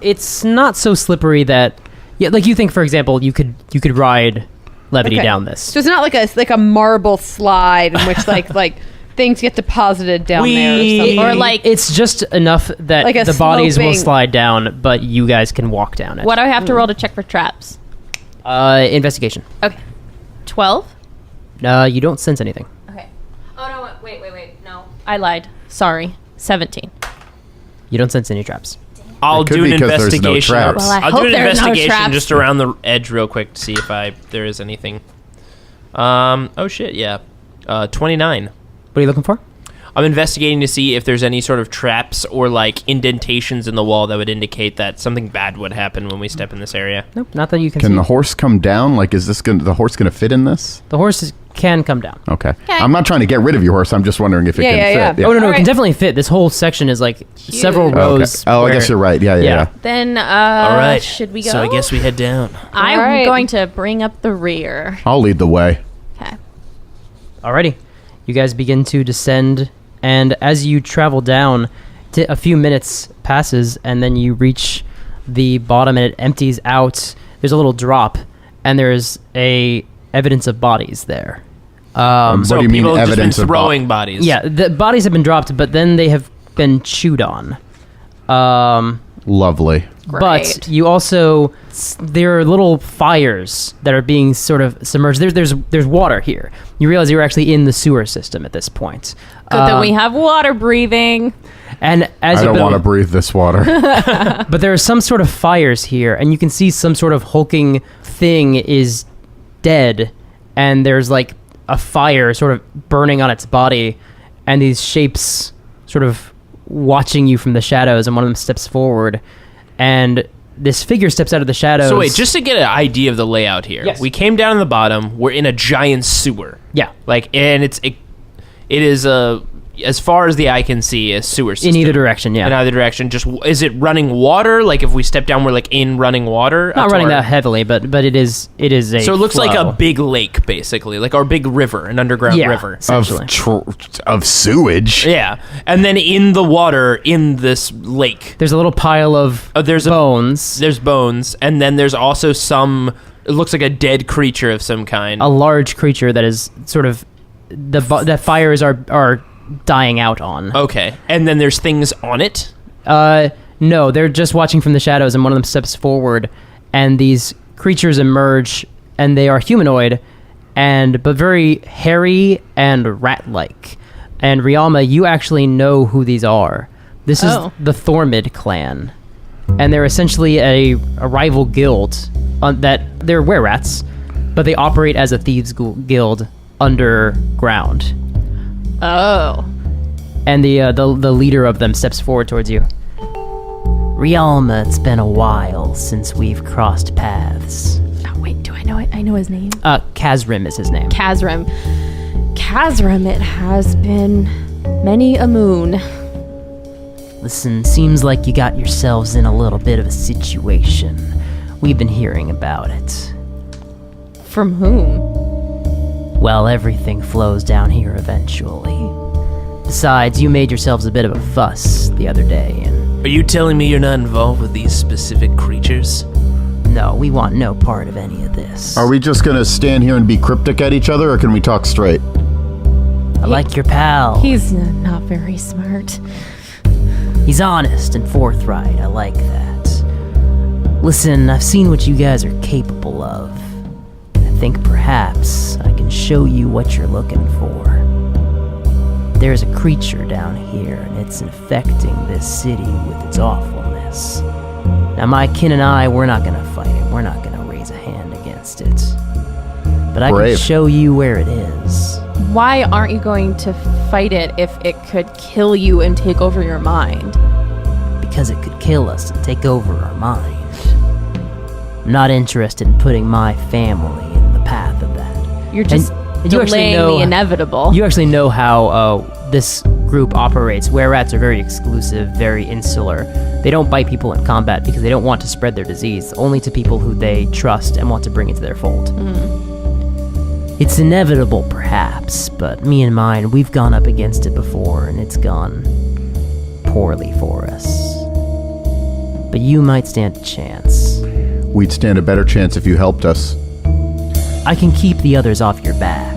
[SPEAKER 5] It's not so slippery that, yeah, like you think, for example, you could ride Levity
[SPEAKER 4] Okay.
[SPEAKER 5] down this.
[SPEAKER 4] So it's not like a marble slide in which like things get deposited down there or something.
[SPEAKER 6] Or like,
[SPEAKER 5] It's just enough that
[SPEAKER 4] Like a
[SPEAKER 5] the bodies will
[SPEAKER 4] sloping-
[SPEAKER 5] slide down, but you guys can walk down it.
[SPEAKER 6] what do I have to roll to check for traps?
[SPEAKER 5] Investigation.
[SPEAKER 6] Okay. 12?
[SPEAKER 5] You don't sense anything.
[SPEAKER 6] Okay. Oh, no, wait. No. I lied. Sorry. 17.
[SPEAKER 5] You don't sense any traps.
[SPEAKER 2] I'll
[SPEAKER 3] It could
[SPEAKER 2] do an
[SPEAKER 3] be 'cause there's no
[SPEAKER 2] investigation.
[SPEAKER 3] traps.
[SPEAKER 6] Well, I
[SPEAKER 2] I'll
[SPEAKER 6] hope
[SPEAKER 2] do an
[SPEAKER 6] there's no
[SPEAKER 2] investigation
[SPEAKER 6] traps.
[SPEAKER 2] just around the edge real quick to see if there is anything. Oh shit, yeah. 29.
[SPEAKER 5] What are you looking for?
[SPEAKER 2] I'm investigating to see if there's any sort of traps or like indentations in the wall that would indicate that something bad would happen when we step in this area.
[SPEAKER 5] Nope, not that you can
[SPEAKER 3] Can
[SPEAKER 5] see.
[SPEAKER 3] the horse come down? Like, is the horse going to fit in this?
[SPEAKER 5] The horse can come down.
[SPEAKER 3] Okay. I'm not trying to get rid of your horse. I'm just wondering if it can fit.
[SPEAKER 5] Oh, no, it
[SPEAKER 4] Alright.
[SPEAKER 5] can definitely fit. This whole section is like several
[SPEAKER 3] Okay.
[SPEAKER 5] rows.
[SPEAKER 3] Oh, I
[SPEAKER 5] where-
[SPEAKER 3] guess you're right. Yeah.
[SPEAKER 6] Then,
[SPEAKER 2] All right.
[SPEAKER 6] should we go?
[SPEAKER 2] So I guess we head down.
[SPEAKER 6] I'm
[SPEAKER 4] Alright.
[SPEAKER 6] going to bring up the rear.
[SPEAKER 3] I'll lead the way.
[SPEAKER 6] Okay.
[SPEAKER 5] Alrighty. You guys begin to descend, and as you travel down, a few minutes passes, and then you reach the bottom, and it empties out. There's a little drop, and there's a evidence of bodies there.
[SPEAKER 3] What
[SPEAKER 2] So
[SPEAKER 3] do you mean
[SPEAKER 2] people have just been
[SPEAKER 3] evidence of
[SPEAKER 2] throwing bodies?
[SPEAKER 5] Yeah, the bodies have been dropped, but then they have been chewed on.
[SPEAKER 3] Lovely.
[SPEAKER 5] But
[SPEAKER 6] Great.
[SPEAKER 5] you also, there are little fires that are being sort of submerged. There's water here. You realize you're actually in the sewer system at this point.
[SPEAKER 6] Good that we have water breathing.
[SPEAKER 5] And as
[SPEAKER 3] I
[SPEAKER 5] you
[SPEAKER 3] don't
[SPEAKER 5] build-
[SPEAKER 3] want to breathe this water.
[SPEAKER 5] But there are some sort of fires here, and you can see some sort of hulking thing is dead, and there's like a fire sort of burning on its body, and these shapes sort of watching you from the shadows, and one of them steps forward, and this figure steps out of the shadows.
[SPEAKER 2] So wait, just to get an idea of the layout here.
[SPEAKER 5] Yes.
[SPEAKER 2] We came down in the bottom. We're in a giant sewer.
[SPEAKER 5] Yeah.
[SPEAKER 2] Like, and it is as far as the eye can see, a sewer system.
[SPEAKER 5] In either direction, yeah.
[SPEAKER 2] In either direction. Just, is it running water? Like, if we step down, we're like in running water?
[SPEAKER 5] Not running that heavily, but it is a
[SPEAKER 2] So it looks like
[SPEAKER 5] flow.
[SPEAKER 2] a big lake, basically. Like our big river, an underground
[SPEAKER 5] Yeah.
[SPEAKER 2] river.
[SPEAKER 5] Essentially.
[SPEAKER 3] of sewage.
[SPEAKER 2] Yeah. And then in the water, in this lake,
[SPEAKER 5] There's a little pile of
[SPEAKER 2] there's
[SPEAKER 5] bones.
[SPEAKER 2] there's bones. And then there's also some, it looks like a dead creature of some kind.
[SPEAKER 5] A large creature that is sort of the fires are dying out on.
[SPEAKER 2] Okay. And then there's things on it.
[SPEAKER 5] No, they're just watching from the shadows, and one of them steps forward, and these creatures emerge, and they are humanoid, but very hairy and rat-like. And Rialma, you actually know who these are. This is
[SPEAKER 6] Oh.
[SPEAKER 5] the Thormid clan, and they're essentially a rival guild. That they're were-rats, but they operate as a thieves guild underground.
[SPEAKER 6] Oh.
[SPEAKER 5] And the leader of them steps forward towards you. Rialma, it's been a while since we've crossed paths.
[SPEAKER 6] Oh, wait, do I know it? I know his name.
[SPEAKER 5] Kazrim is his name.
[SPEAKER 6] Kazrim. Kazrim, it has been many a moon.
[SPEAKER 5] Listen, seems like you got yourselves in a little bit of a situation. We've been hearing about it.
[SPEAKER 6] From whom?
[SPEAKER 5] Well, everything flows down here eventually. Besides, you made yourselves a bit of a fuss the other day, and
[SPEAKER 2] Are you telling me you're not involved with these specific creatures?
[SPEAKER 5] no, we want no part of any of this.
[SPEAKER 3] Are we just going to stand here and be cryptic at each other, or can we talk straight?
[SPEAKER 5] I like your pal.
[SPEAKER 6] He's not very smart.
[SPEAKER 5] He's honest and forthright. I like that. Listen, I've seen what you guys are capable of. I think perhaps I can show you what you're looking for. There's a creature down here, and it's infecting this city with its awfulness. Now, my kin and I, we're not gonna fight it. We're not gonna raise a hand against it. But I
[SPEAKER 3] Brave.
[SPEAKER 5] can show you where it is.
[SPEAKER 6] Why aren't you going to fight it if it could kill you and take over your mind?
[SPEAKER 5] Because it could kill us and take over our mind. I'm not interested in putting my family in the path of that.
[SPEAKER 6] You're just
[SPEAKER 5] And you actually
[SPEAKER 6] delaying
[SPEAKER 5] know-
[SPEAKER 6] the inevitable.
[SPEAKER 5] You actually know how this group operates. Were-rats are very exclusive, very insular. They don't bite people in combat because they don't want to spread their disease, only to people who they trust and want to bring into their fold. It's inevitable, perhaps, but me and mine, we've gone up against it before, and it's gone poorly for us. But you might stand a chance.
[SPEAKER 3] We'd stand a better chance if you helped us.
[SPEAKER 5] I can keep the others off your back,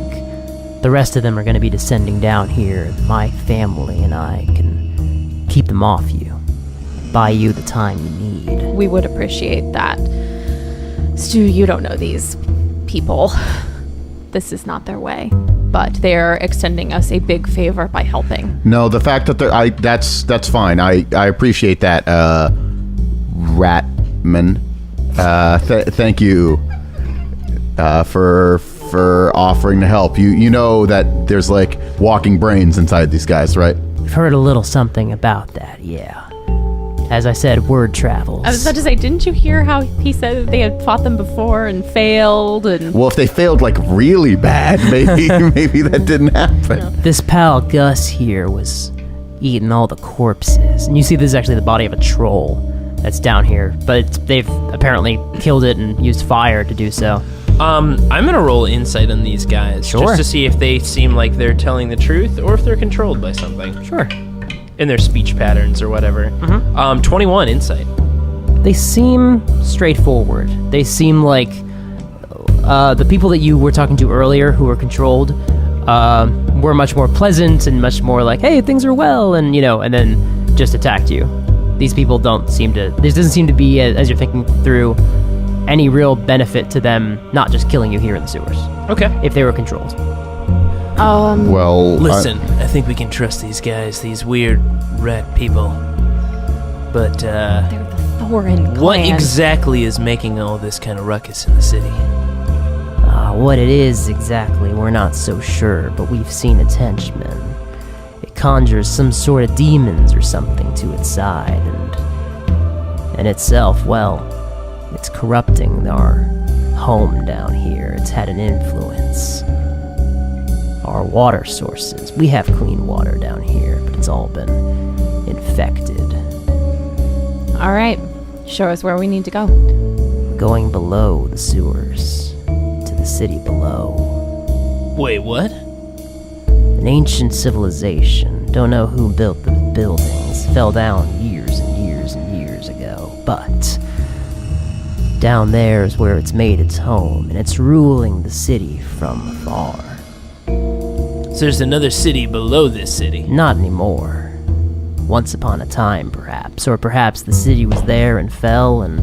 [SPEAKER 5] the rest of them are going to be descending down here. My family and I can keep them off you. Buy you the time you need.
[SPEAKER 6] We would appreciate that. Stu, you don't know these people. This is not their way. But they're extending us a big favor by helping.
[SPEAKER 3] No, the fact that that's fine. I appreciate that, Ratman. Thank you for offering to help. You know that there's like walking brains inside these guys, right?
[SPEAKER 5] I've heard a little something about that, yeah. As I said, word travels.
[SPEAKER 6] I was about to say, didn't you hear how he said that they had fought them before and failed? And
[SPEAKER 3] Well, if they failed like really bad, maybe that didn't happen.
[SPEAKER 5] This pal Gus here was eating all the corpses. And you see this is actually the body of a troll that's down here. But they've apparently killed it and used fire to do so.
[SPEAKER 2] I'm gonna roll insight on these guys.
[SPEAKER 5] Sure.
[SPEAKER 2] Just to see if they seem like they're telling the truth or if they're controlled by something.
[SPEAKER 5] Sure.
[SPEAKER 2] In their speech patterns or whatever. 21 insight.
[SPEAKER 5] They seem straightforward. They seem like the people that you were talking to earlier who were controlled were much more pleasant and much more like, hey, things are well, and and then just attacked you. These people don't seem to. There doesn't seem to be, as you're thinking through, any real benefit to them not just killing you here in the sewers.
[SPEAKER 2] Okay.
[SPEAKER 5] If they were controlled.
[SPEAKER 3] Well,
[SPEAKER 2] Listen, I think we can trust these guys, these weird rat people. But,
[SPEAKER 6] they're the Thorin clan.
[SPEAKER 2] what exactly is making all this kind of ruckus in the city?
[SPEAKER 5] What it is exactly, we're not so sure, but we've seen its henchmen. It conjures some sort of demons or something to its side, and itself, well, it's corrupting our home down here. It's had an influence. Our water sources. We have clean water down here, but it's all been infected.
[SPEAKER 6] All right. Show us where we need to go.
[SPEAKER 5] Going below the sewers, to the city below.
[SPEAKER 2] Wait, what?
[SPEAKER 5] An ancient civilization. Don't know who built the buildings. Fell down years and years and years ago. But down there is where it's made its home, and it's ruling the city from afar.
[SPEAKER 2] So there's another city below this city.
[SPEAKER 5] Not anymore. Once upon a time, perhaps. Or perhaps the city was there and fell, and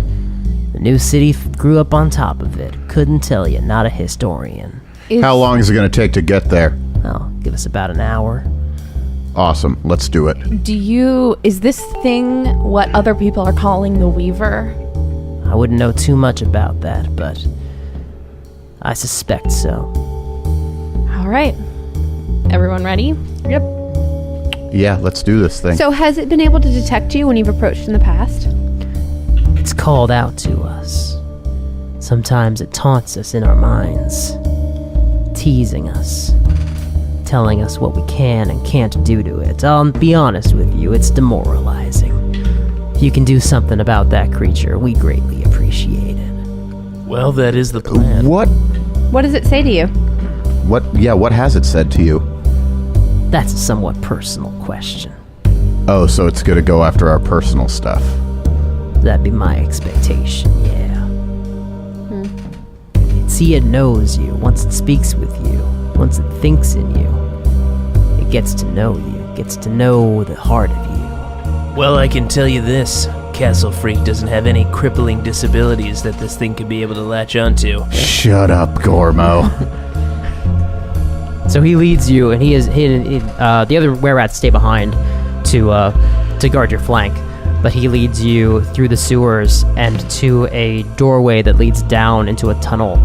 [SPEAKER 5] the new city grew up on top of it. Couldn't tell you, not a historian.
[SPEAKER 3] how long is it going to take to get there?
[SPEAKER 5] Oh, give us about an hour.
[SPEAKER 3] Awesome. Let's do it.
[SPEAKER 6] Is this thing what other people are calling the Weaver?
[SPEAKER 5] I wouldn't know too much about that, but I suspect so.
[SPEAKER 6] All right. Everyone ready?
[SPEAKER 4] Yep.
[SPEAKER 3] Yeah, let's do this thing.
[SPEAKER 4] So has it been able to detect you when you've approached in the past?
[SPEAKER 5] It's called out to us. Sometimes it taunts us in our minds, teasing us, telling us what we can and can't do to it. I'll be honest with you, it's demoralizing. If you can do something about that creature, we greatly appreciate it.
[SPEAKER 2] Well, that is the plan.
[SPEAKER 3] What
[SPEAKER 4] What does it say to you?
[SPEAKER 3] what has it said to you?
[SPEAKER 5] That's a somewhat personal question.
[SPEAKER 3] Oh, so it's going to go after our personal stuff.
[SPEAKER 5] That'd be my expectation, yeah. See, it knows you. Once it speaks with you, once it thinks in you, it gets to know you, gets to know the heart of you.
[SPEAKER 2] Well, I can tell you this. Castle Freak doesn't have any crippling disabilities that this thing could be able to latch onto.
[SPEAKER 3] Shut up, Gormo.
[SPEAKER 5] So he leads you, and the other were-rats stay behind to guard your flank. But he leads you through the sewers and to a doorway that leads down into a tunnel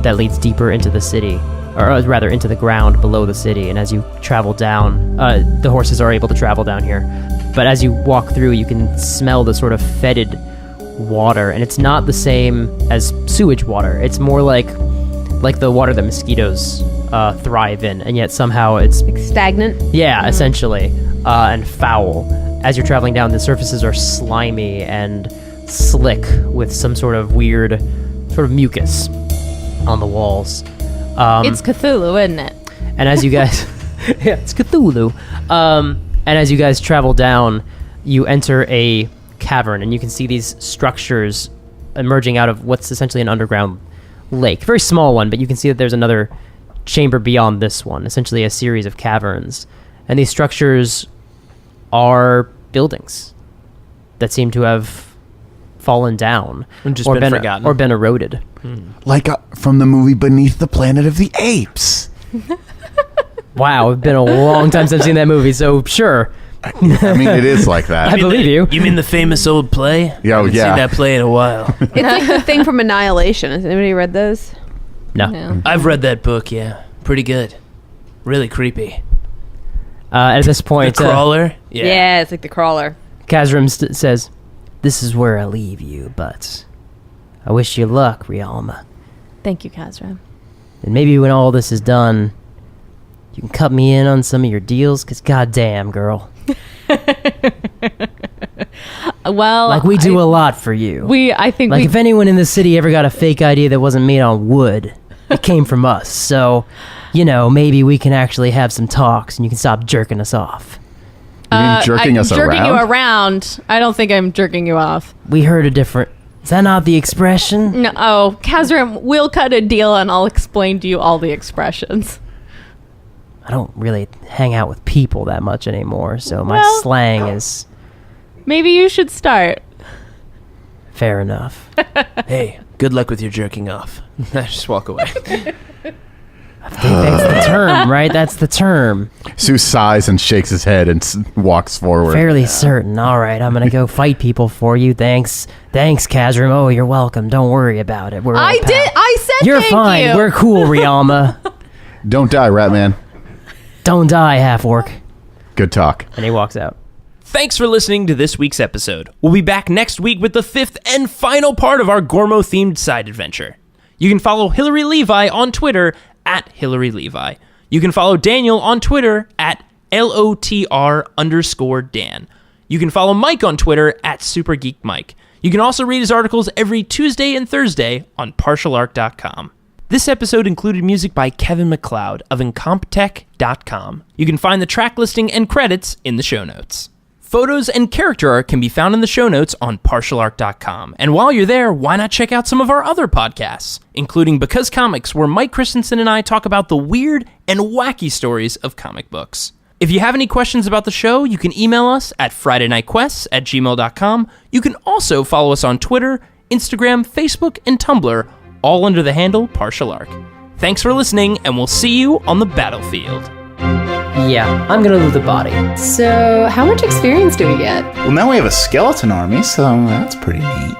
[SPEAKER 5] that leads deeper into the city, or rather into the ground below the city. And as you travel down, the horses are able to travel down here. But as you walk through, you can smell the sort of fetid water, and it's not the same as sewage water. It's more like the water that mosquitoes thrive in, and yet somehow it's
[SPEAKER 4] Stagnant?
[SPEAKER 5] yeah, essentially, and foul. As you're traveling down, the surfaces are slimy and slick with some sort of weird sort of mucus on the walls.
[SPEAKER 6] It's Cthulhu, isn't it?
[SPEAKER 5] And as you guys... yeah, it's Cthulhu. And as you guys travel down, you enter a cavern, and you can see these structures emerging out of what's essentially an underground lake. Very small one, but you can see that there's another chamber beyond this one, essentially a series of caverns. And these structures are buildings that seem to have fallen down
[SPEAKER 2] And just been forgotten.
[SPEAKER 5] or been eroded.
[SPEAKER 3] Like from the movie Beneath the Planet of the Apes.
[SPEAKER 5] Wow, it's been a long time since I've seen that movie, so sure.
[SPEAKER 3] I mean, it is like that.
[SPEAKER 5] I believe you.
[SPEAKER 2] You mean the famous old play?
[SPEAKER 3] Yeah,
[SPEAKER 2] Haven't
[SPEAKER 3] yeah.
[SPEAKER 2] seen that play in a while.
[SPEAKER 4] It's like the thing from Annihilation. Has anybody read those?
[SPEAKER 5] No.
[SPEAKER 2] I've read that book, yeah. Pretty good. Really creepy.
[SPEAKER 5] At this
[SPEAKER 2] The
[SPEAKER 5] point,
[SPEAKER 2] Crawler?
[SPEAKER 4] Yeah, it's like the crawler.
[SPEAKER 5] Kazrim says, "This is where I leave you, but I wish you luck, Rialma.
[SPEAKER 6] Thank you, Kazra.
[SPEAKER 5] And maybe when all this is done, you can cut me in on some of your deals, because goddamn, girl.
[SPEAKER 6] Well,
[SPEAKER 5] Like, we do a lot for you.
[SPEAKER 6] I think
[SPEAKER 5] Like, if anyone in the city ever got a fake ID that wasn't made on wood, it came from us. So, maybe we can actually have some talks and you can stop jerking us off.
[SPEAKER 3] You mean jerking us
[SPEAKER 6] jerking
[SPEAKER 3] around?
[SPEAKER 6] you around. I don't think I'm jerking you off.
[SPEAKER 5] We heard a different... Is that not the expression?
[SPEAKER 6] No, Kazra, we'll cut a deal and I'll explain to you all the expressions.
[SPEAKER 5] I don't really hang out with people that much anymore, so my
[SPEAKER 6] Well-
[SPEAKER 5] slang is
[SPEAKER 6] Maybe you should start.
[SPEAKER 5] fair enough.
[SPEAKER 2] Hey, good luck with your jerking off. I just walk away.
[SPEAKER 5] I think that's the term, right? That's the term.
[SPEAKER 3] Sue sighs and shakes his head and walks forward.
[SPEAKER 5] Fairly certain. All right, I'm gonna go fight people for you. Thanks, Kazrim. Oh, you're welcome. Don't worry about it. We're all
[SPEAKER 6] I said
[SPEAKER 5] You're
[SPEAKER 6] thank
[SPEAKER 5] fine.
[SPEAKER 6] you.
[SPEAKER 5] We're cool, Rialma.
[SPEAKER 3] Don't die, Ratman.
[SPEAKER 5] Don't die, half-orc.
[SPEAKER 3] Good talk.
[SPEAKER 5] And he walks out.
[SPEAKER 2] Thanks for listening to this week's episode. We'll be back next week with the 5th and final part of our Gormo-themed side adventure. You can follow Hillary Levi on Twitter at Hillary Levi. You can follow Daniel on Twitter at LOTR_Dan. You can follow Mike on Twitter at SuperGeekMike. You can also read his articles every Tuesday and Thursday on partialarc.com. This episode included music by Kevin MacLeod of Incompetech.com. You can find the track listing and credits in the show notes. Photos and character art can be found in the show notes on partialarc.com. And while you're there, why not check out some of our other podcasts, including Because Comics, where Mike Christensen and I talk about the weird and wacky stories of comic books. If you have any questions about the show, you can email us at FridayNightQuests@gmail.com. You can also follow us on Twitter, Instagram, Facebook, and Tumblr, all under the handle Partial Arc. Thanks for listening, and we'll see you on the battlefield.
[SPEAKER 5] Yeah, I'm gonna loot the body.
[SPEAKER 7] So, how much experience do we get?
[SPEAKER 8] Well, now we have a skeleton army, so that's pretty neat.